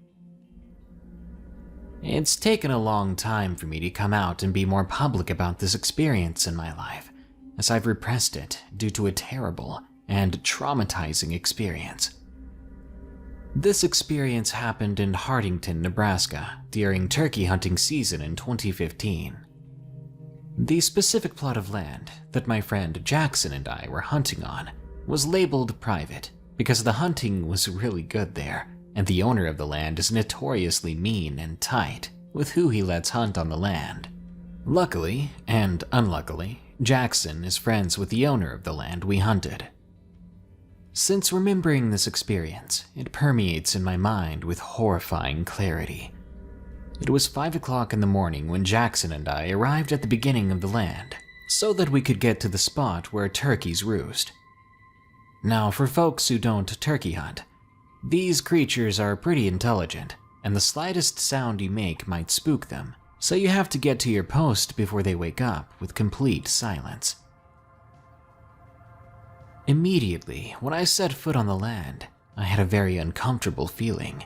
It's taken a long time for me to come out and be more public about this experience in my life, as I've repressed it due to a terrible and traumatizing experience. This experience happened in Hartington, Nebraska, during turkey hunting season in 2015. The specific plot of land that my friend Jackson and I were hunting on was labeled private because the hunting was really good there, and the owner of the land is notoriously mean and tight with who he lets hunt on the land. Luckily, and unluckily, Jackson is friends with the owner of the land we hunted. Since remembering this experience, it permeates in my mind with horrifying clarity. It was 5 o'clock in the morning when Jackson and I arrived at the beginning of the land, so that we could get to the spot where turkeys roost. Now, for folks who don't turkey hunt, these creatures are pretty intelligent, and the slightest sound you make might spook them, so you have to get to your post before they wake up with complete silence. Immediately, when I set foot on the land, I had a very uncomfortable feeling,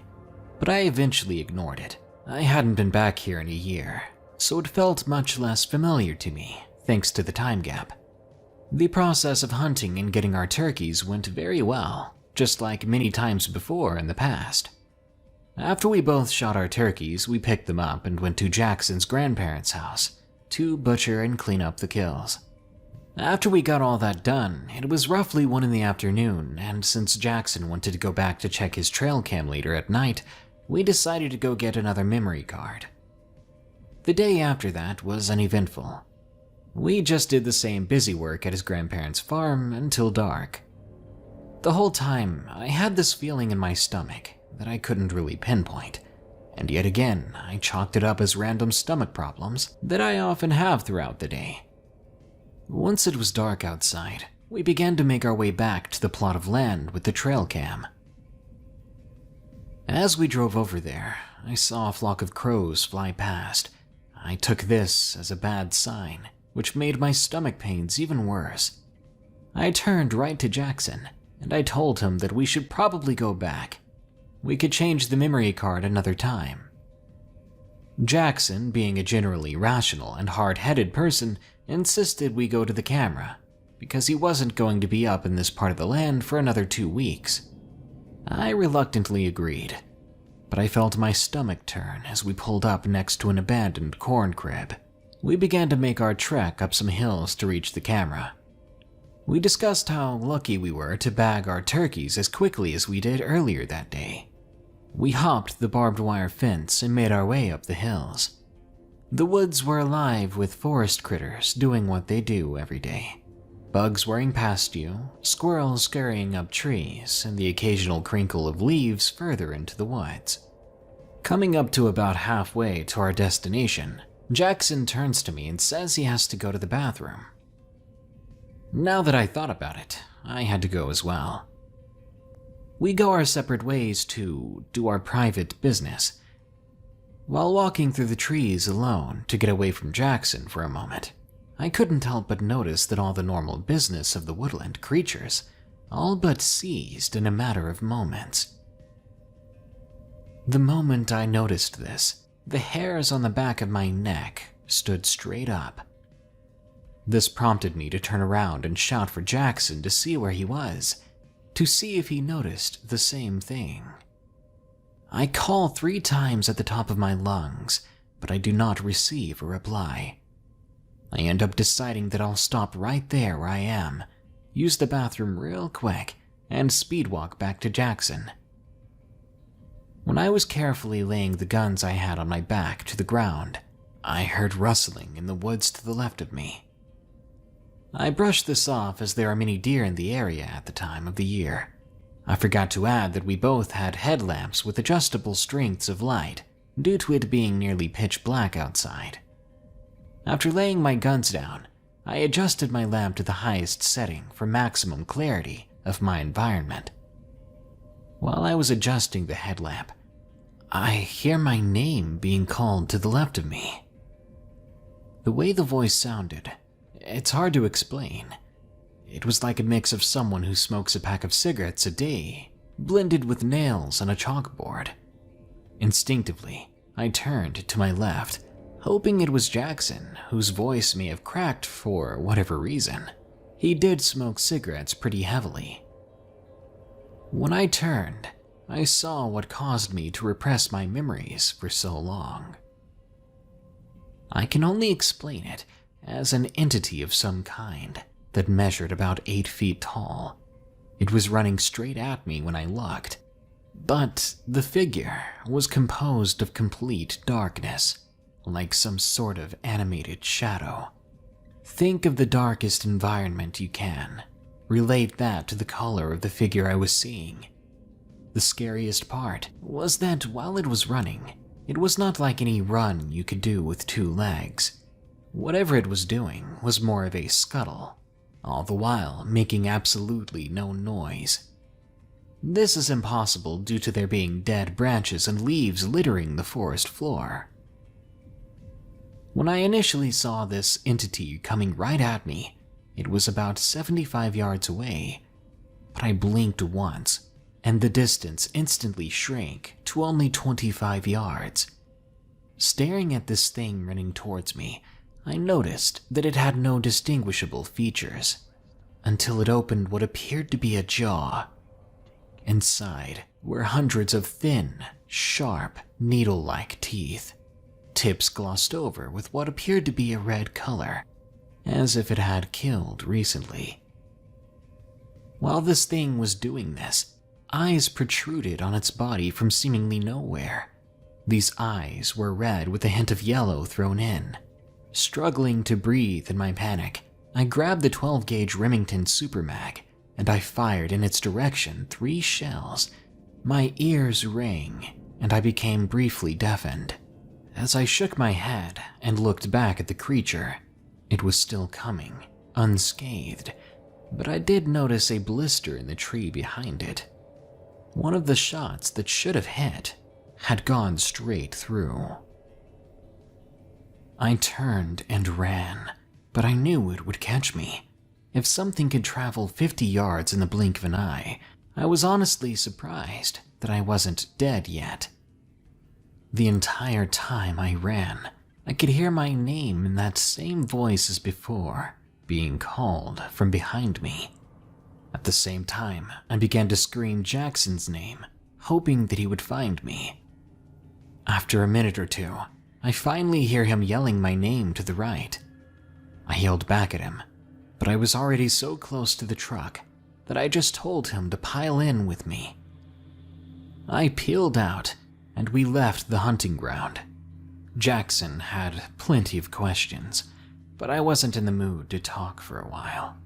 but I eventually ignored it. I hadn't been back here in a year, so it felt much less familiar to me, thanks to the time gap. The process of hunting and getting our turkeys went very well, just like many times before in the past. After we both shot our turkeys, we picked them up and went to Jackson's grandparents' house to butcher and clean up the kills. After we got all that done, it was roughly 1 in the afternoon, and since Jackson wanted to go back to check his trail cam later at night, we decided to go get another memory card. The day after that was uneventful. We just did the same busy work at his grandparents' farm until dark. The whole time, I had this feeling in my stomach that I couldn't really pinpoint, and yet again, I chalked it up as random stomach problems that I often have throughout the day. Once it was dark outside, we began to make our way back to the plot of land with the trail cam. As we drove over there, I saw a flock of crows fly past. I took this as a bad sign, which made my stomach pains even worse. I turned right to Jackson, and I told him that we should probably go back. We could change the memory card another time. Jackson, being a generally rational and hard-headed person, insisted we go to the camera, because he wasn't going to be up in this part of the land for another 2 weeks. I reluctantly agreed, but I felt my stomach turn as we pulled up next to an abandoned corn crib. We began to make our trek up some hills to reach the camera. We discussed how lucky we were to bag our turkeys as quickly as we did earlier that day. We hopped the barbed wire fence and made our way up the hills. The woods were alive with forest critters doing what they do every day. Bugs whirring past you, squirrels scurrying up trees, and the occasional crinkle of leaves further into the woods. Coming up to about halfway to our destination, Jackson turns to me and says he has to go to the bathroom. Now that I thought about it, I had to go as well. We go our separate ways to do our private business. While walking through the trees alone to get away from Jackson for a moment, I couldn't help but notice that all the normal business of the woodland creatures all but ceased in a matter of moments. The moment I noticed this, the hairs on the back of my neck stood straight up. This prompted me to turn around and shout for Jackson to see where he was, to see if he noticed the same thing. I call 3 times at the top of my lungs, but I do not receive a reply. I end up deciding that I'll stop right there where I am, use the bathroom real quick, and speed walk back to Jackson. When I was carefully laying the guns I had on my back to the ground, I heard rustling in the woods to the left of me. I brushed this off as there are many deer in the area at the time of the year. I forgot to add that we both had headlamps with adjustable strengths of light due to it being nearly pitch black outside. After laying my guns down, I adjusted my lamp to the highest setting for maximum clarity of my environment. While I was adjusting the headlamp, I hear my name being called to the left of me. The way the voice sounded, it's hard to explain. It was like a mix of someone who smokes a pack of cigarettes a day, blended with nails on a chalkboard. Instinctively, I turned to my left, hoping it was Jackson, whose voice may have cracked for whatever reason. He did smoke cigarettes pretty heavily. When I turned, I saw what caused me to repress my memories for so long. I can only explain it as an entity of some kind that measured about 8 feet tall. It was running straight at me when I looked, but the figure was composed of complete darkness, like some sort of animated shadow. Think of the darkest environment you can. Relate that to the color of the figure I was seeing. The scariest part was that while it was running, it was not like any run you could do with 2 legs. Whatever it was doing was more of a scuttle, all the while making absolutely no noise. This is impossible due to there being dead branches and leaves littering the forest floor. When I initially saw this entity coming right at me, it was about 75 yards away, but I blinked once, and the distance instantly shrank to only 25 yards. Staring at this thing running towards me, I noticed that it had no distinguishable features, until it opened what appeared to be a jaw. Inside were hundreds of thin, sharp, needle-like teeth, tips glossed over with what appeared to be a red color, as if it had killed recently. While this thing was doing this, eyes protruded on its body from seemingly nowhere. These eyes were red with a hint of yellow thrown in. Struggling to breathe in my panic, I grabbed the 12-gauge Remington Super Mag, and I fired in its direction 3 shells. My ears rang, and I became briefly deafened. As I shook my head and looked back at the creature, it was still coming, unscathed, but I did notice a blister in the tree behind it. One of the shots that should have hit had gone straight through. I turned and ran, but I knew it would catch me. If something could travel 50 yards in the blink of an eye, I was honestly surprised that I wasn't dead yet. The entire time I ran, I could hear my name in that same voice as before, being called from behind me. At the same time, I began to scream Jackson's name, hoping that he would find me. After a minute or two, I finally hear him yelling my name to the right. I yelled back at him, but I was already so close to the truck that I just told him to pile in with me. I peeled out, and we left the hunting ground. Jackson had plenty of questions, but I wasn't in the mood to talk for a while.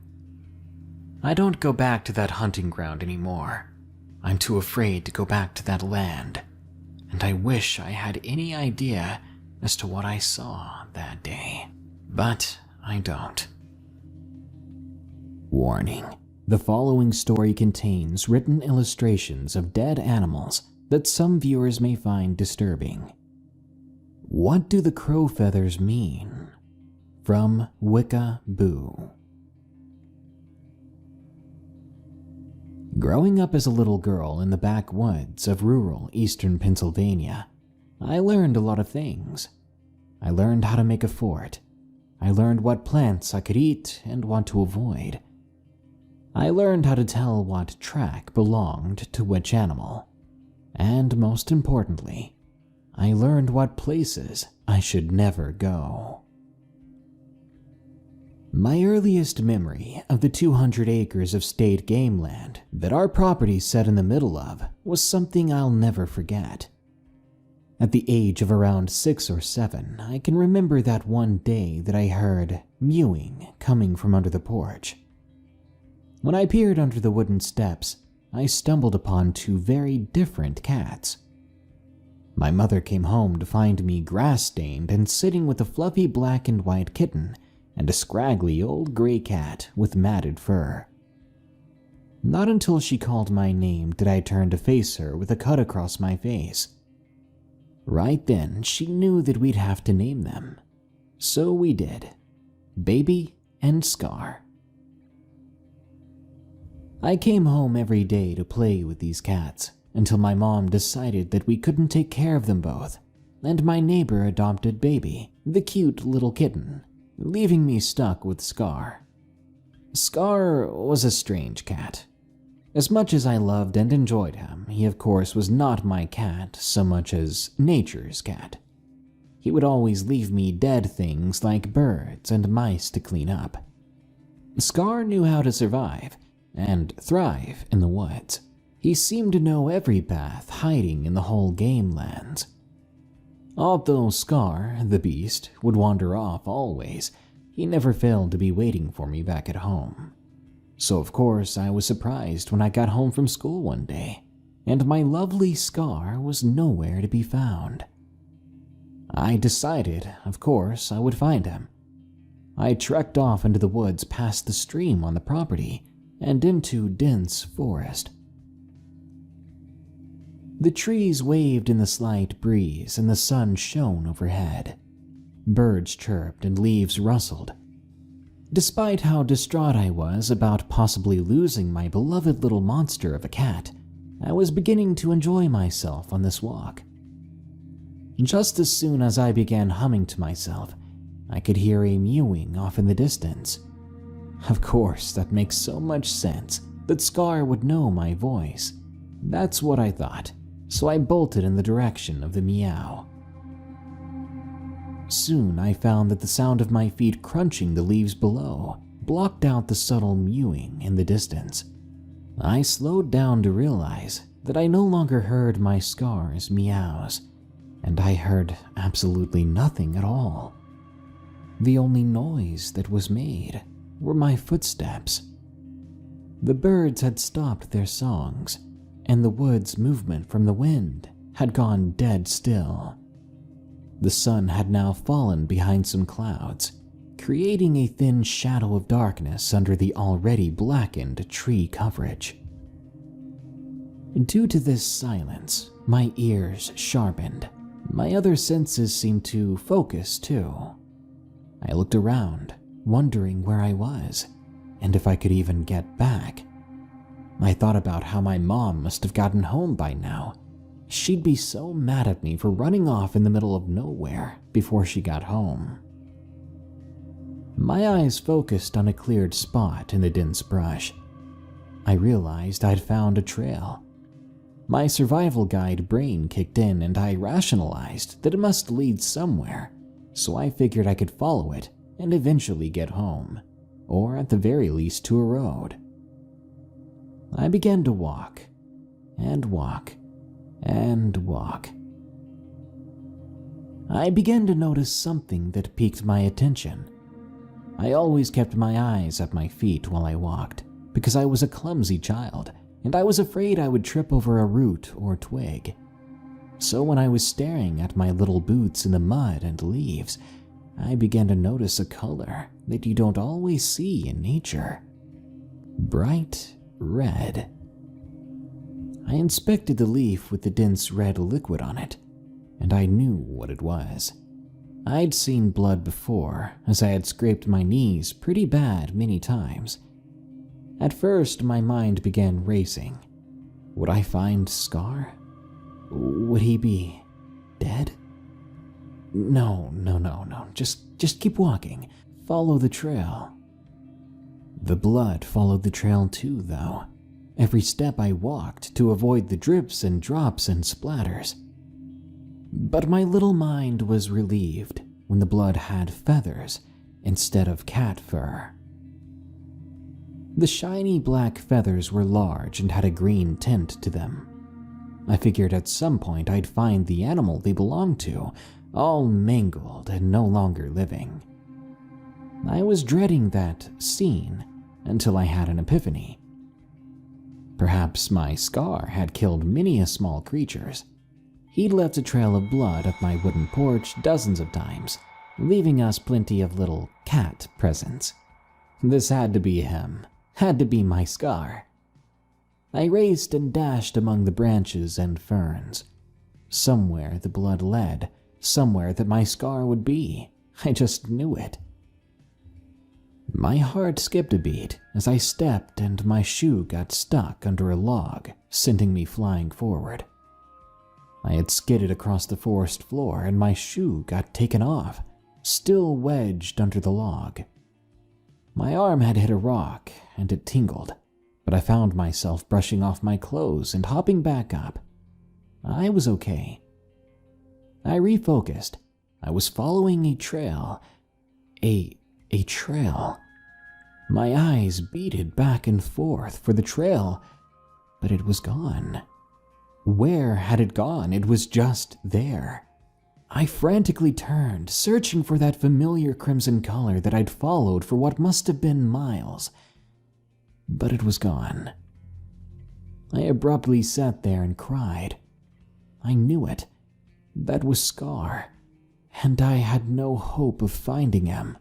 I don't go back to that hunting ground anymore. I'm too afraid to go back to that land, and I wish I had any idea as to what I saw that day, but I don't. Warning: the following story contains written illustrations of dead animals that some viewers may find disturbing. What do the crow feathers mean? From Wicca Boo. Growing up as a little girl in the backwoods of rural eastern Pennsylvania, I learned a lot of things. I learned how to make a fort. I learned what plants I could eat and what to avoid. I learned how to tell what track belonged to which animal. And most importantly, I learned what places I should never go. My earliest memory of the 200 acres of state game land that our property sat in the middle of was something I'll never forget. At the age of around 6 or 7, I can remember that one day that I heard mewing coming from under the porch. When I peered under the wooden steps, I stumbled upon 2 very different cats. My mother came home to find me grass-stained and sitting with a fluffy black and white kitten and a scraggly old gray cat with matted fur. Not until she called my name did I turn to face her with a cut across my face. Right then, she knew that we'd have to name them. So we did. Baby and Scar. I came home every day to play with these cats until my mom decided that we couldn't take care of them both, and my neighbor adopted Baby, the cute little kitten, leaving me stuck with Scar. Scar was a strange cat. As much as I loved and enjoyed him, he of course was not my cat so much as nature's cat. He would always leave me dead things like birds and mice to clean up. Scar knew how to survive and thrive in the woods. He seemed to know every path hiding in the whole game lands. Although Scar, the beast, would wander off always, he never failed to be waiting for me back at home. So of course I was surprised when I got home from school one day, and my lovely Scar was nowhere to be found. I decided, of course, I would find him. I trekked off into the woods past the stream on the property and into dense forest. The trees waved in the slight breeze and the sun shone overhead. Birds chirped and leaves rustled. Despite how distraught I was about possibly losing my beloved little monster of a cat, I was beginning to enjoy myself on this walk. Just as soon as I began humming to myself, I could hear a mewing off in the distance. Of course, that makes so much sense that Scar would know my voice. That's what I thought, so I bolted in the direction of the meow. Soon I found that the sound of my feet crunching the leaves below blocked out the subtle mewing in the distance. I slowed down to realize that I no longer heard my Scar's meows, and I heard absolutely nothing at all. The only noise that was made were my footsteps. The birds had stopped their songs, and the wood's movement from the wind had gone dead still. The sun had now fallen behind some clouds, creating a thin shadow of darkness under the already blackened tree coverage. Due to this silence, my ears sharpened. My other senses seemed to focus too. I looked around, wondering where I was, and if I could even get back. I thought about how my mom must have gotten home by now. She'd be so mad at me for running off in the middle of nowhere before she got home. My eyes focused on a cleared spot in the dense brush. I realized I'd found a trail. My survival guide brain kicked in and I rationalized that it must lead somewhere, so I figured I could follow it and eventually get home, or at the very least to a road. I began to walk, and walk, and walk. I began to notice something that piqued my attention. I always kept my eyes at my feet while I walked, because I was a clumsy child, and I was afraid I would trip over a root or twig. So when I was staring at my little boots in the mud and leaves, I began to notice a color that you don't always see in nature. Bright red. I inspected the leaf with the dense red liquid on it, and I knew what it was. I'd seen blood before, as I had scraped my knees pretty bad many times. At first, my mind began racing. Would I find Scar? Would he be dead? No. Just keep walking. Follow the trail. The blood followed the trail too, though. Every step I walked to avoid the drips and drops and splatters. But my little mind was relieved when the blood had feathers instead of cat fur. The shiny black feathers were large and had a green tint to them. I figured at some point I'd find the animal they belonged to, all mangled and no longer living. I was dreading that scene until I had an epiphany. Perhaps my Scar had killed many a small creatures. He'd left a trail of blood up my wooden porch dozens of times, leaving us plenty of little cat presents. This had to be him. Had to be my Scar. I raced and dashed among the branches and ferns. Somewhere the blood led, somewhere that my Scar would be. I just knew it. My heart skipped a beat as I stepped and my shoe got stuck under a log, sending me flying forward. I had skidded across the forest floor and my shoe got taken off, still wedged under the log. My arm had hit a rock and it tingled, but I found myself brushing off my clothes and hopping back up. I was okay. I refocused. I was following a trail. A trail. My eyes beated back and forth for the trail, but it was gone. Where had it gone? It was just there. I frantically turned, searching for that familiar crimson color that I'd followed for what must have been miles. But it was gone. I abruptly sat there and cried. I knew it. That was Scar, and I had no hope of finding him.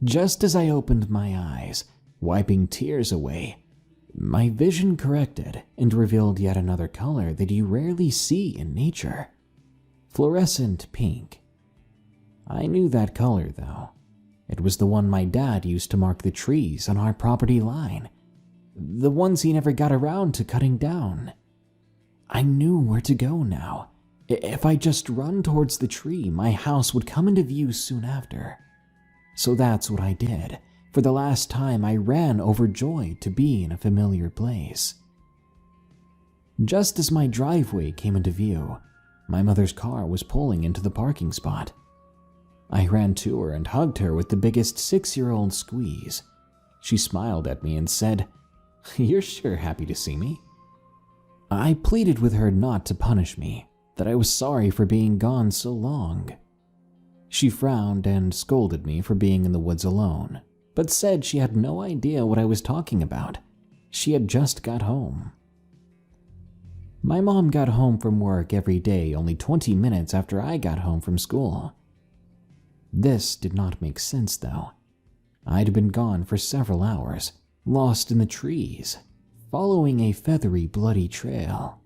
Just as I opened my eyes, wiping tears away, my vision corrected and revealed yet another color that you rarely see in nature. Fluorescent pink. I knew that color, though. It was the one my dad used to mark the trees on our property line. The ones he never got around to cutting down. I knew where to go now. If I just run towards the tree, my house would come into view soon after. So that's what I did. For the last time, I ran overjoyed to be in a familiar place. Just as my driveway came into view, my mother's car was pulling into the parking spot. I ran to her and hugged her with the biggest 6-year-old squeeze. She smiled at me and said, "You're sure happy to see me?" I pleaded with her not to punish me, that I was sorry for being gone so long. She frowned and scolded me for being in the woods alone, but said she had no idea what I was talking about. She had just got home. My mom got home from work every day only 20 minutes after I got home from school. This did not make sense, though. I'd been gone for several hours, lost in the trees, following a feathery, bloody trail.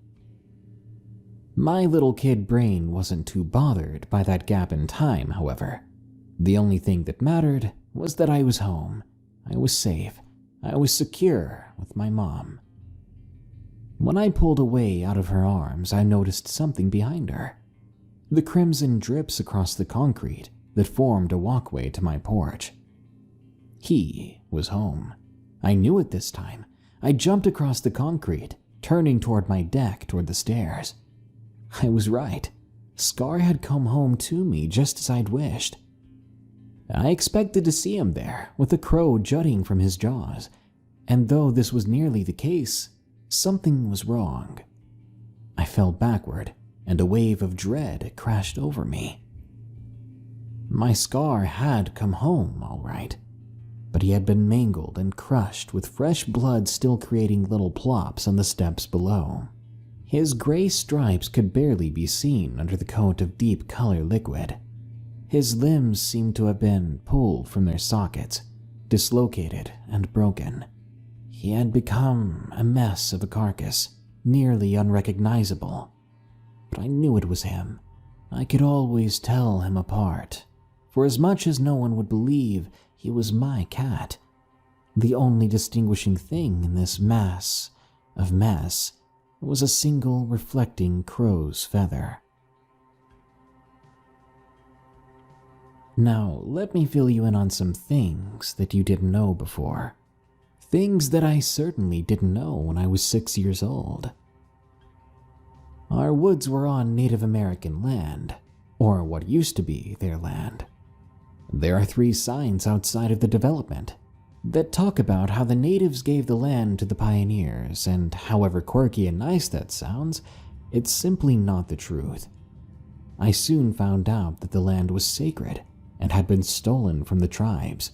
My little kid brain wasn't too bothered by that gap in time, however. The only thing that mattered was that I was home. I was safe. I was secure with my mom. When I pulled away out of her arms, I noticed something behind her. The crimson drips across the concrete that formed a walkway to my porch. He was home. I knew it this time. I jumped across the concrete, turning toward my deck toward the stairs. I was right. Scar had come home to me just as I'd wished. I expected to see him there, with a crow jutting from his jaws, and though this was nearly the case, something was wrong. I fell backward, and a wave of dread crashed over me. My Scar had come home, all right, but he had been mangled and crushed with fresh blood still creating little plops on the steps below. His gray stripes could barely be seen under the coat of deep color liquid. His limbs seemed to have been pulled from their sockets, dislocated and broken. He had become a mess of a carcass, nearly unrecognizable. But I knew it was him. I could always tell him apart. For as much as no one would believe, he was my cat. The only distinguishing thing in this mass of mess was a single reflecting crow's feather. Now, let me fill you in on some things that you didn't know before. Things that I certainly didn't know when I was 6 years old. Our woods were on Native American land, or what used to be their land. There are 3 signs outside of the development that talk about how the natives gave the land to the pioneers, and however quirky and nice that sounds, it's simply not the truth. I soon found out that the land was sacred and had been stolen from the tribes.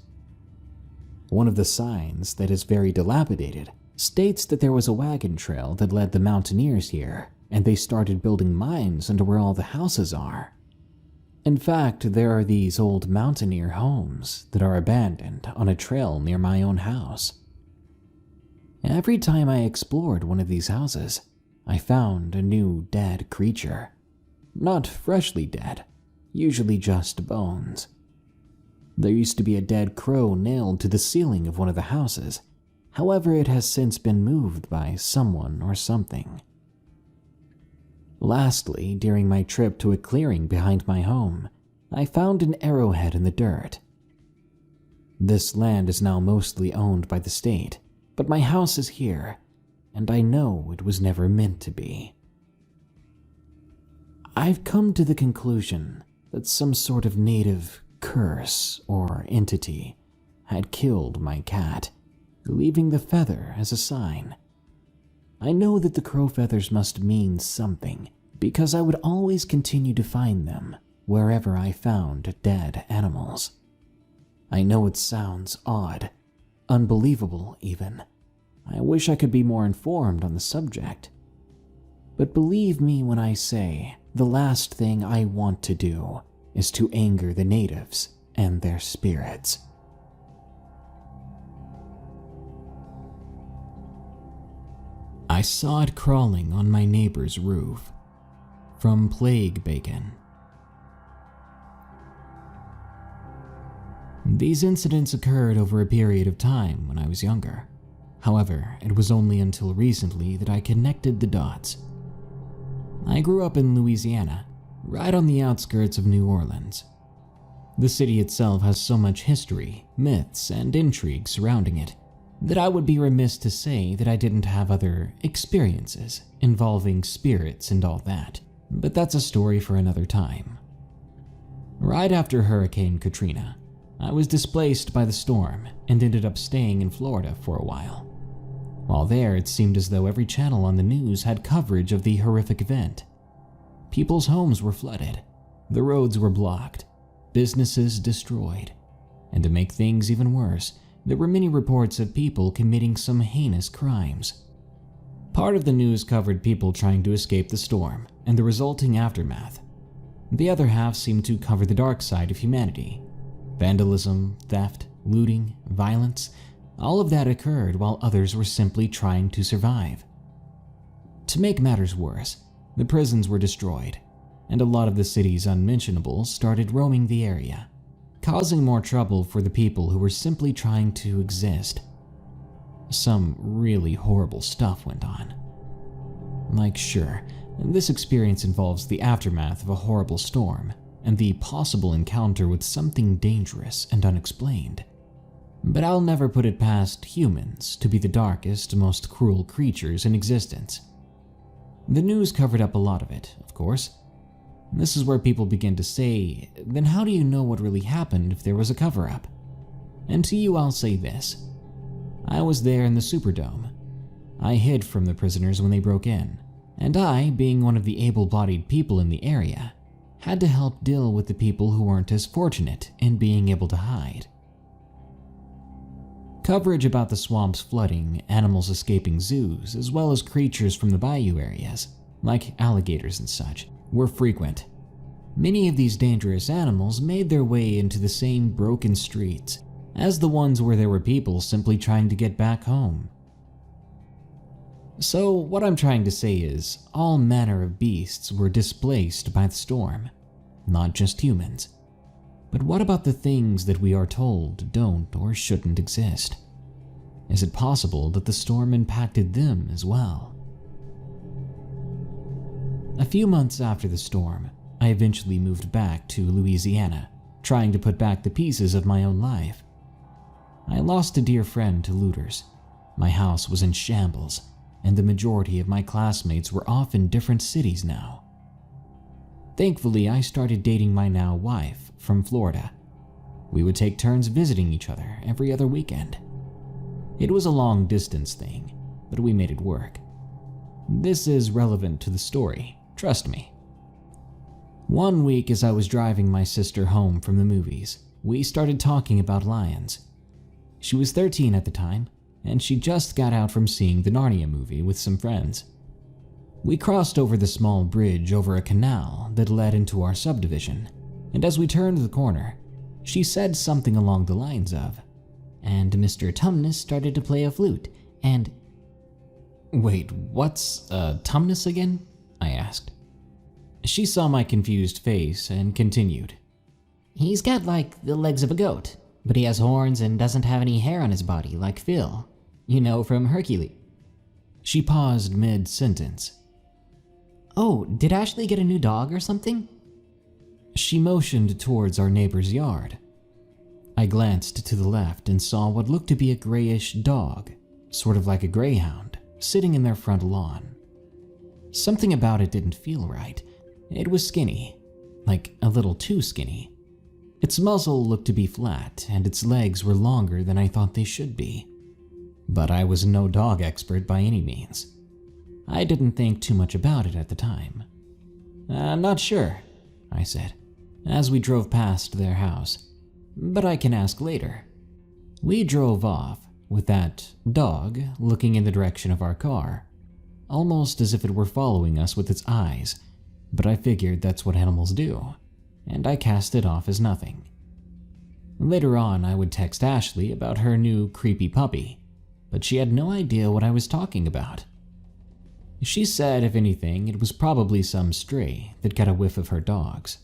One of the signs, that is very dilapidated, states that there was a wagon trail that led the mountaineers here, and they started building mines under where all the houses are. In fact, there are these old mountaineer homes that are abandoned on a trail near my own house. Every time I explored one of these houses, I found a new dead creature. Not freshly dead, usually just bones. There used to be a dead crow nailed to the ceiling of one of the houses. However, it has since been moved by someone or something. Lastly, during my trip to a clearing behind my home, I found an arrowhead in the dirt. This land is now mostly owned by the state, but my house is here, and I know it was never meant to be. I've come to the conclusion that some sort of native curse or entity had killed my cat, leaving the feather as a sign. I know that the crow feathers must mean something, because I would always continue to find them wherever I found dead animals. I know it sounds odd, unbelievable even. I wish I could be more informed on the subject. But believe me when I say the last thing I want to do is to anger the natives and their spirits. I saw it crawling on my neighbor's roof. From Plague Bacon. These incidents occurred over a period of time when I was younger. However, it was only until recently that I connected the dots. I grew up in Louisiana, right on the outskirts of New Orleans. The city itself has so much history, myths, and intrigue surrounding it that I would be remiss to say that I didn't have other experiences involving spirits and all that, but that's a story for another time. Right after Hurricane Katrina, I was displaced by the storm and ended up staying in Florida for a while. While there, it seemed as though every channel on the news had coverage of the horrific event. People's homes were flooded, the roads were blocked, businesses destroyed, and to make things even worse, there were many reports of people committing some heinous crimes. Part of the news covered people trying to escape the storm and the resulting aftermath. The other half seemed to cover the dark side of humanity. Vandalism, theft, looting, violence, all of that occurred while others were simply trying to survive. To make matters worse, the prisons were destroyed, and a lot of the city's unmentionables started roaming the area, causing more trouble for the people who were simply trying to exist. Some really horrible stuff went on. Like, sure, this experience involves the aftermath of a horrible storm and the possible encounter with something dangerous and unexplained. But I'll never put it past humans to be the darkest, most cruel creatures in existence. The news covered up a lot of it, of course. This is where people begin to say, then how do you know what really happened if there was a cover-up? And to you I'll say this. I was there in the Superdome. I hid from the prisoners when they broke in, and I, being one of the able-bodied people in the area, had to help deal with the people who weren't as fortunate in being able to hide. Coverage about the swamp's flooding, animals escaping zoos, as well as creatures from the bayou areas, like alligators and such, were frequent. Many of these dangerous animals made their way into the same broken streets as the ones where there were people simply trying to get back home. So what I'm trying to say is, all manner of beasts were displaced by the storm, not just humans. But what about the things that we are told don't or shouldn't exist? Is it possible that the storm impacted them as well? A few months after the storm, I eventually moved back to Louisiana, trying to put back the pieces of my own life. I lost a dear friend to looters. My house was in shambles, and the majority of my classmates were off in different cities now. Thankfully, I started dating my now wife from Florida. We would take turns visiting each other every other weekend. It was a long-distance thing, but we made it work. This is relevant to the story, trust me. One week as I was driving my sister home from the movies, we started talking about lions. She was 13 at the time, and she just got out from seeing the Narnia movie with some friends. We crossed over the small bridge over a canal that led into our subdivision, and as we turned the corner, she said something along the lines of, "And Mr. Tumnus started to play a flute, and..." "Wait, what's Tumnus again?" I asked. She saw my confused face and continued, He's got like the legs of a goat, but he has horns and doesn't have any hair on his body like Phil. You know, from Hercules. She paused mid-sentence. Oh, did Ashley get a new dog or something? She motioned towards our neighbor's yard. I glanced to the left and saw what looked to be a grayish dog, sort of like a greyhound, sitting in their front lawn. Something about it didn't feel right. It was skinny, like a little too skinny. Its muzzle looked to be flat, and its legs were longer than I thought they should be. But I was no dog expert by any means. I didn't think too much about it at the time. "I'm not sure," I said, as we drove past their house, "but I can ask later." We drove off, with that dog looking in the direction of our car, almost as if it were following us with its eyes, but I figured that's what animals do, and I cast it off as nothing. Later on, I would text Ashley about her new creepy puppy, but she had no idea what I was talking about. She said, if anything, it was probably some stray that got a whiff of her dog's.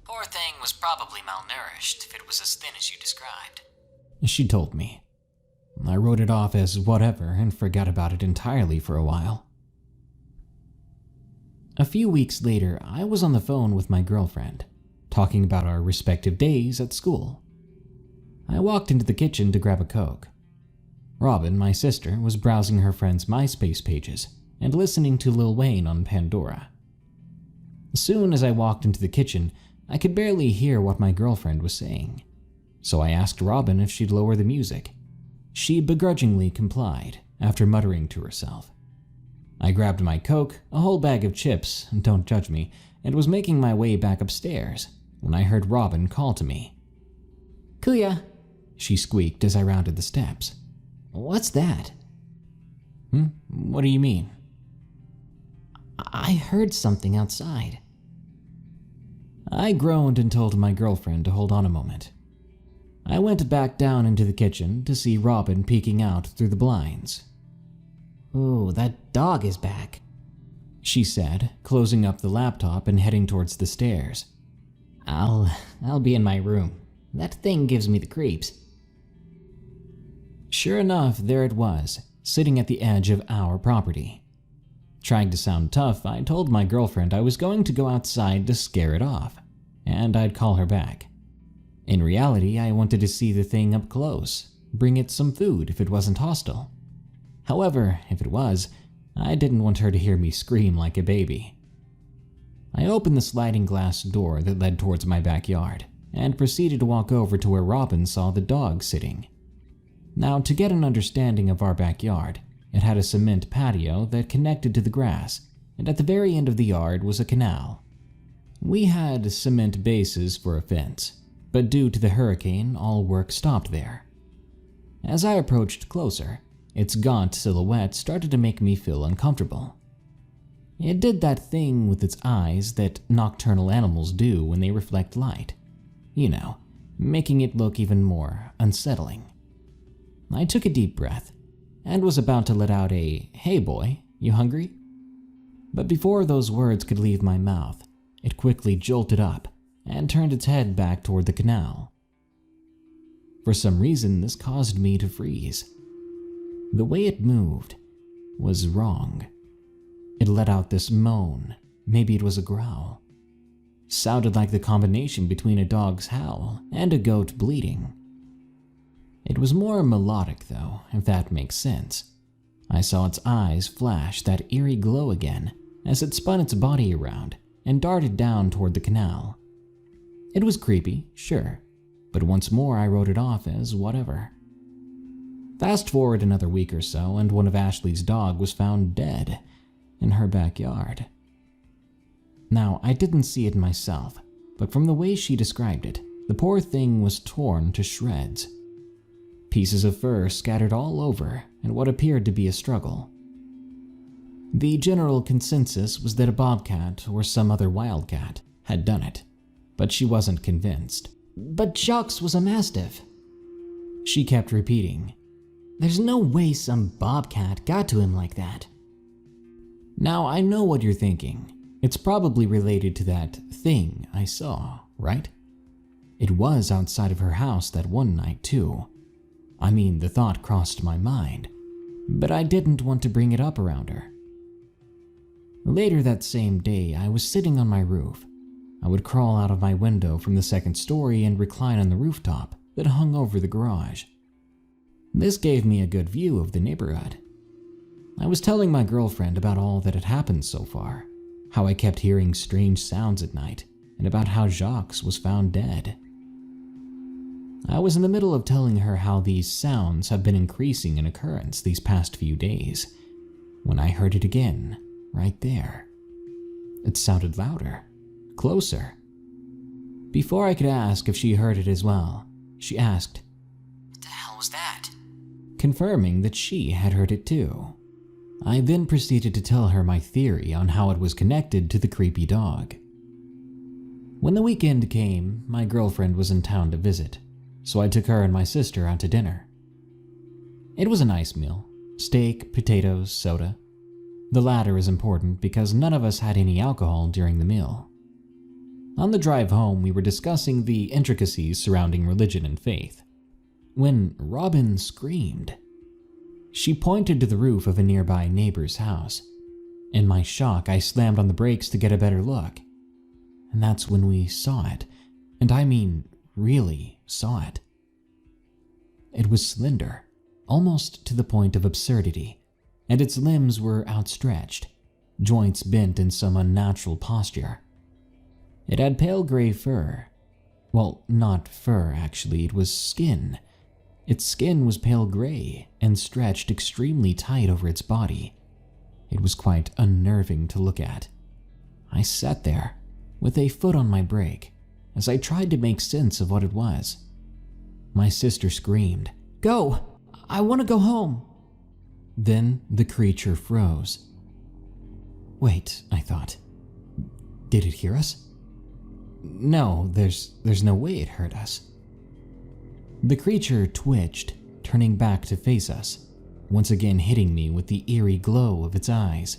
Poor thing was probably malnourished if it was as thin as you described, she told me. I wrote it off as whatever and forgot about it entirely for a while. A few weeks later, I was on the phone with my girlfriend, talking about our respective days at school. I walked into the kitchen to grab a Coke. Robin, my sister, was browsing her friend's MySpace pages and listening to Lil Wayne on Pandora. As soon as I walked into the kitchen, I could barely hear what my girlfriend was saying, so I asked Robin if she'd lower the music. She begrudgingly complied, after muttering to herself. I grabbed my Coke, a whole bag of chips, don't judge me, and was making my way back upstairs when I heard Robin call to me. "Kuya," she squeaked as I rounded the steps. "What's that?" What do you mean? I heard something outside. I groaned and told my girlfriend to hold on a moment. I went back down into the kitchen to see Robin peeking out through the blinds. "Ooh, that dog is back," she said, closing up the laptop and heading towards the stairs. I'll be in my room. That thing gives me the creeps." Sure enough, there it was, sitting at the edge of our property. Trying to sound tough, I told my girlfriend I was going to go outside to scare it off, and I'd call her back. In reality, I wanted to see the thing up close, bring it some food if it wasn't hostile. However, if it was, I didn't want her to hear me scream like a baby. I opened the sliding glass door that led towards my backyard, and proceeded to walk over to where Robin saw the dog sitting. Now, to get an understanding of our backyard, it had a cement patio that connected to the grass, and at the very end of the yard was a canal. We had cement bases for a fence, but due to the hurricane, all work stopped there. As I approached closer, its gaunt silhouette started to make me feel uncomfortable. It did that thing with its eyes that nocturnal animals do when they reflect light. You know, making it look even more unsettling. I took a deep breath and was about to let out a, "Hey boy, you hungry?" But before those words could leave my mouth, it quickly jolted up and turned its head back toward the canal. For some reason, this caused me to freeze. The way it moved was wrong. It let out this moan, maybe it was a growl. Sounded like the combination between a dog's howl and a goat bleating. It was more melodic though, if that makes sense. I saw its eyes flash that eerie glow again as it spun its body around and darted down toward the canal. It was creepy, sure, but once more I wrote it off as whatever. Fast forward another week or so, and one of Ashley's dogs was found dead in her backyard. Now, I didn't see it myself, but from the way she described it, the poor thing was torn to shreds. Pieces of fur scattered all over in what appeared to be a struggle. The general consensus was that a bobcat or some other wildcat had done it, but she wasn't convinced. "But Jacques was a mastiff," she kept repeating. "There's no way some bobcat got to him like that." Now, I know what you're thinking. It's probably related to that thing I saw, right? It was outside of her house that one night, too. I mean, the thought crossed my mind, but I didn't want to bring it up around her. Later that same day, I was sitting on my roof. I would crawl out of my window from the second story and recline on the rooftop that hung over the garage. This gave me a good view of the neighborhood. I was telling my girlfriend about all that had happened so far, how I kept hearing strange sounds at night, and about how Jacques was found dead. I was in the middle of telling her how these sounds have been increasing in occurrence these past few days, when I heard it again, right there. It sounded louder, closer. Before I could ask if she heard it as well, she asked, "What the hell was that?" confirming that she had heard it too. I then proceeded to tell her my theory on how it was connected to the creepy dog. When the weekend came, my girlfriend was in town to visit, so I took her and my sister out to dinner. It was a nice meal: steak, potatoes, soda. The latter is important because none of us had any alcohol during the meal. On the drive home, we were discussing the intricacies surrounding religion and faith, when Robin screamed. She pointed to the roof of a nearby neighbor's house. In my shock, I slammed on the brakes to get a better look. And that's when we saw it. And I mean, really saw it. It was slender, almost to the point of absurdity, and its limbs were outstretched, joints bent in some unnatural posture. It had pale gray fur. Well, not fur actually, it was skin. Its skin was pale gray and stretched extremely tight over its body. It was quite unnerving to look at. I sat there, with a foot on my brake, as I tried to make sense of what it was. My sister screamed, "Go! I want to go home!" Then the creature froze. Wait, I thought. Did it hear us? No, there's no way it heard us. The creature twitched, turning back to face us, once again hitting me with the eerie glow of its eyes.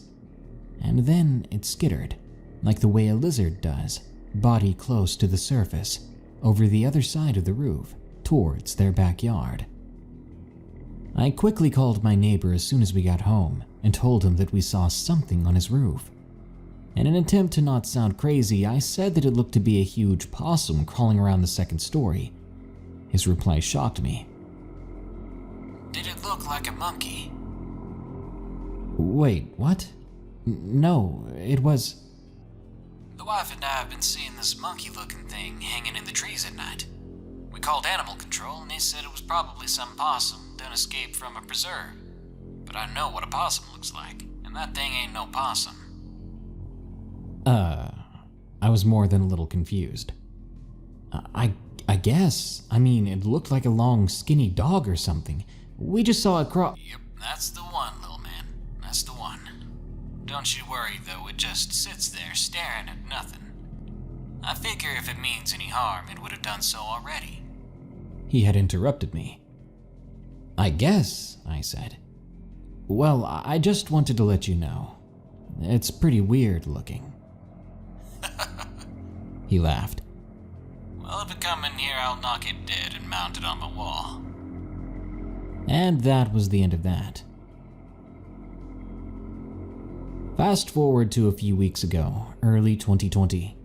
And then it skittered, like the way a lizard does, body close to the surface, over the other side of the roof, towards their backyard. I quickly called my neighbor as soon as we got home and told him that we saw something on his roof. In an attempt to not sound crazy, I said that it looked to be a huge possum crawling around the second story. His reply shocked me. "Did it look like a monkey?" Wait, what? No, it was... "The wife and I have been seeing this monkey-looking thing hanging in the trees at night. We called animal control and they said it was probably some possum done escaped from a preserve. But I know what a possum looks like, and that thing ain't no possum." I was more than a little confused. I guess. I mean, it looked like a long, skinny dog or something. We just saw it crawl. "Yep, that's the one, little man. That's the one. Don't you worry, though, it just sits there staring at nothing. I figure if it means any harm, it would have done so already." He had interrupted me. "I guess," I said. "Well, I just wanted to let you know. It's pretty weird looking." He laughed. "Well, if it come in here, I'll knock it dead and mount it on my wall." And that was the end of that. Fast forward to a few weeks ago, early 2020.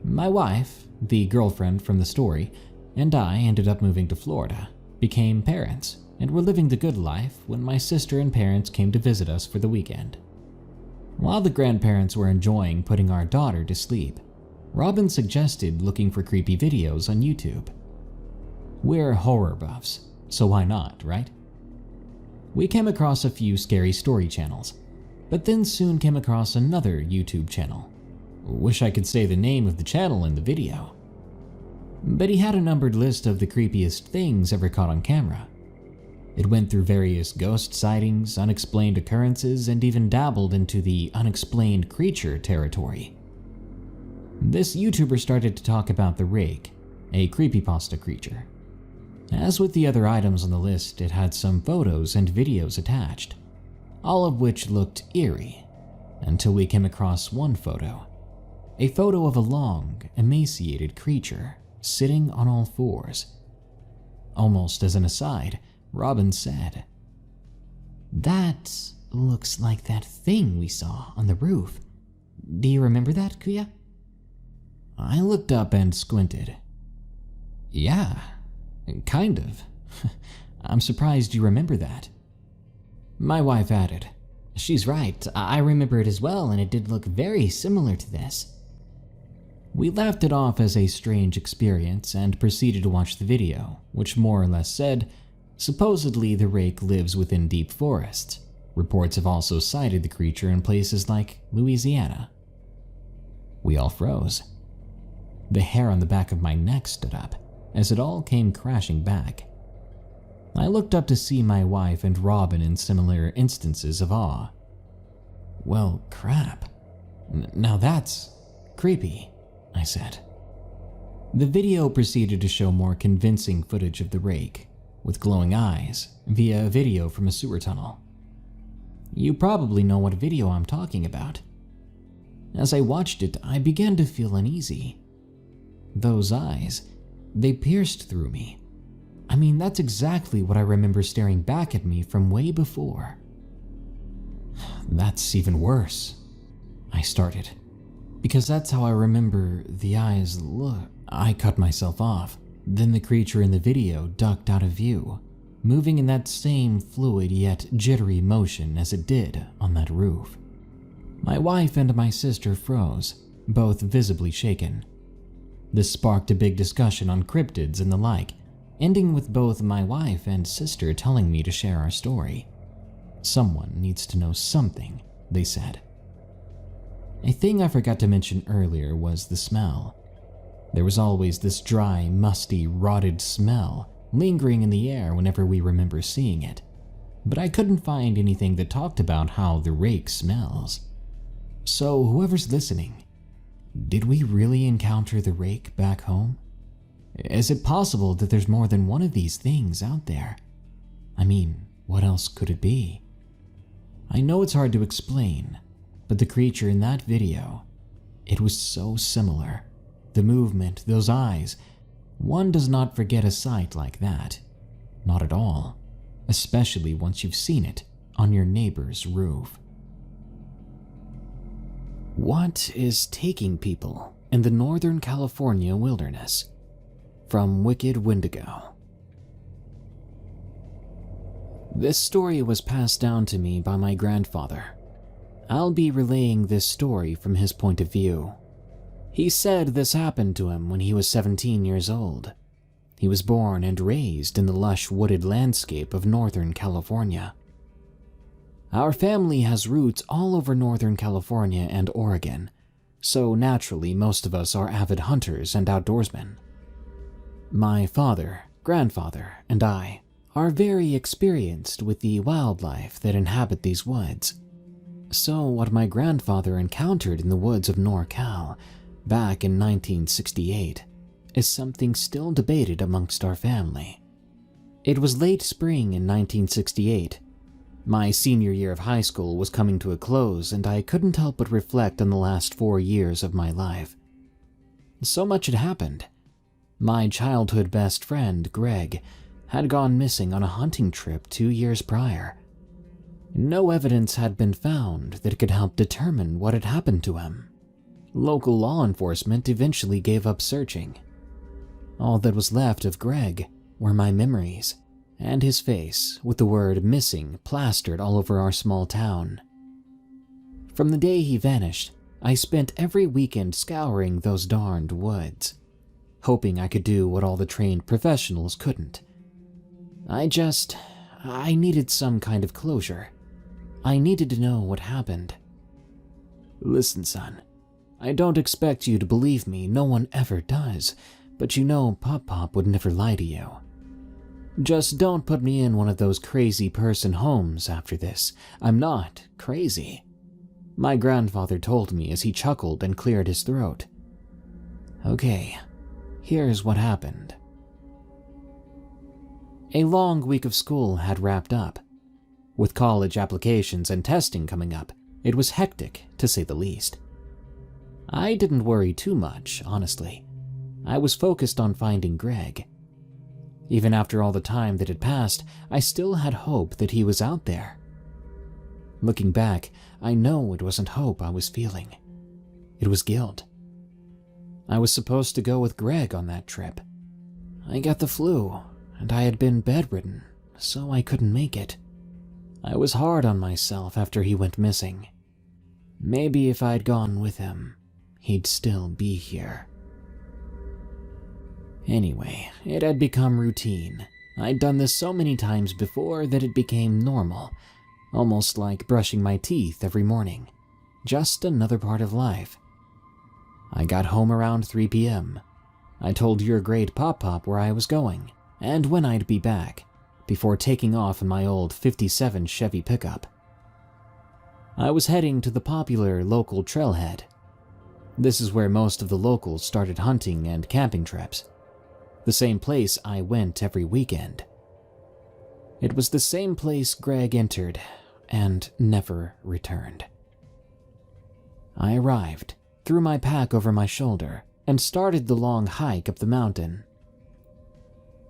My wife, the girlfriend from the story, and I ended up moving to Florida, became parents, and were living the good life when my sister and parents came to visit us for the weekend. While the grandparents were enjoying putting our daughter to sleep, Robin suggested looking for creepy videos on YouTube. We're horror buffs, so why not, right? We came across a few scary story channels, but then soon came across another YouTube channel. Wish I could say the name of the channel in the video. But he had a numbered list of the creepiest things ever caught on camera. It went through various ghost sightings, unexplained occurrences, and even dabbled into the unexplained creature territory. This YouTuber started to talk about the Rake, a creepypasta creature. As with the other items on the list, it had some photos and videos attached, all of which looked eerie, until we came across one photo. A photo of a long, emaciated creature sitting on all fours. Almost as an aside, Robin said, "That looks like that thing we saw on the roof. Do you remember that, Kuya?" I looked up and squinted. "Yeah, kind of. I'm surprised you remember that." My wife added, "She's right. I remember it as well, and it did look very similar to this." We laughed it off as a strange experience and proceeded to watch the video, which more or less said, supposedly the rake lives within deep forests. Reports have also cited the creature in places like Louisiana. We all froze. The hair on the back of my neck stood up as it all came crashing back. I looked up to see my wife and Robin in similar instances of awe. "Well, crap. Now that's creepy," I said. The video proceeded to show more convincing footage of the rake, with glowing eyes, via a video from a sewer tunnel. You probably know what video I'm talking about. As I watched it, I began to feel uneasy. Those eyes, they pierced through me. I mean, that's exactly what I remember staring back at me from way before. "That's even worse," I started, "because that's how I remember the eyes look." I cut myself off. Then the creature in the video ducked out of view, moving in that same fluid yet jittery motion as it did on that roof. My wife and my sister froze, both visibly shaken. This sparked a big discussion on cryptids and the like, ending with both my wife and sister telling me to share our story. Someone needs to know something, they said. A thing I forgot to mention earlier was the smell. There was always this dry, musty, rotted smell lingering in the air whenever we remember seeing it, but I couldn't find anything that talked about how the rake smells. So whoever's listening, did we really encounter the rake back home? Is it possible that there's more than one of these things out there? I mean, what else could it be? I know it's hard to explain, but the creature in that video, it was so similar. The movement, those eyes, one does not forget a sight like that. Not at all, especially once you've seen it on your neighbor's roof. What is taking people in the Northern California wilderness? From Wicked Wendigo. This story was passed down to me by my grandfather. I'll be relaying this story from his point of view. He said this happened to him when he was 17 years old. He was born and raised in the lush wooded landscape of Northern California. Our family has roots all over Northern California and Oregon, so naturally most of us are avid hunters and outdoorsmen. My father, grandfather, and I are very experienced with the wildlife that inhabit these woods. So what my grandfather encountered in the woods of NorCal back in 1968 is something still debated amongst our family. It was late spring in 1968. My senior year of high school was coming to a close, and I couldn't help but reflect on the last 4 years of my life. So much had happened. My childhood best friend, Greg, had gone missing on a hunting trip 2 years prior. No evidence had been found that could help determine what had happened to him. Local law enforcement eventually gave up searching. All that was left of Greg were my memories, and his face with the word missing plastered all over our small town. From the day he vanished, I spent every weekend scouring those darned woods, hoping I could do what all the trained professionals couldn't. I needed some kind of closure. I needed to know what happened. Listen, son, I don't expect you to believe me, no one ever does, but you know Pop would never lie to you. Just don't put me in one of those crazy person homes after this. I'm not crazy, my grandfather told me as he chuckled and cleared his throat. Okay, here's what happened. A long week of school had wrapped up. With college applications and testing coming up, it was hectic, to say the least. I didn't worry too much, honestly. I was focused on finding Greg. Even after all the time that had passed, I still had hope that he was out there. Looking back, I know it wasn't hope I was feeling. It was guilt. I was supposed to go with Greg on that trip. I got the flu, and I had been bedridden, so I couldn't make it. I was hard on myself after he went missing. Maybe if I'd gone with him, he'd still be here. Anyway, it had become routine. I'd done this so many times before that it became normal, almost like brushing my teeth every morning. Just another part of life. I got home around 3 p.m. I told your great Pop-Pop where I was going, and when I'd be back, before taking off in my old 57 Chevy pickup. I was heading to the popular local trailhead. This is where most of the locals started hunting and camping trips. The same place I went every weekend. It was the same place Greg entered and never returned. I arrived, threw my pack over my shoulder, and started the long hike up the mountain.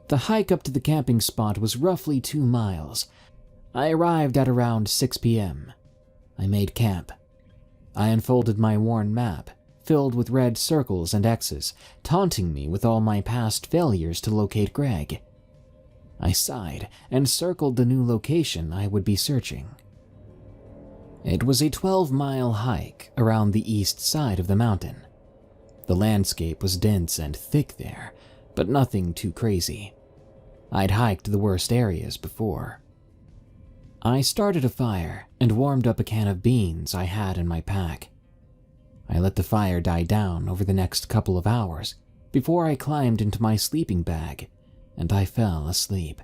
The hike up to the camping spot was roughly 2 miles. I arrived at around 6 p.m. I made camp. I unfolded my worn map, filled with red circles and X's, taunting me with all my past failures to locate Greg. I sighed and circled the new location I would be searching. It was a 12-mile hike around the east side of the mountain. The landscape was dense and thick there, but nothing too crazy. I'd hiked the worst areas before. I started a fire and warmed up a can of beans I had in my pack. I let the fire die down over the next couple of hours before I climbed into my sleeping bag and I fell asleep.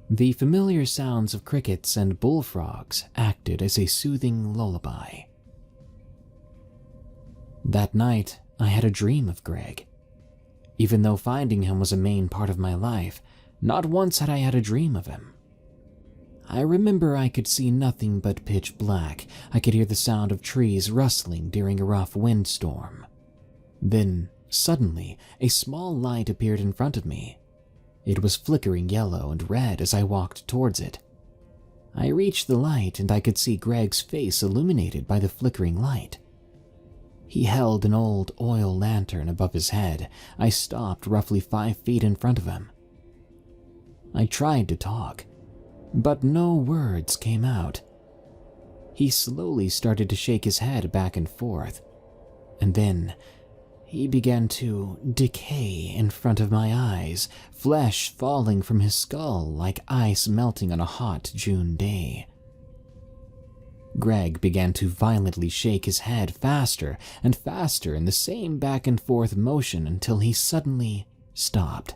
The familiar sounds of crickets and bullfrogs acted as a soothing lullaby. That night, I had a dream of Greg. Even though finding him was a main part of my life, not once had I had a dream of him. I remember I could see nothing but pitch black. I could hear the sound of trees rustling during a rough windstorm. Then, suddenly, a small light appeared in front of me. It was flickering yellow and red as I walked towards it. I reached the light and I could see Greg's face illuminated by the flickering light. He held an old oil lantern above his head. I stopped roughly 5 feet in front of him. I tried to talk, but no words came out. He slowly started to shake his head back and forth, and then he began to decay in front of my eyes, flesh falling from his skull like ice melting on a hot June day. Greg began to violently shake his head faster and faster in the same back and forth motion until he suddenly stopped.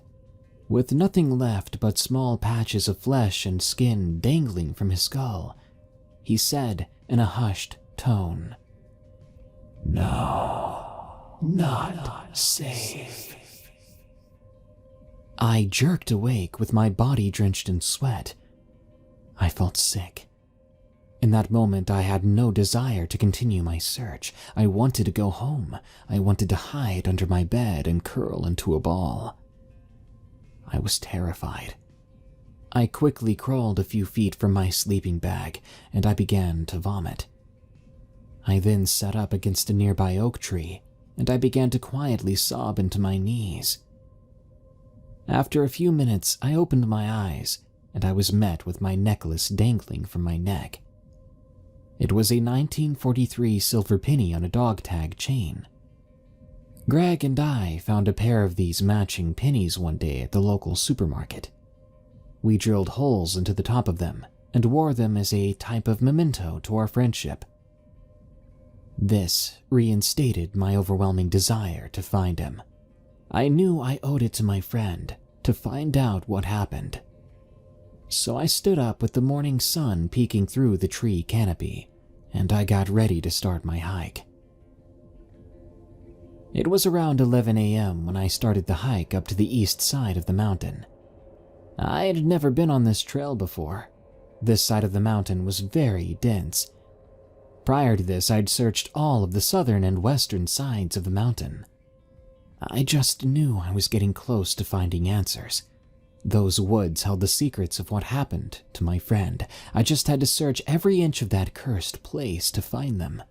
With nothing left but small patches of flesh and skin dangling from his skull, he said in a hushed tone, "No, not safe." I jerked awake with my body drenched in sweat. I felt sick. In that moment, I had no desire to continue my search. I wanted to go home. I wanted to hide under my bed and curl into a ball. I was terrified. I quickly crawled a few feet from my sleeping bag, and I began to vomit. I then sat up against a nearby oak tree, and I began to quietly sob into my knees. After a few minutes, I opened my eyes, and I was met with my necklace dangling from my neck. It was a 1943 silver penny on a dog tag chain. Greg and I found a pair of these matching pennies one day at the local supermarket. We drilled holes into the top of them and wore them as a type of memento to our friendship. This reinstated my overwhelming desire to find him. I knew I owed it to my friend to find out what happened. So I stood up with the morning sun peeking through the tree canopy, and I got ready to start my hike. It was around 11 a.m. when I started the hike up to the east side of the mountain. I had never been on this trail before. This side of the mountain was very dense. Prior to this, I'd searched all of the southern and western sides of the mountain. I just knew I was getting close to finding answers. Those woods held the secrets of what happened to my friend. I just had to search every inch of that cursed place to find them.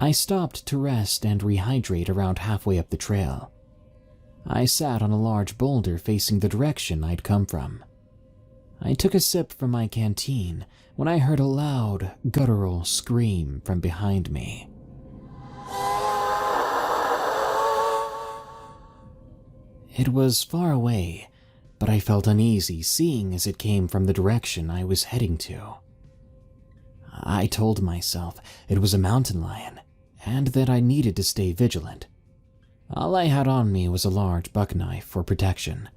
I stopped to rest and rehydrate around halfway up the trail. I sat on a large boulder facing the direction I'd come from. I took a sip from my canteen when I heard a loud, guttural scream from behind me. It was far away, but I felt uneasy seeing as it came from the direction I was heading to. I told myself it was a mountain lion, and that I needed to stay vigilant. All I had on me was a large buck knife for protection.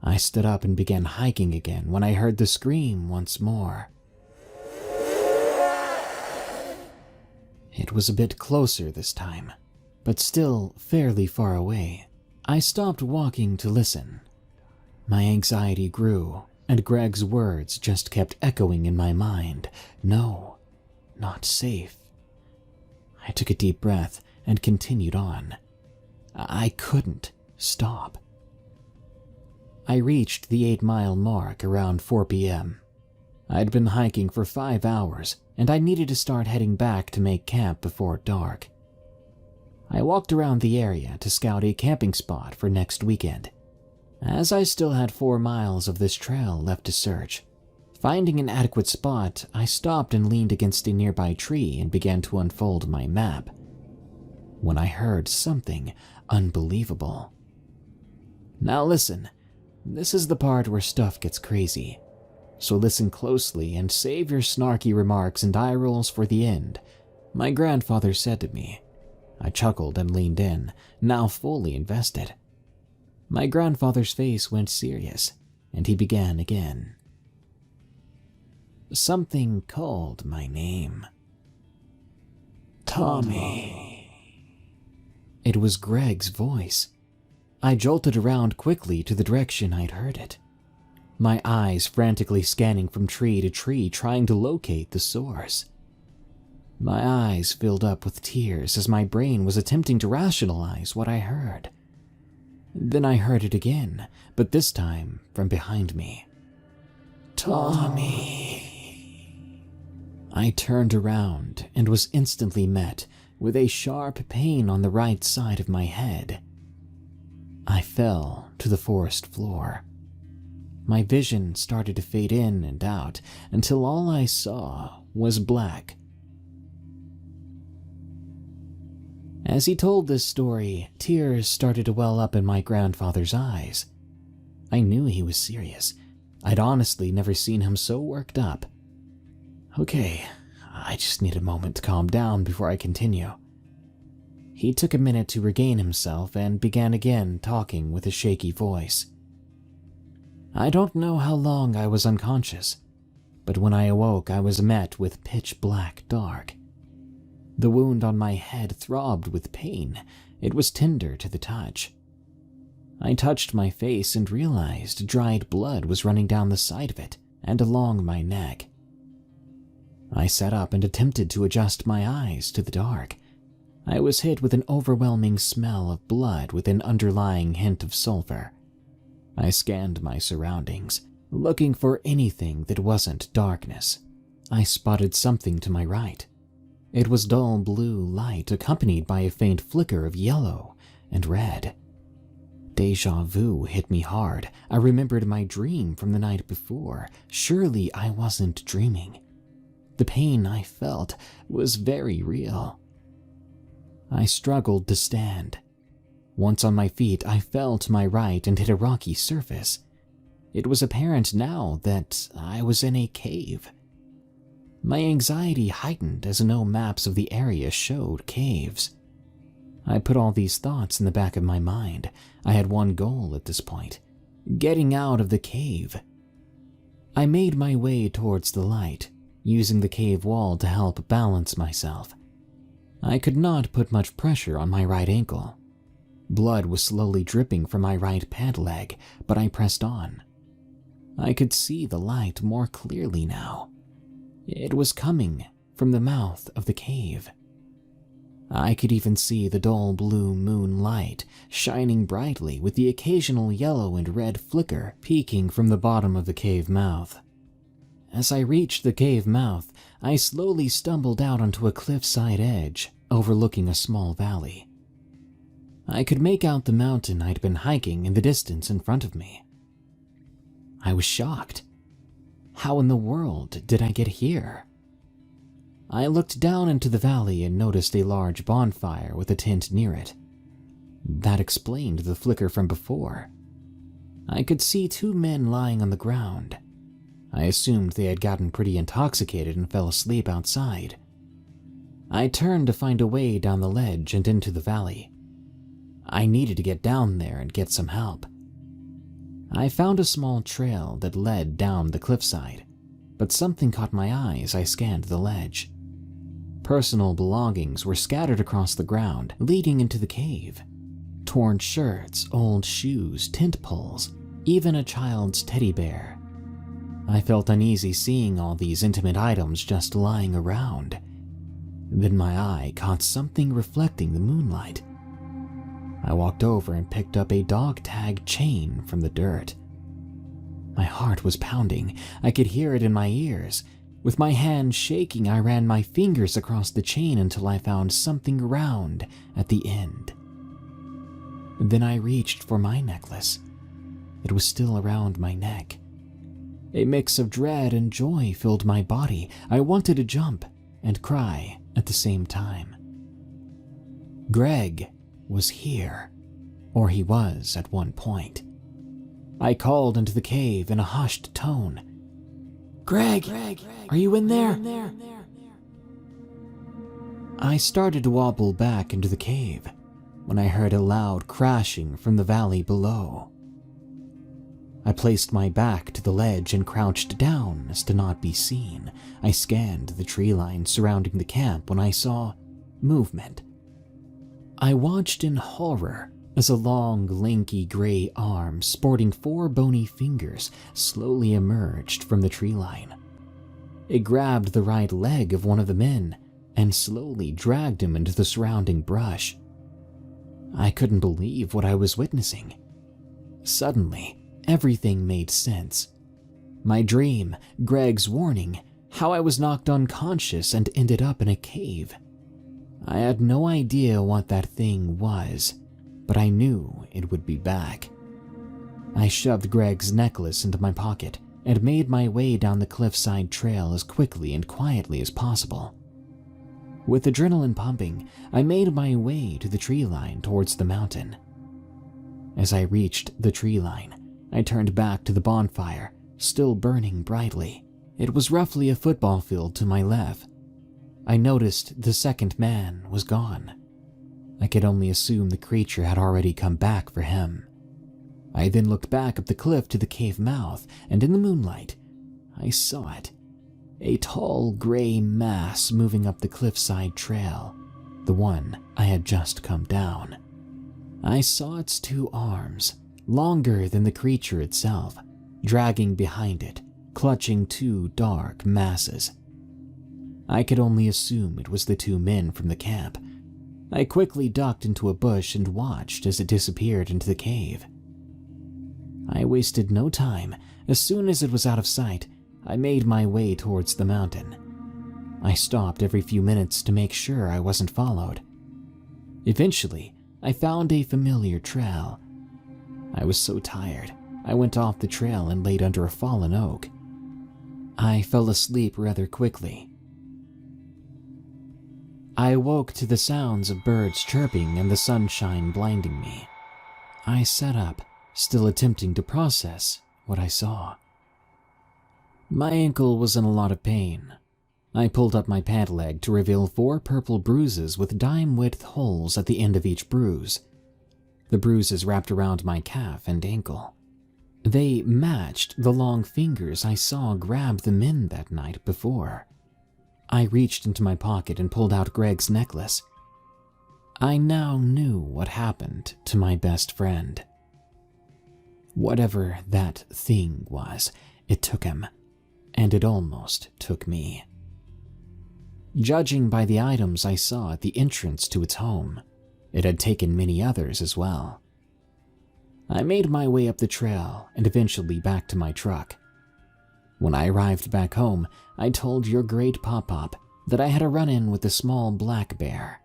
I stood up and began hiking again when I heard the scream once more. It was a bit closer this time, but still fairly far away. I stopped walking to listen. My anxiety grew, and Greg's words just kept echoing in my mind. No, not safe. I took a deep breath and continued on. I couldn't stop. I reached the 8-mile mark around 4 p.m. I'd been hiking for 5 hours, and I needed to start heading back to make camp before dark. I walked around the area to scout a camping spot for next weekend. As I still had 4 miles of this trail left to search, finding an adequate spot, I stopped and leaned against a nearby tree and began to unfold my map, when I heard something unbelievable. Now listen, this is the part where stuff gets crazy, so listen closely and save your snarky remarks and eye rolls for the end, my grandfather said to me. I chuckled and leaned in, now fully invested. My grandfather's face went serious, and he began again. Something called my name. Tommy. It was Greg's voice. I jolted around quickly to the direction I'd heard it, my eyes frantically scanning from tree to tree trying to locate the source. My eyes filled up with tears as my brain was attempting to rationalize what I heard. Then I heard it again, but this time from behind me. Tommy. I turned around and was instantly met with a sharp pain on the right side of my head. I fell to the forest floor. My vision started to fade in and out until all I saw was black. As he told this story, tears started to well up in my grandfather's eyes. I knew he was serious. I'd honestly never seen him so worked up. Okay, I just need a moment to calm down before I continue. He took a minute to regain himself and began again talking with a shaky voice. I don't know how long I was unconscious, but when I awoke I was met with pitch black dark. The wound on my head throbbed with pain. It was tender to the touch. I touched my face and realized dried blood was running down the side of it and along my neck. I sat up and attempted to adjust my eyes to the dark. I was hit with an overwhelming smell of blood with an underlying hint of sulfur. I scanned my surroundings, looking for anything that wasn't darkness. I spotted something to my right. It was dull blue light accompanied by a faint flicker of yellow and red. Deja vu hit me hard. I remembered my dream from the night before. Surely I wasn't dreaming. The pain I felt was very real. I struggled to stand. Once on my feet, I fell to my right and hit a rocky surface. It was apparent now that I was in a cave. My anxiety heightened as no maps of the area showed caves. I put all these thoughts in the back of my mind. I had one goal at this point: getting out of the cave. I made my way towards the light, using the cave wall to help balance myself. I could not put much pressure on my right ankle. Blood was slowly dripping from my right pant leg, but I pressed on. I could see the light more clearly now. It was coming from the mouth of the cave. I could even see the dull blue moonlight shining brightly with the occasional yellow and red flicker peeking from the bottom of the cave mouth. As I reached the cave mouth, I slowly stumbled out onto a cliffside edge overlooking a small valley. I could make out the mountain I'd been hiking in the distance in front of me. I was shocked. How in the world did I get here? I looked down into the valley and noticed a large bonfire with a tent near it. That explained the flicker from before. I could see two men lying on the ground. I assumed they had gotten pretty intoxicated and fell asleep outside. I turned to find a way down the ledge and into the valley. I needed to get down there and get some help. I found a small trail that led down the cliffside, but something caught my eye as I scanned the ledge. Personal belongings were scattered across the ground, leading into the cave. Torn shirts, old shoes, tent poles, even a child's teddy bear. I felt uneasy seeing all these intimate items just lying around. Then my eye caught something reflecting the moonlight. I walked over and picked up a dog tag chain from the dirt. My heart was pounding. I could hear it in my ears. With my hand shaking, I ran my fingers across the chain until I found something round at the end. Then I reached for my necklace. It was still around my neck. A mix of dread and joy filled my body. I wanted to jump and cry at the same time. Greg was here, or he was at one point. I called into the cave in a hushed tone. Greg, are you in there? I started to wobble back into the cave when I heard a loud crashing from the valley below. I placed my back to the ledge and crouched down as to not be seen. I scanned the tree line surrounding the camp when I saw movement. I watched in horror as a long, lanky gray arm sporting 4 bony fingers slowly emerged from the tree line. It grabbed the right leg of one of the men and slowly dragged him into the surrounding brush. I couldn't believe what I was witnessing. Suddenly, everything made sense. My dream, Greg's warning, how I was knocked unconscious and ended up in a cave. I had no idea what that thing was, but I knew it would be back. I shoved Greg's necklace into my pocket and made my way down the cliffside trail as quickly and quietly as possible. With adrenaline pumping, I made my way to the tree line towards the mountain. As I reached the tree line, I turned back to the bonfire, still burning brightly. It was roughly a football field to my left. I noticed the second man was gone. I could only assume the creature had already come back for him. I then looked back up the cliff to the cave mouth, and in the moonlight, I saw it. A tall gray mass moving up the cliffside trail, the one I had just come down. I saw its 2 arms, longer than the creature itself, dragging behind it, clutching 2 dark masses. I could only assume it was the 2 men from the camp. I quickly ducked into a bush and watched as it disappeared into the cave. I wasted no time. As soon as it was out of sight, I made my way towards the mountain. I stopped every few minutes to make sure I wasn't followed. Eventually, I found a familiar trail. I was so tired, I went off the trail and laid under a fallen oak. I fell asleep rather quickly. I awoke to the sounds of birds chirping and the sunshine blinding me. I sat up, still attempting to process what I saw. My ankle was in a lot of pain. I pulled up my pant leg to reveal 4 purple bruises with dime-width holes at the end of each bruise. The bruises wrapped around my calf and ankle. They matched the long fingers I saw grab the men that night before. I reached into my pocket and pulled out Greg's necklace. I now knew what happened to my best friend. Whatever that thing was, it took him, and it almost took me. Judging by the items I saw at the entrance to its home, it had taken many others as well. I made my way up the trail and eventually back to my truck. When I arrived back home, I told your great Pop-Pop that I had a run-in with a small black bear.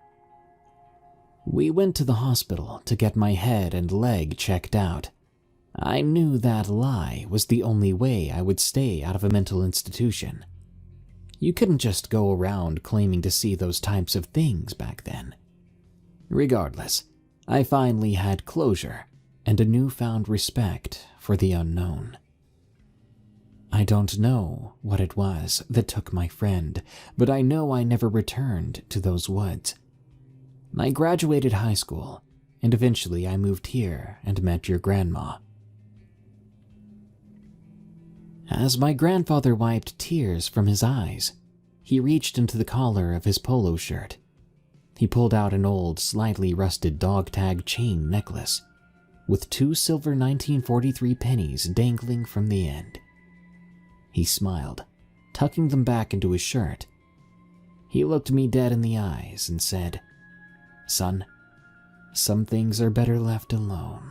We went to the hospital to get my head and leg checked out. I knew that lie was the only way I would stay out of a mental institution. You couldn't just go around claiming to see those types of things back then. Regardless, I finally had closure and a newfound respect for the unknown. I don't know what it was that took my friend, but I know I never returned to those woods. I graduated high school, and eventually I moved here and met your grandma. As my grandfather wiped tears from his eyes, he reached into the collar of his polo shirt. He pulled out an old, slightly rusted dog tag chain necklace with 2 silver 1943 pennies dangling from the end. He smiled, tucking them back into his shirt. He looked me dead in the eyes and said, "Son, some things are better left alone."